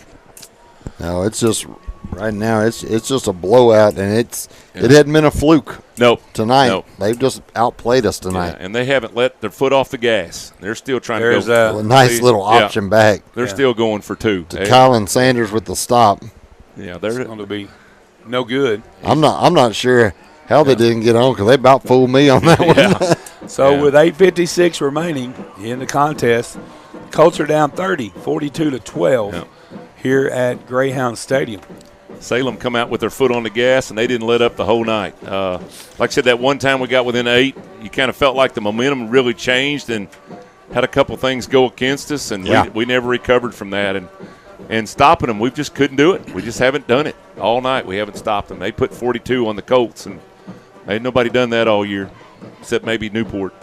No, it's just right now. It's just a blowout, and it hadn't been a fluke. Nope. Tonight, nope. They've just outplayed us tonight, and they haven't let their foot off the gas. They're still trying to go. There's a nice little option back. They're still going for 2. To Colin Sanders with the stop. Yeah, they're going to be no good. I'm not sure how they didn't get on, because they about fooled me on that one. So with 8:56 remaining in the contest, Colts are down 30, 42-12 here at Greyhound Stadium. Salem come out with their foot on the gas, and they didn't let up the whole night. Like I said, that one time we got within 8, you kind of felt like the momentum really changed and had a couple things go against us, and we never recovered from that. And stopping them, we just couldn't do it. We just haven't done it all night. We haven't stopped them. They put 42 on the Colts, and ain't nobody done that all year except maybe Newport.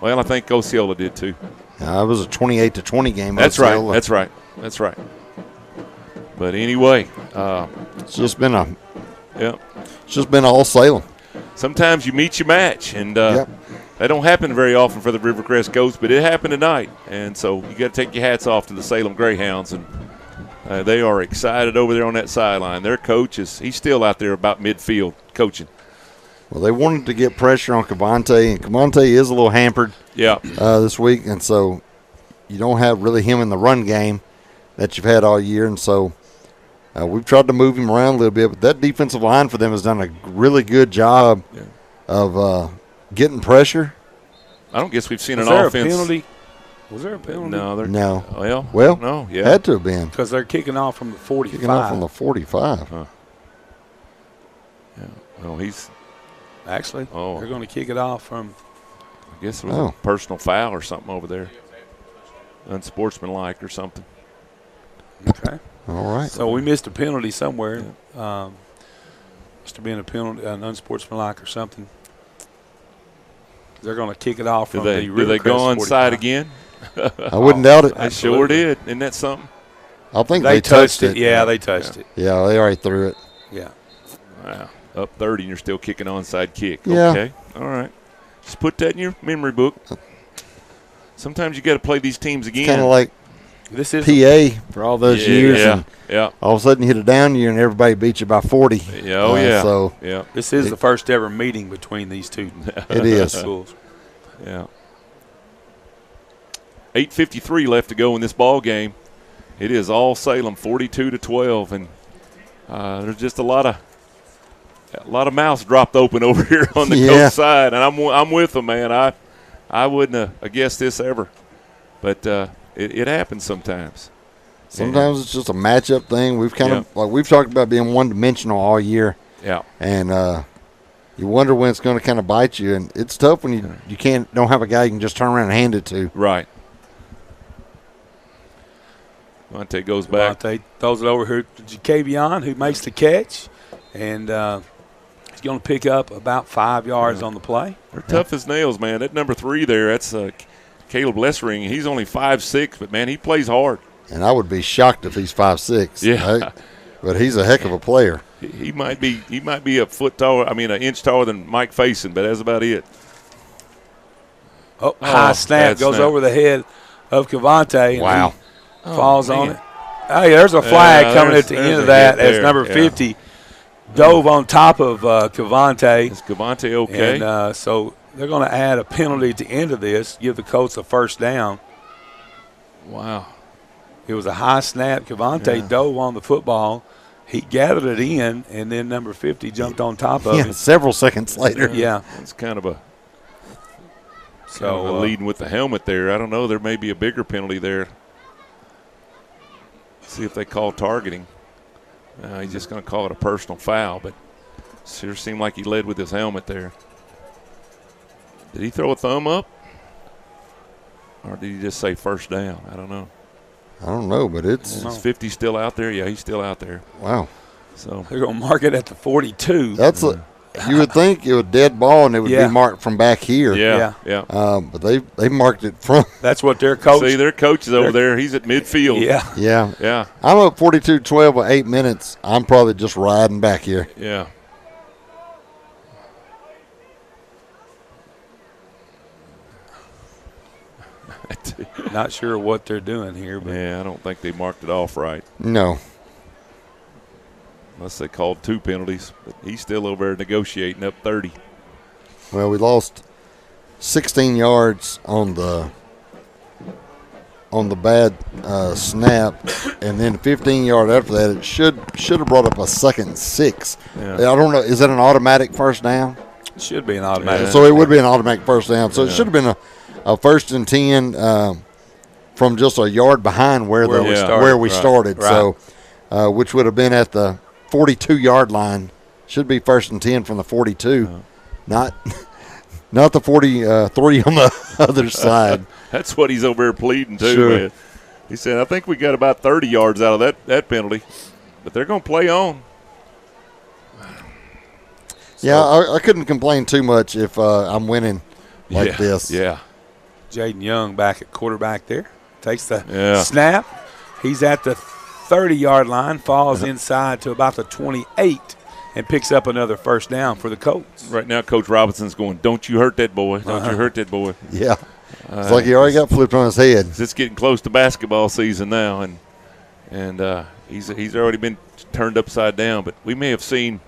Well, I think Osceola did too. It was a 28-20 game. That's right. That's right. That's right. But anyway, it's just been all Salem. Sometimes you meet your match, and that don't happen very often for the Rivercrest Colts, but it happened tonight. And so you got to take your hats off to the Salem Greyhounds, and they are excited over there on that sideline. Their coach he's still out there about midfield coaching. Well, they wanted to get pressure on Cavante, and Cavante is a little hampered this week, and so you don't have really him in the run game. that you've had all year. And so we've tried to move him around a little bit. But that defensive line for them has done a really good job of getting pressure. I don't guess we've seen an offense. Penalty? Was there a penalty? No. Well, no, yeah. Had to have been. Because they're kicking off from the 45. Kicking off from the 45. Huh. Yeah. Well, he's actually. They're going to kick it off from. I guess it was a personal foul or something over there. Unsportsmanlike or something. Okay. All right. So we missed a penalty somewhere. Yeah. Must have been a penalty, an unsportsmanlike or something. They're going to kick it off from the Rivercrest. Do they go onside again? I wouldn't doubt it. I sure did. Isn't that something? I think they touched it. Yeah, they touched it. Yeah, they already threw it. Yeah. Wow. Up 30 and you're still kicking onside kick. Yeah. Okay. All right. Just put that in your memory book. Sometimes you got to play these teams again. Kind of like this is PA for all those years. Yeah. All of a sudden you hit a down year and everybody beat you by 40. Yeah. So this is the first ever meeting between these two. It is. Schools. Yeah. 8:53 left to go in this ball game. It is all Salem, 42-12, and there's just a lot of mouths dropped open over here on the Colts side, and I'm with them, man. I wouldn't have guessed this ever, but it happens sometimes. Sometimes it's just a matchup thing. We've we've talked about being one-dimensional all year. Yeah. And you wonder when it's going to kind of bite you, and it's tough when you don't have a guy you can just turn around and hand it to. Right. Monte goes back. Monte throws it over here to Jacavion, who makes the catch, and he's going to pick up about 5 yards on the play. They're tough as nails, man. That number 3 there, that's Caleb Lessering. He's only 5'6", but, man, he plays hard. And I would be shocked if he's 5'6". Yeah. Right? But he's a heck of a player. He might be a foot taller. I mean, an inch taller than Mike Faison, but that's about it. High snap goes over the head of Cavante. Wow. Falls on it. Hey, there's a flag coming at the end of that as number 50 dove on top of Cavante. Is Cavante okay? And so they're going to add a penalty at the end of this, give the Colts a first down. Wow. It was a high snap. Cavante dove on the football. He gathered it in, and then number 50 jumped on top of it. Several seconds later. Yeah. It's kind of a leading with the helmet there. I don't know. There may be a bigger penalty there. See if they call targeting. He's just going to call it a personal foul, but sure seemed like he led with his helmet there. Did he throw a thumb up? Or did he just say first down? I don't know. I don't know, but it's Is 50 still out there? Yeah, he's still out there. Wow. So they're going to mark it at the 42. That's you would think it was dead ball and it would be marked from back here. Yeah. But they marked it from. That's what their coach. See, their coach is over there. He's at midfield. Yeah. I'm up 42-12 with 8 minutes. I'm probably just riding back here. Yeah. Not sure what they're doing here. But I don't think they marked it off right. No. Unless they called 2 penalties. But he's still over there negotiating up 30. Well, we lost 16 yards on the bad snap, and then 15 yards after that. It should have brought up a 2nd and 6. Yeah. I don't know. Is that an automatic first down? It should be an automatic. So it would be an automatic first down. So it should have been a 1st and 10 from just a yard behind where we started. Right. So which would have been at the 42-yard line. Should be 1st and 10 from the 42, not the 43 on the other side. That's what he's over there pleading to, Sure. man. He said, I think we got about 30 yards out of that penalty, but they're going to play on. Yeah, I couldn't complain too much if I'm winning like this. Yeah. Jaden Young back at quarterback there. Takes the snap. He's at the 30-yard line, falls inside to about the 28, and picks up another first down for the Colts. Right now, Coach Robinson's going, don't you hurt that boy. Don't you hurt that boy. Yeah. It's like he already got flipped on his head. It's getting close to basketball season now, and he's already been turned upside down. But we may have seen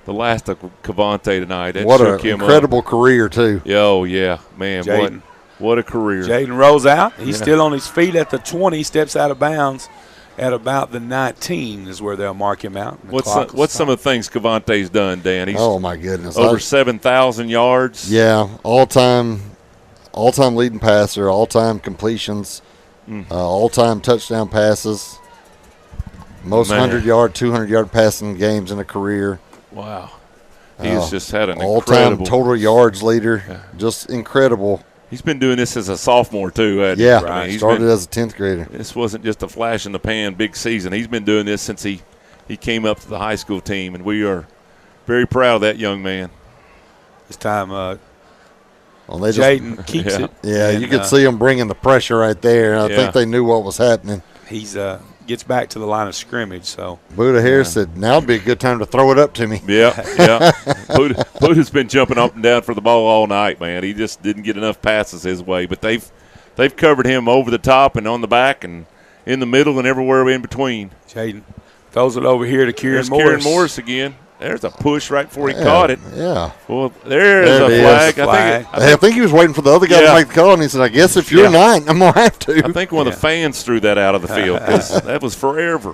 the last of Cavante tonight. That What shook an him incredible up. career, too. Oh, yeah. Man, Jaden. what a career. Jaden rolls out. He's still on his feet at the 20, steps out of bounds at about the 19 is where they'll mark him out. What's some of the things Cavante's done, Dan? He's my goodness, over 7,000 yards. Yeah, all-time leading passer, all-time completions, all-time touchdown passes, most 100-yard, 200-yard passing games in a career. Wow. He's just had an all-time total yards leader. Yeah. Just incredible. He's been doing this as a sophomore, too. Yeah, right. He started as a 10th grader. This wasn't just a flash in the pan big season. He's been doing this since he came up to the high school team, and we are very proud of that young man. This time Jaden keeps it. Yeah, and you could see him bringing the pressure right there. I think they knew what was happening. He's gets back to the line of scrimmage. So Buddha Harris said, "Now would be a good time to throw it up to me." Yeah. Buddha's been jumping up and down for the ball all night, man. He just didn't get enough passes his way, but they've covered him over the top and on the back and in the middle and everywhere in between. Jaden throws it over here to Kieran Morris. Kieran Morris again. There's a push right before he caught it. Yeah. Well, there's a flag. I think he was waiting for the other guy to make the call, and he said, I guess if you're not, I'm going to have to. I think one of the fans threw that out of the field because that was forever.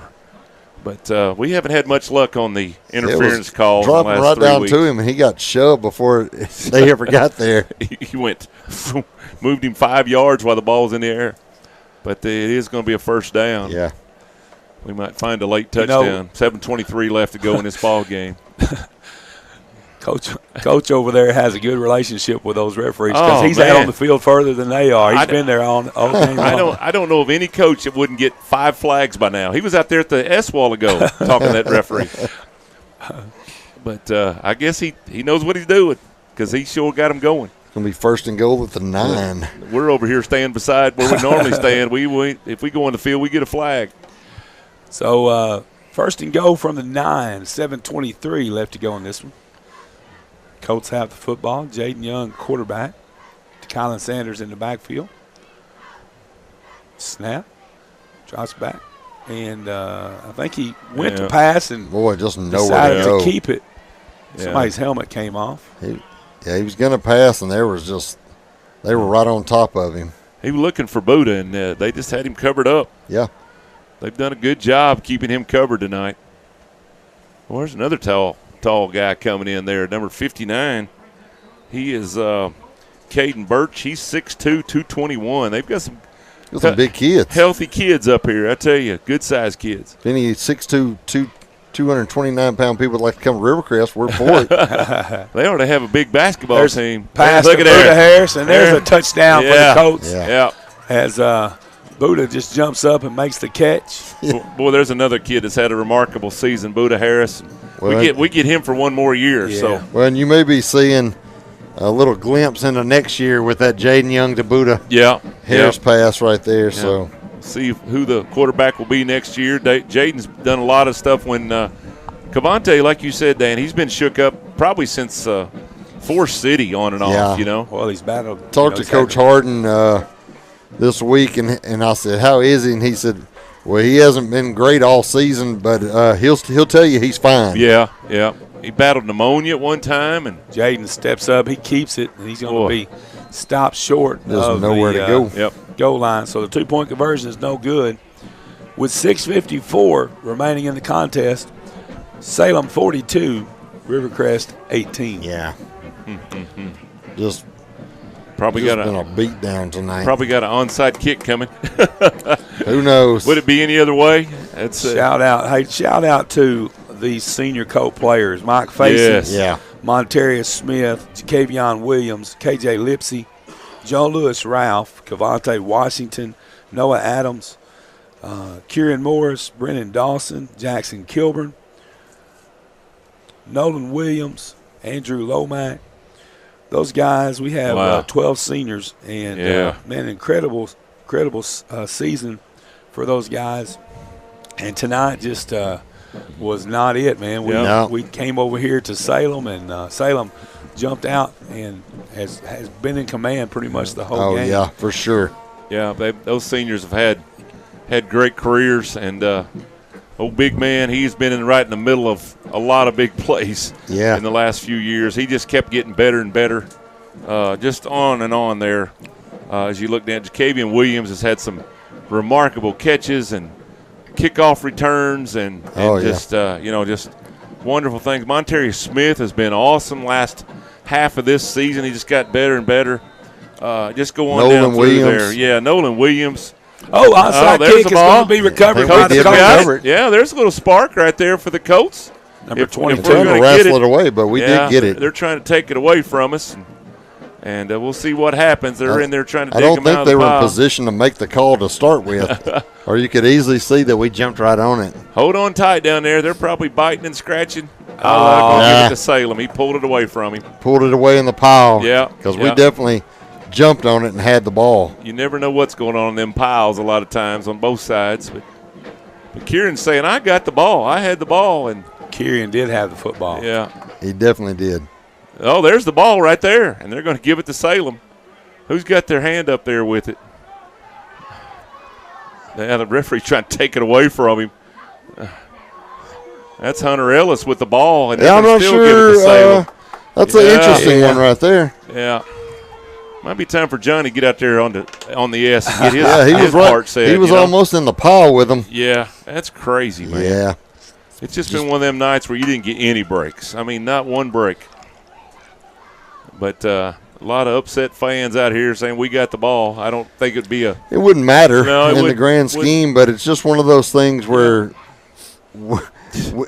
But we haven't had much luck on the interference call. Dropping in the right last 3 down weeks. to him, and he got shoved before they ever got there. He moved him 5 yards while the ball was in the air. But it is going to be a first down. Yeah. We might find a late touchdown. 7:23 left to go in this ball game. Coach over there has a good relationship with those referees because he's out on the field further than they are. He's been there all game long. I don't know of any coach that wouldn't get 5 flags by now. He was out there at the S wall ago talking to that referee. But I guess he knows what he's doing because he sure got him going. It's going to be first and goal at the 9. We're over here staying beside where we normally stand. If we go on the field, we get a flag. So first and goal from the 9, 7:23 left to go in this one. Colts have the football. Jaden Young, quarterback. Kylan Sanders in the backfield. Snap. Drops back. And I think he went to pass and just decided to keep it. Somebody's helmet came off. He was going to pass, and they were right on top of him. He was looking for Buddha, and they just had him covered up. Yeah. They've done a good job keeping him covered tonight. Well, there's another tall guy coming in there, number 59. He is Caden Birch. He's 6'2", 221. They've got some big kids. Healthy kids up here, I tell you. Good-sized kids. If any 6'2", 229-pound people would like to come to Rivercrest, we're for it. They ought to have a big basketball team. Pass to Buddha Harris, and there's a touchdown for the Colts. Yeah. As Buddha just jumps up and makes the catch. Boy, there's another kid that's had a remarkable season, Buddha Harris. We get him for one more year. Yeah. So. Well, and you may be seeing a little glimpse into next year with that Jaden Young to Buddha Harris pass right there. Yeah. So see who the quarterback will be next year. Jaden's done a lot of stuff when Cavante, like you said, Dan, he's been shook up probably since Forest City on and off, you know. Well, he's battled. Talked to Coach Harden this week, and I said, how is he? And he said, well, he hasn't been great all season, but he'll tell you he's fine. Yeah. He battled pneumonia at one time. And Jaden steps up. He keeps it, and he's going to be stopped short of nowhere to goal line. So the 2-point conversion is no good. With 6:54 remaining in the contest, Salem 42, Rivercrest 18. Yeah. Just been a beat down tonight. Probably got an onside kick coming. Who knows? Would it be any other way? Shout out to these senior Colt players: Mike Faison, Montarius Smith, Jacavion Williams, KJ Lipsy, Joe Lewis Ralph, Cavante Washington, Noah Adams, Kieran Morris, Brennan Dawson, Jackson Kilburn, Nolan Williams, Andrew Lomack. Those guys, we have 12 seniors, and incredible season for those guys. And tonight just was not it, man. We came over here to Salem, and Salem jumped out and has been in command pretty much the whole game. Oh yeah, for sure. Yeah, those seniors have had great careers, and old big man, he's been right in the middle of a lot of big plays in the last few years. He just kept getting better and better, just on and on there. As you look down, Jacavion Williams has had some remarkable catches, and kickoff returns and just just wonderful things. Monterey Smith has been awesome last half of this season. He just got better and better. Just go on Nolan down through Williams. there. Yeah, Nolan Williams. Outside there's kick the is ball. going to be recovered Yeah, by the we did Colts. recover it. Yeah, there's a little spark right there for the Colts. Number 24. We're trying to wrestle it away, but we did get it. They're trying to take it away from us. And we'll see what happens. They're in there trying to I dig don't them think out of they the were in pile. position to make the call to start with, or you could easily see that we jumped right on it. Hold on tight down there. They're probably biting and scratching. Give it to Salem. He pulled it away from him. Pulled it away in the pile. Yeah, because we definitely jumped on it and had the ball. You never know what's going on in them piles a lot of times on both sides. But Kieran's saying, I got the ball. I had the ball. And Kieran did have the football. Yeah. He definitely did. Oh, there's the ball right there. And they're going to give it to Salem. Who's got their hand up there with it? Now the referee trying to take it away from him. That's Hunter Ellis with the ball. And I'm not still sure. give it to Salem. That's an interesting one right there. Yeah. Might be time for Johnny to get out there on the S and get his, he was part said. He was almost in the pile with him. Yeah, that's crazy, man. Yeah. It's just been one of them nights where you didn't get any breaks. I mean, not one break. But a lot of upset fans out here saying we got the ball. I don't think it'd be It wouldn't matter in the grand wouldn't. scheme, but it's just one of those things where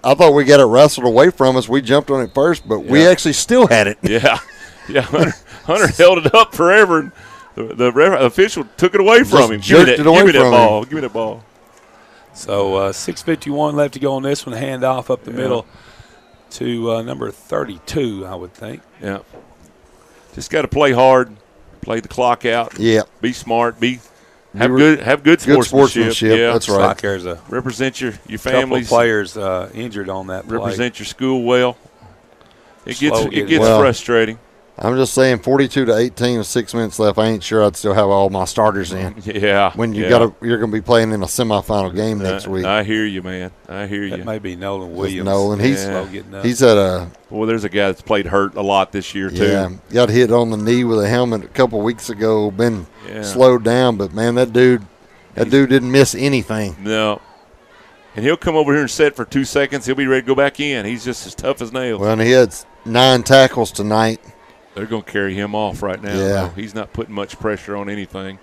I thought we got it wrestled away from us. We jumped on it first, but we actually still had it. Yeah. Hunter held it up forever, and the official took it away from him. Give me that ball. So 6:51 left to go on this one. Hand off up the middle to number 32, I would think. Yeah. Just got to play hard, play the clock out. Yeah. Be smart. Have good sportsmanship. Yeah. That's right. Like there's a represent your couple families. of players injured on that play. Represent your school well. It gets Well, frustrating. I'm just saying 42-18 with 6 minutes left. I ain't sure I'd still have all my starters in. Yeah. When you're going to be playing in a semifinal game next week. I hear you, man. I hear you. That may be Nolan Williams. Nolan. He's slow getting up. He's at a – Well, there's a guy that's played hurt a lot this year, too. Yeah, got hit on the knee with a helmet a couple weeks ago, been slowed down. But, man, that dude didn't miss anything. No. And he'll come over here and set for 2 seconds. He'll be ready to go back in. He's just as tough as nails. Well, and he had 9 tackles tonight. They're going to carry him off right now. Yeah. He's not putting much pressure on anything.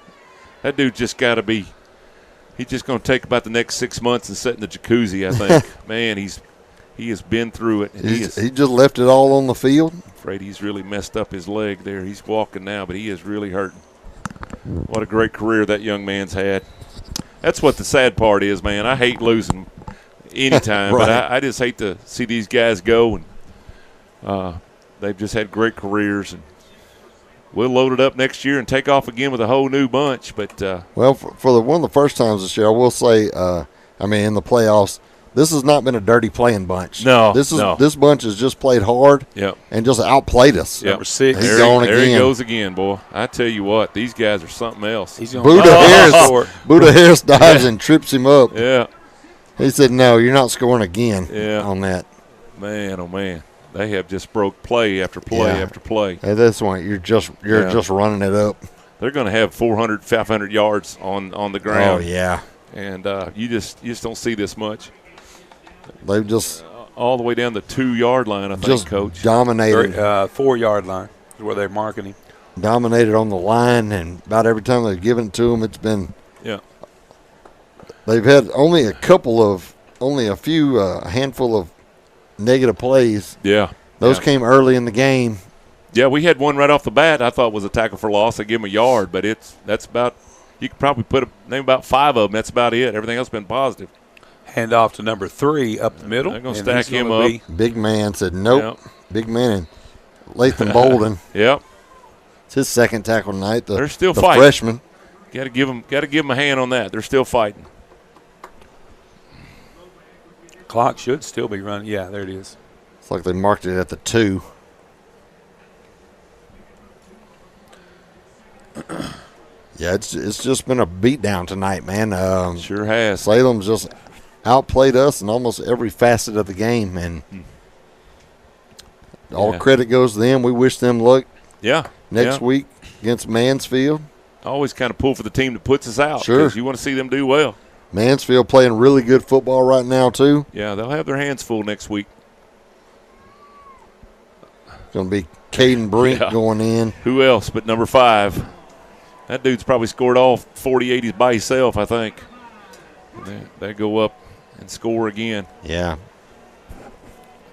That dude just got to be – he's just going to take about the next 6 months and sit in the jacuzzi, I think. Man, he has been through it. And he just left it all on the field. I'm afraid he's really messed up his leg there. He's walking now, but he is really hurting. What a great career that young man's had. That's what the sad part is, man. I hate losing anytime, Right. but I just hate to see these guys go. And they've just had great careers. And we'll load it up next year and take off again with a whole new bunch. But well, for one of the first times this year, I will say, in the playoffs, this has not been a dirty playing bunch. No, this bunch has just played hard and just outplayed us. Yep. Number 6. He's going again. There he goes again, boy. I tell you what, these guys are something else. Buddha Harris dives and trips him up. Yeah. He said, "No, you're not scoring again." Yeah. On that. Man, oh man, they have just broke play after play after play. Hey, that's why you're just running it up. They're going to have 400, 500 yards on the ground. Oh yeah. And you just don't see this much. They've just all the way down the 2-yard line, I think, just Coach. dominated. 4-yard line is where they're marking him. Dominated on the line, and about every time they've given it to them, it's been. Yeah. They've had only a handful of negative plays. Yeah. Those came early in the game. Yeah, we had one right off the bat I thought was a tackle for loss. They give him a yard, but that's about – you could probably name about 5 of them. That's about it. Everything else has been positive. Hand off to number 3 up the middle. They're going to stack him up. Big man said nope. Yep. Big man and Latham Bolden. Yep. It's his second tackle tonight. They're still the fighting. Freshman. Got to give them a hand on that. They're still fighting. Clock should still be running. Yeah, there it is. It's like they marked it at the 2. Yeah, it's just been a beatdown tonight, man. Sure has. Salem's just outplayed us in almost every facet of the game, and all credit goes to them. We wish them luck. Yeah. Next week against Mansfield. I always kind of pull for the team that puts us out. Sure. Because you want to see them do well. Mansfield playing really good football right now, too. Yeah, they'll have their hands full next week. Going to be Caden Brink going in. Who else but number 5? That dude's probably scored all 40 80s by himself, I think. They go up and score again. Yeah.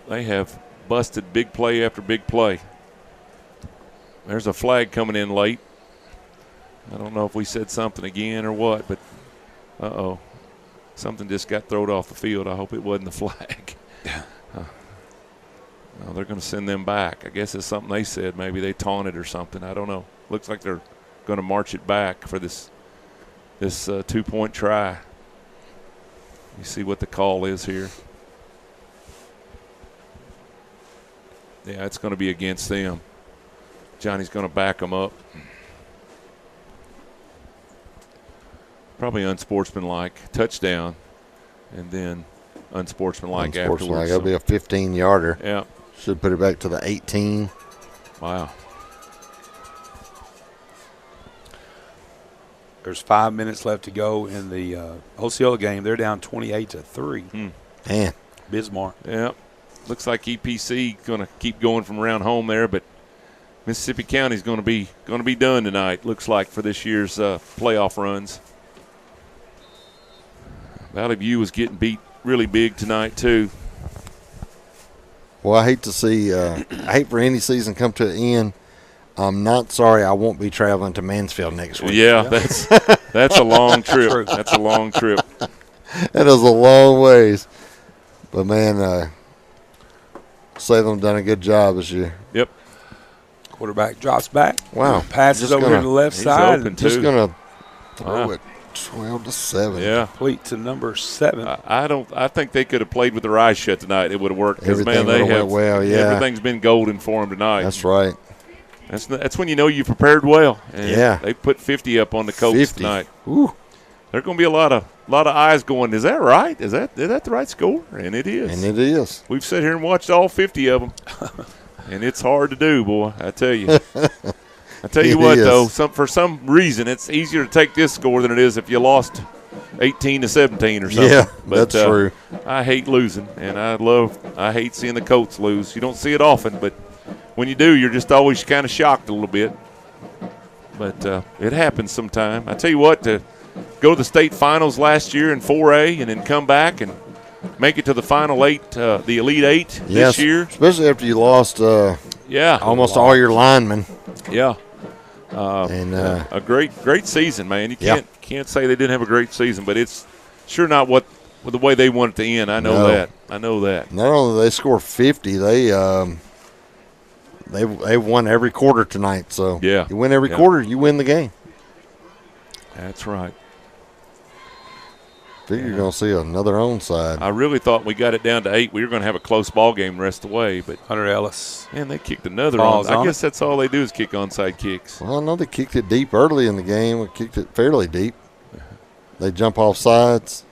They have busted big play after big play. There's a flag coming in late. I don't know if we said something again or what, but uh-oh. Something just got thrown off the field. I hope it wasn't the flag. No, they're going to send them back. I guess it's something they said. Maybe they taunted or something. I don't know. Looks like they're going to march it back for this 2-point try. You see what the call is here. Yeah, it's going to be against them. Johnny's going to back them up. Probably unsportsmanlike. Touchdown. And then unsportsmanlike afterwards. That'll be a 15-yarder. Yeah. Should put it back to the 18. Wow. There's 5 minutes left to go in the Osceola game. They're down 28-3. Man. Bismarck. Yeah. Looks like EPC going to keep going from around home there, but Mississippi County's going to be done tonight. Looks like for this year's playoff runs. Valley View was getting beat really big tonight too. Well, I hate to see. I hate for any season come to an end. I'm not sorry I won't be traveling to Mansfield next week. Yeah, that's a long trip. That's a long trip. That is a long ways. But, man, Salem done a good job this year. Yep. Quarterback drops back. Wow. Passes over to the left side. Open just going to wow. throw it 12-7. Yeah. Complete to number 7. I think they could have played with their eyes shut tonight. It would have worked. Because, man, Everything went well, yeah. Everything's been golden for them tonight. That's right. That's when you know you prepared well. And yeah. They put 50 up on the Colts 50. tonight. Ooh. There's going to be a lot of eyes going, is that right? Is that the right score? And it is. And it is. We've sat here and watched all 50 of them. And it's hard to do, boy, I tell you. I tell you what, though, for some reason it's easier to take this score than it is if you lost 18-17 or something. Yeah, but, that's true. I hate losing, and I hate seeing the Colts lose. You don't see it often, but when you do, you're just always kind of shocked a little bit. But it happens sometime. I tell you what, to go to the state finals last year in 4A and then come back and make it to the final 8, the Elite 8 this year. Especially after you lost almost all your linemen. Yeah. And a great season, man. You can't say they didn't have a great season, but it's sure not the way they want it to end. I know that. Not only did they score 50, they won every quarter tonight. So yeah, you win every quarter, you win the game. That's right. Figure you're going to see another onside. I really thought we got it down to 8. We were going to have a close ball game the rest of the way, but Hunter Ellis. Man, they kicked another one. I guess that's all they do is kick onside kicks. Well, I know they kicked it deep early in the game. We kicked it fairly deep. They jump off sides.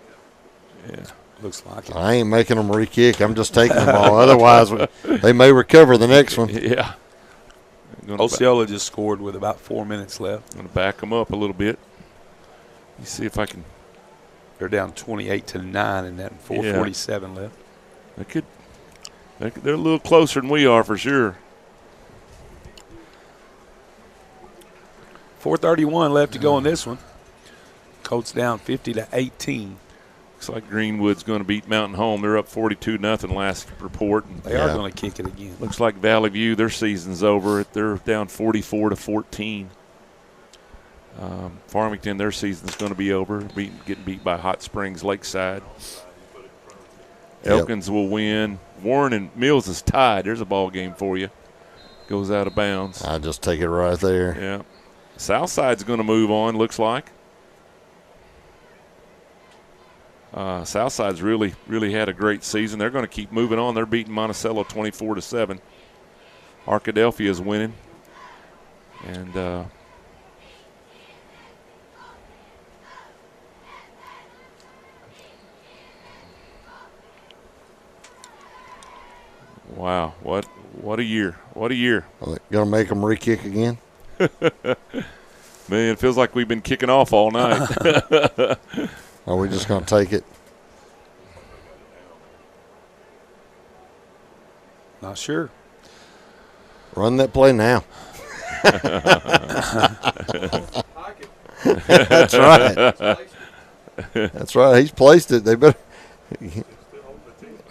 Yeah, looks like it. I ain't making them re-kick. I'm just taking the ball. Otherwise, they may recover the next one. Yeah. Osceola just scored with about 4 minutes left. I'm going to back them up a little bit. You see if I can. They're down 28-9 and that 4:47 left. They're a little closer than we are for sure. 4:31 left to go in this one. Colts down 50-18. Looks like Greenwood's going to beat Mountain Home. They're up 42-0 last report. They are going to kick it again. Looks like Valley View, their season's over. They're down 44-14. Farmington, their season's going to be over, getting beat by Hot Springs Lakeside. Elkins will win. Warren and Mills is tied. There's a ball game for you. Goes out of bounds. I just take it right there. Yeah. Southside's going to move on, looks like. Southside's really had a great season. They're going to keep moving on. They're beating Monticello 24-7. Arkadelphia's winning. And wow, what a year. What a year. Going to make them re-kick again? Man, it feels like we've been kicking off all night. Are we just going to take it? Not sure. Run that play now. That's right. That's right. He's placed it. They better.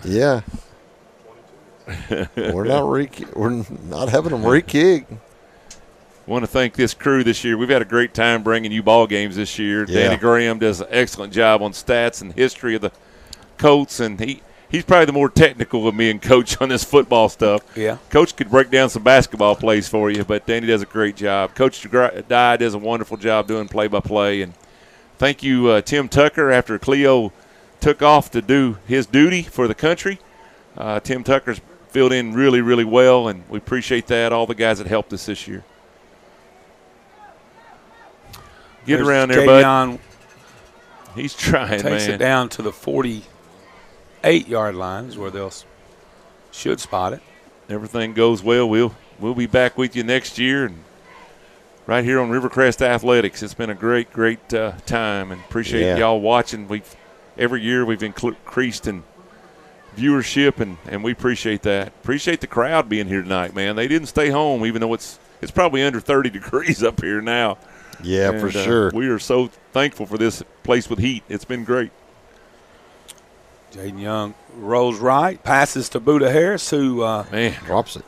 Yeah. We're not having them re-kick. Want to thank this crew this year. We've had a great time bringing you ball games this year. Yeah. Danny Graham does an excellent job on stats and history of the Colts, and he's probably the more technical of me and Coach on this football stuff. Yeah. Coach could break down some basketball plays for you, but Danny does a great job. Coach Dye does a wonderful job doing play-by-play. And thank you, Tim Tucker, after Cleo took off to do his duty for the country. Tim Tucker's filled in really, really well, and we appreciate that, all the guys that helped us this year. Get around there, bud. He's trying, man. Takes it down to the 48-yard line is where they'll should spot it. Everything goes well. We'll be back with you next year, and right here on Rivercrest Athletics. It's been a great, great time, and appreciate y'all watching. Every year we've increased in viewership, and we appreciate that. Appreciate the crowd being here tonight, man. They didn't stay home, even though it's probably under 30 degrees up here now. Yeah, and, for sure. We are so thankful for this place with heat. It's been great. Jaden Young rolls right, passes to Buda Harris, who drops it.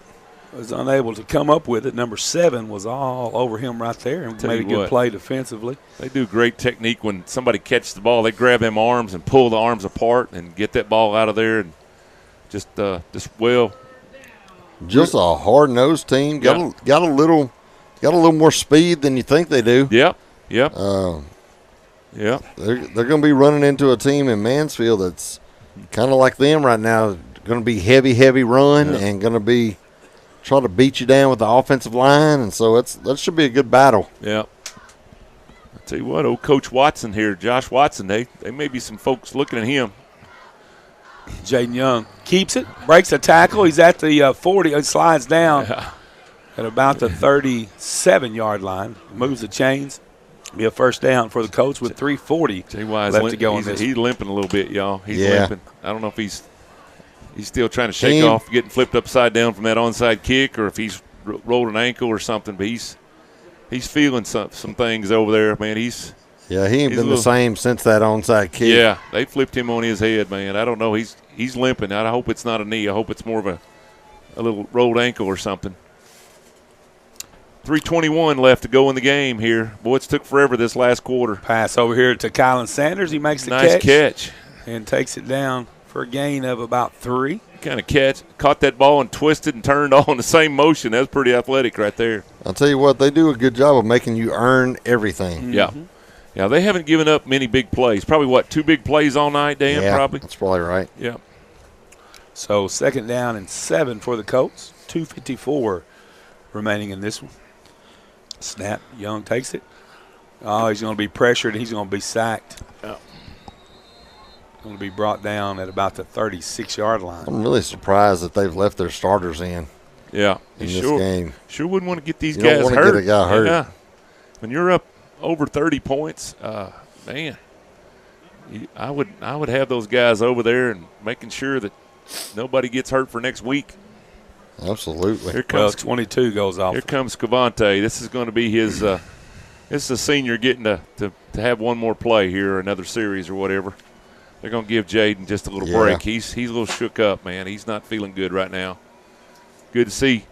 Was unable to come up with it. Number 7 was all over him right there and made a good play defensively. They do great technique when somebody catches the ball. They grab them arms and pull the arms apart and get that ball out of there, and just well. Just a hard-nosed team. Got a little more speed than you think they do. Yep. They're going to be running into a team in Mansfield that's kind of like them right now. Going to be heavy run and going to be trying to beat you down with the offensive line, and so that should be a good battle. Yeah. I'll tell you what, old Coach Watson here, Josh Watson, they may be some folks looking at him. Jaden Young keeps it, breaks a tackle. He's at the 40. He slides down at about the 37-yard line. Moves the chains. Be a first down for the Colts with 3:40 left to go on this. He's limping a little bit, y'all. He's limping. I don't know if he's still trying to shake off getting flipped upside down from that onside kick, or if he's rolled an ankle or something. But he's feeling some things over there, man. He ain't been the same since that onside kick. Yeah, they flipped him on his head, man. I don't know. He's limping. I hope it's not a knee. I hope it's more of a little rolled ankle or something. 3:21 left to go in the game here. Boy, it's took forever this last quarter. Pass over here to Kylan Sanders. He makes the nice catch. And takes it down for a gain of about 3. Kind of caught that ball and twisted and turned all in the same motion. That's pretty athletic right there. I'll tell you what, they do a good job of making you earn everything. Mm-hmm. Yeah, they haven't given up many big plays. Probably, 2 big plays all night, Dan, probably? That's probably right. Yeah. So 2nd down and 7 for the Colts. 2:54 remaining in this one. Snap. Young takes it. Oh, he's going to be pressured. He's going to be sacked. Yeah. Going to be brought down at about the 36-yard line. I'm really surprised that they've left their starters in. Yeah. In this game. Sure wouldn't want to get these guys hurt. You don't want to get a guy hurt. Yeah. When you're up over 30 points, man, I would have those guys over there and making sure that nobody gets hurt for next week. Absolutely. Here comes 22 goes off. Here comes Cavante. This is going to be his this is a senior getting to have one more play here, or another series or whatever. They're going to give Jaden just a little break. He's a little shook up, man. He's not feeling good right now. Good to see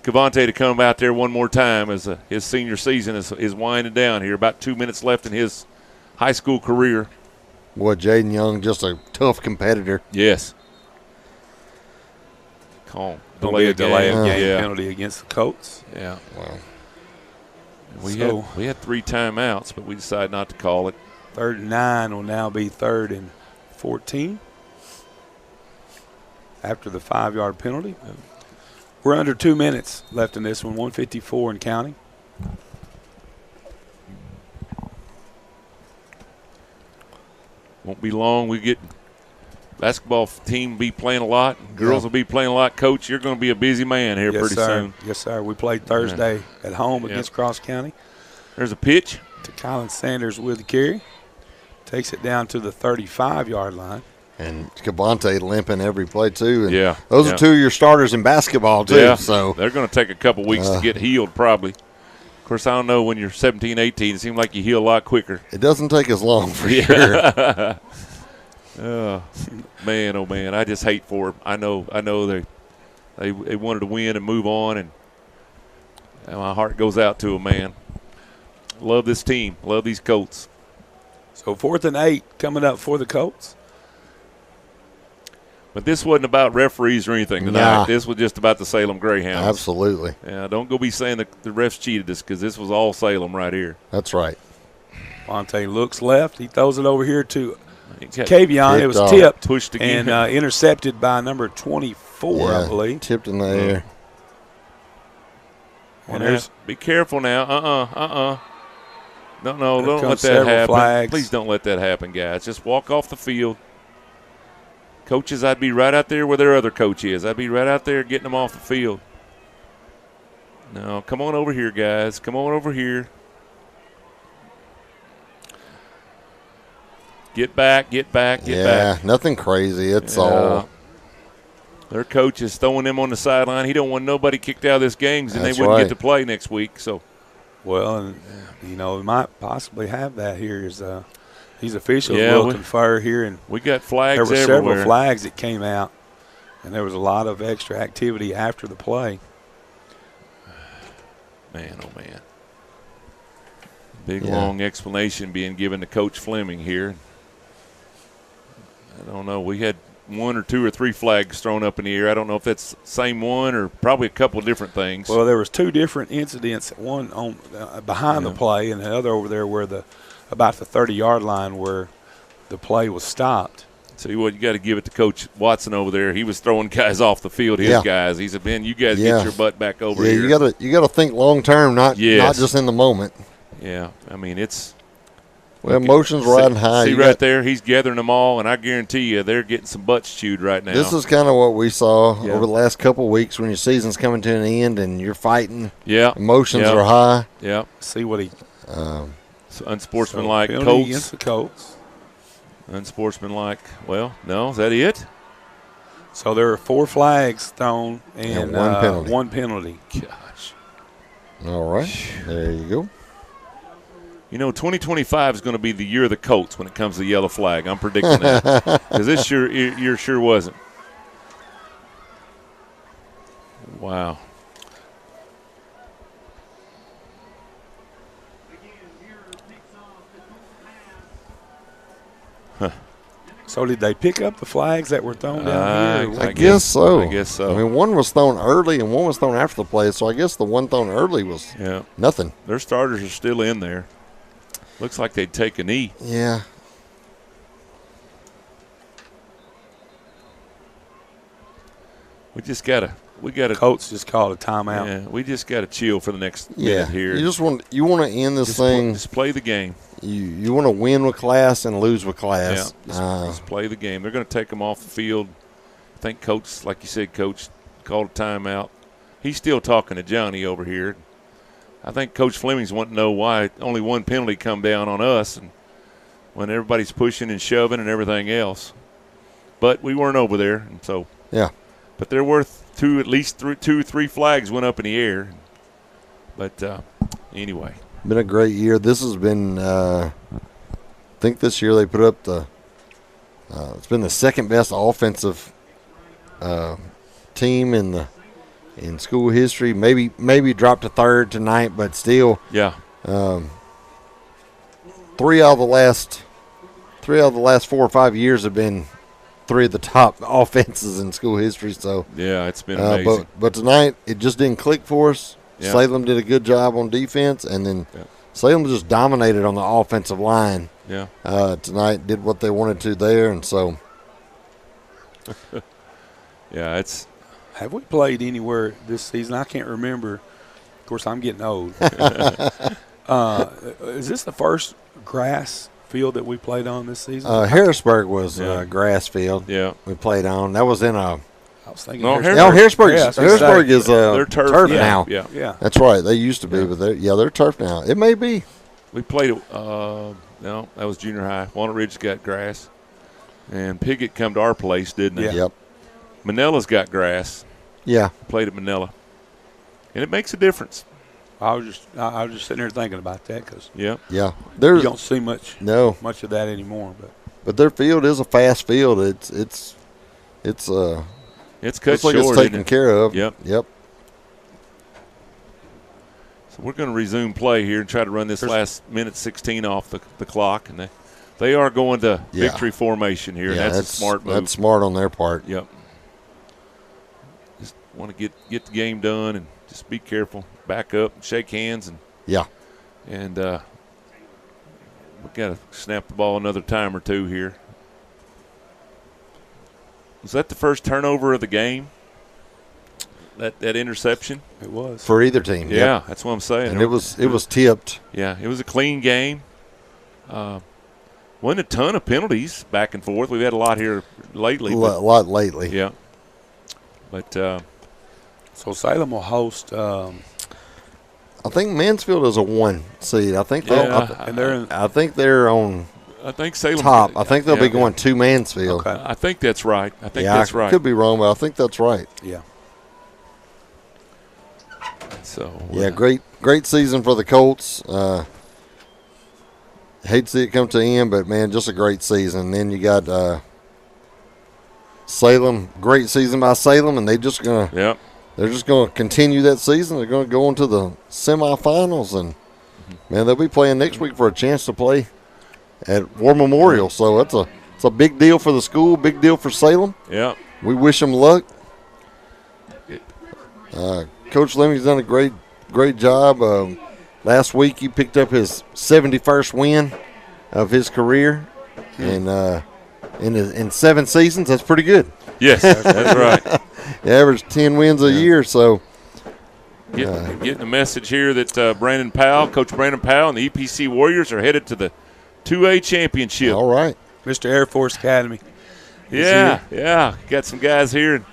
Cavante to come out there one more time as his senior season is winding down here. About 2 minutes left in his high school career. Boy, Jaden Young, just a tough competitor. Yes. Call. Delay of game penalty against the Colts. Yeah. Wow. We had 3 timeouts, but we decided not to call it. 3rd and 9 will now be 3rd and 14 after the 5-yard penalty. We're under 2 minutes left in this one, 1:54 and counting. Won't be long. We get basketball team be playing a lot. Girls will be playing a lot. Coach, you're going to be a busy man here pretty soon. Yes, sir. We played Thursday at home against Cross County. There's a pitch to Colin Sanders with the carry. Takes it down to the 35-yard line. And Cavante limping every play, too. And those yeah. are two of your starters in basketball, too. Yeah, so they're going to take a couple weeks to get healed probably. Of course, I don't know, when you're 17, 18, it seems like you heal a lot quicker. It doesn't take as long for sure. Man, oh, man, I just hate for them. I know they wanted to win and move on, and my heart goes out to them, man. Love this team. Love these Colts. So 4th and 8 coming up for the Colts. But this wasn't about referees or anything tonight. Nah. This was just about the Salem Greyhounds. Absolutely. Yeah, don't go be saying the refs cheated us, because this was all Salem right here. That's right. Monte looks left. He throws it over here to Kavion. It was off. tipped Pushed again. and intercepted by number 24, I believe. Tipped in the air. And there's, be careful now. No, don't let that several happen. flags. Please don't let that happen, guys. Just walk off the field. Coaches, I'd be right out there where their other coach is. I'd be right out there getting them off the field. No, come on over here, guys. Come on over here. Get back. Yeah, nothing crazy. It's all. Their coach is throwing them on the sideline. He don't want nobody kicked out of this game, and they That's wouldn't right. get to play next week. So, well, and, we might possibly have that here as these officials Yeah, will confer here. And we got flags there were everywhere. several flags that came out, and there was a lot of extra activity after the play. Man, oh, man. Big, long explanation being given to Coach Fleming here. I don't know. We had 1 or 2 or 3 flags thrown up in the air. I don't know if that's the same one or probably a couple of different things. Well, there was 2 different incidents. One on behind the play, and the other over there where about the 30-yard line where the play was stopped. See what you got to give it to Coach Watson over there. He was throwing guys off the field. His guys. He said, "Ben, you guys get your butt back over here." Yeah, you got to think long term, not just in the moment. Yeah, I mean it's. Well, emotions riding high. See right there, he's gathering them all, and I guarantee you they're getting some butts chewed right now. This is kind of what we saw over the last couple of weeks when your season's coming to an end and you're fighting. Yeah, emotions are high. Yeah, see what he. So unsportsmanlike Colts. Against the Colts. Unsportsmanlike. Well, no, is that it? So there are 4 flags thrown and one penalty. 1 penalty. Gosh. All right, there you go. 2025 is going to be the year of the Colts when it comes to the yellow flag. I'm predicting that because this year sure wasn't. Wow. Huh. So did they pick up the flags that were thrown down here? I guess so. I guess so. I mean, one was thrown early and one was thrown after the play, so I guess the one thrown early was nothing. Their starters are still in there. Looks like they'd take a knee. Yeah. We gotta. Colts just called a timeout. Yeah, we just gotta chill for the next minute here. You want to end this thing. Just play the game. You want to win with class and lose with class. Yeah, just play the game. They're going to take them off the field. I think Coach, like you said, Coach called a timeout. He's still talking to Johnny over here. I think Coach Fleming's wanting to know why only 1 penalty come down on us and when everybody's pushing and shoving and everything else. But we weren't over there, and so. Yeah. But there were at least 2 or 3 flags went up in the air. But anyway. Been a great year. This has been, I think this year they put up it's been the second best offensive team in school history. Maybe dropped to third tonight, but still. Yeah. 3 out of the last 4 or 5 years have been 3 of the top offenses in school history. So yeah, it's been amazing. But tonight it just didn't click for us. Yeah. Salem did a good job on defense, and then Salem just dominated on the offensive line. Yeah. Tonight did what they wanted to there, and so. Yeah, it's. Have we played anywhere this season? I can't remember. Of course, I'm getting old. Is this the first grass field that we played on this season? Harrisburg was grass field. Yeah. We played on. That was in a. I was thinking. Harrisburg is they're turf now. Yeah. That's right. They used to be, but they're turf now. It may be. We played No, that was junior high. Walnut Ridge got grass. And Piggott come to our place, didn't it? Yeah. Yep. Manila's got grass. Yeah. Played at Manila. And it makes a difference. I was just sitting there thinking about that because Yeah. you There's don't see much of that anymore. But their field is a fast field. It's cut like short. It's taken care of. Yep. Yep. So we're going to resume play here and try to run this last minute 16 off the clock. And they are going to victory formation here. Yeah, and that's a smart move. That's smart on their part. Yep. Just want to get the game done and just be careful. Back up and shake hands. And we got to snap the ball another time or two here. Was that the first turnover of the game? That interception? It was. For either team. Yeah, yep. that's what I'm saying. And it was tipped. Yeah, it was a clean game. Wasn't a ton of penalties back and forth. We've had a lot here lately. A lot lately. Yeah. But so Salem will host. I think Mansfield is a 1 seed. I think they're on. I think Salem top. I think they'll be going to Mansfield. Okay. I think that's right. That's right. I could be wrong, but I think that's right. Yeah. So great season for the Colts. Hate to see it come to an end, but man, just a great season. And then you got Salem, great season by Salem, and they're just gonna continue that season. They're gonna go into the semifinals, and man, they'll be playing next week for a chance to play at War Memorial. So it's a big deal for the school, big deal for Salem. Yeah, we wish them luck. Coach Lemmy's done a great job. Last week he picked up his 71st win of his career, and in 7 seasons, that's pretty good. Yes, that's right. He averaged 10 wins a year, so. Getting a message here that Coach Brandon Powell, and the EPC Warriors are headed to the 2A championship. All right. Mr. Air Force Academy. Yeah. Got some guys here.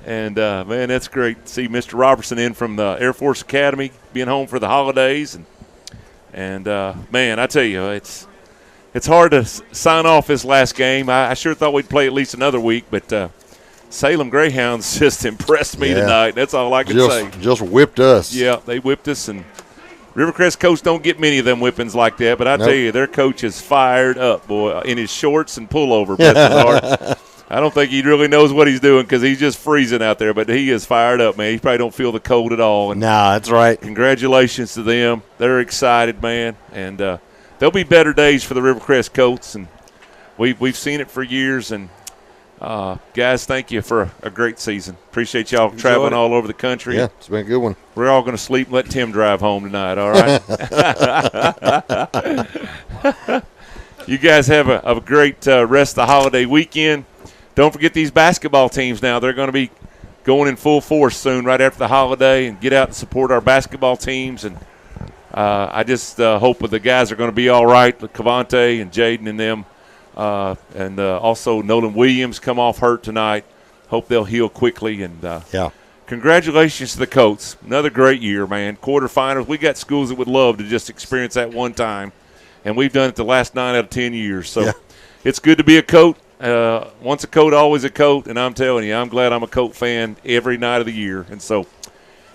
And, man, that's great to see Mr. Robertson in from the Air Force Academy, being home for the holidays. And man, I tell you, it's hard to sign off this last game. I sure thought we'd play at least another week, but Salem Greyhounds just impressed me tonight. That's all I can say. Just whipped us. Yeah, they whipped us. And Rivercrest coach don't get many of them whippings like that, but I tell you, their coach is fired up, boy, in his shorts and pullover. Bless his heart. I don't think he really knows what he's doing because he's just freezing out there, but he is fired up, man. He probably don't feel the cold at all. Nah, that's right. Congratulations to them. They're excited, man. And there'll be better days for the Rivercrest Colts, and we've seen it for years. And, guys, thank you for a great season. Appreciate y'all traveling all over the country. Yeah, it's been a good one. We're all going to sleep and let Tim drive home tonight, all right? You guys have a great rest of the holiday weekend. Don't forget these basketball teams now. They're going to be going in full force soon right after the holiday, and get out and support our basketball teams. And I just hope that the guys are going to be all right, Cavante and Jaden and them. And also Nolan Williams come off hurt tonight. Hope they'll heal quickly. And congratulations to the Colts. Another great year, man. Quarterfinals. We got schools that would love to just experience that one time, and we've done it the last 9 out of 10 years. So it's good to be a Colt. Once a Colt, always a Colt, and I'm telling you, I'm glad I'm a Colt fan every night of the year. And so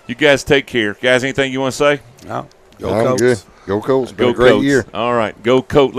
you guys take care. Guys, anything you want to say? No. Go Colts. Good. Go Colts. Been Go a great Colts. year. All right. Go Colt.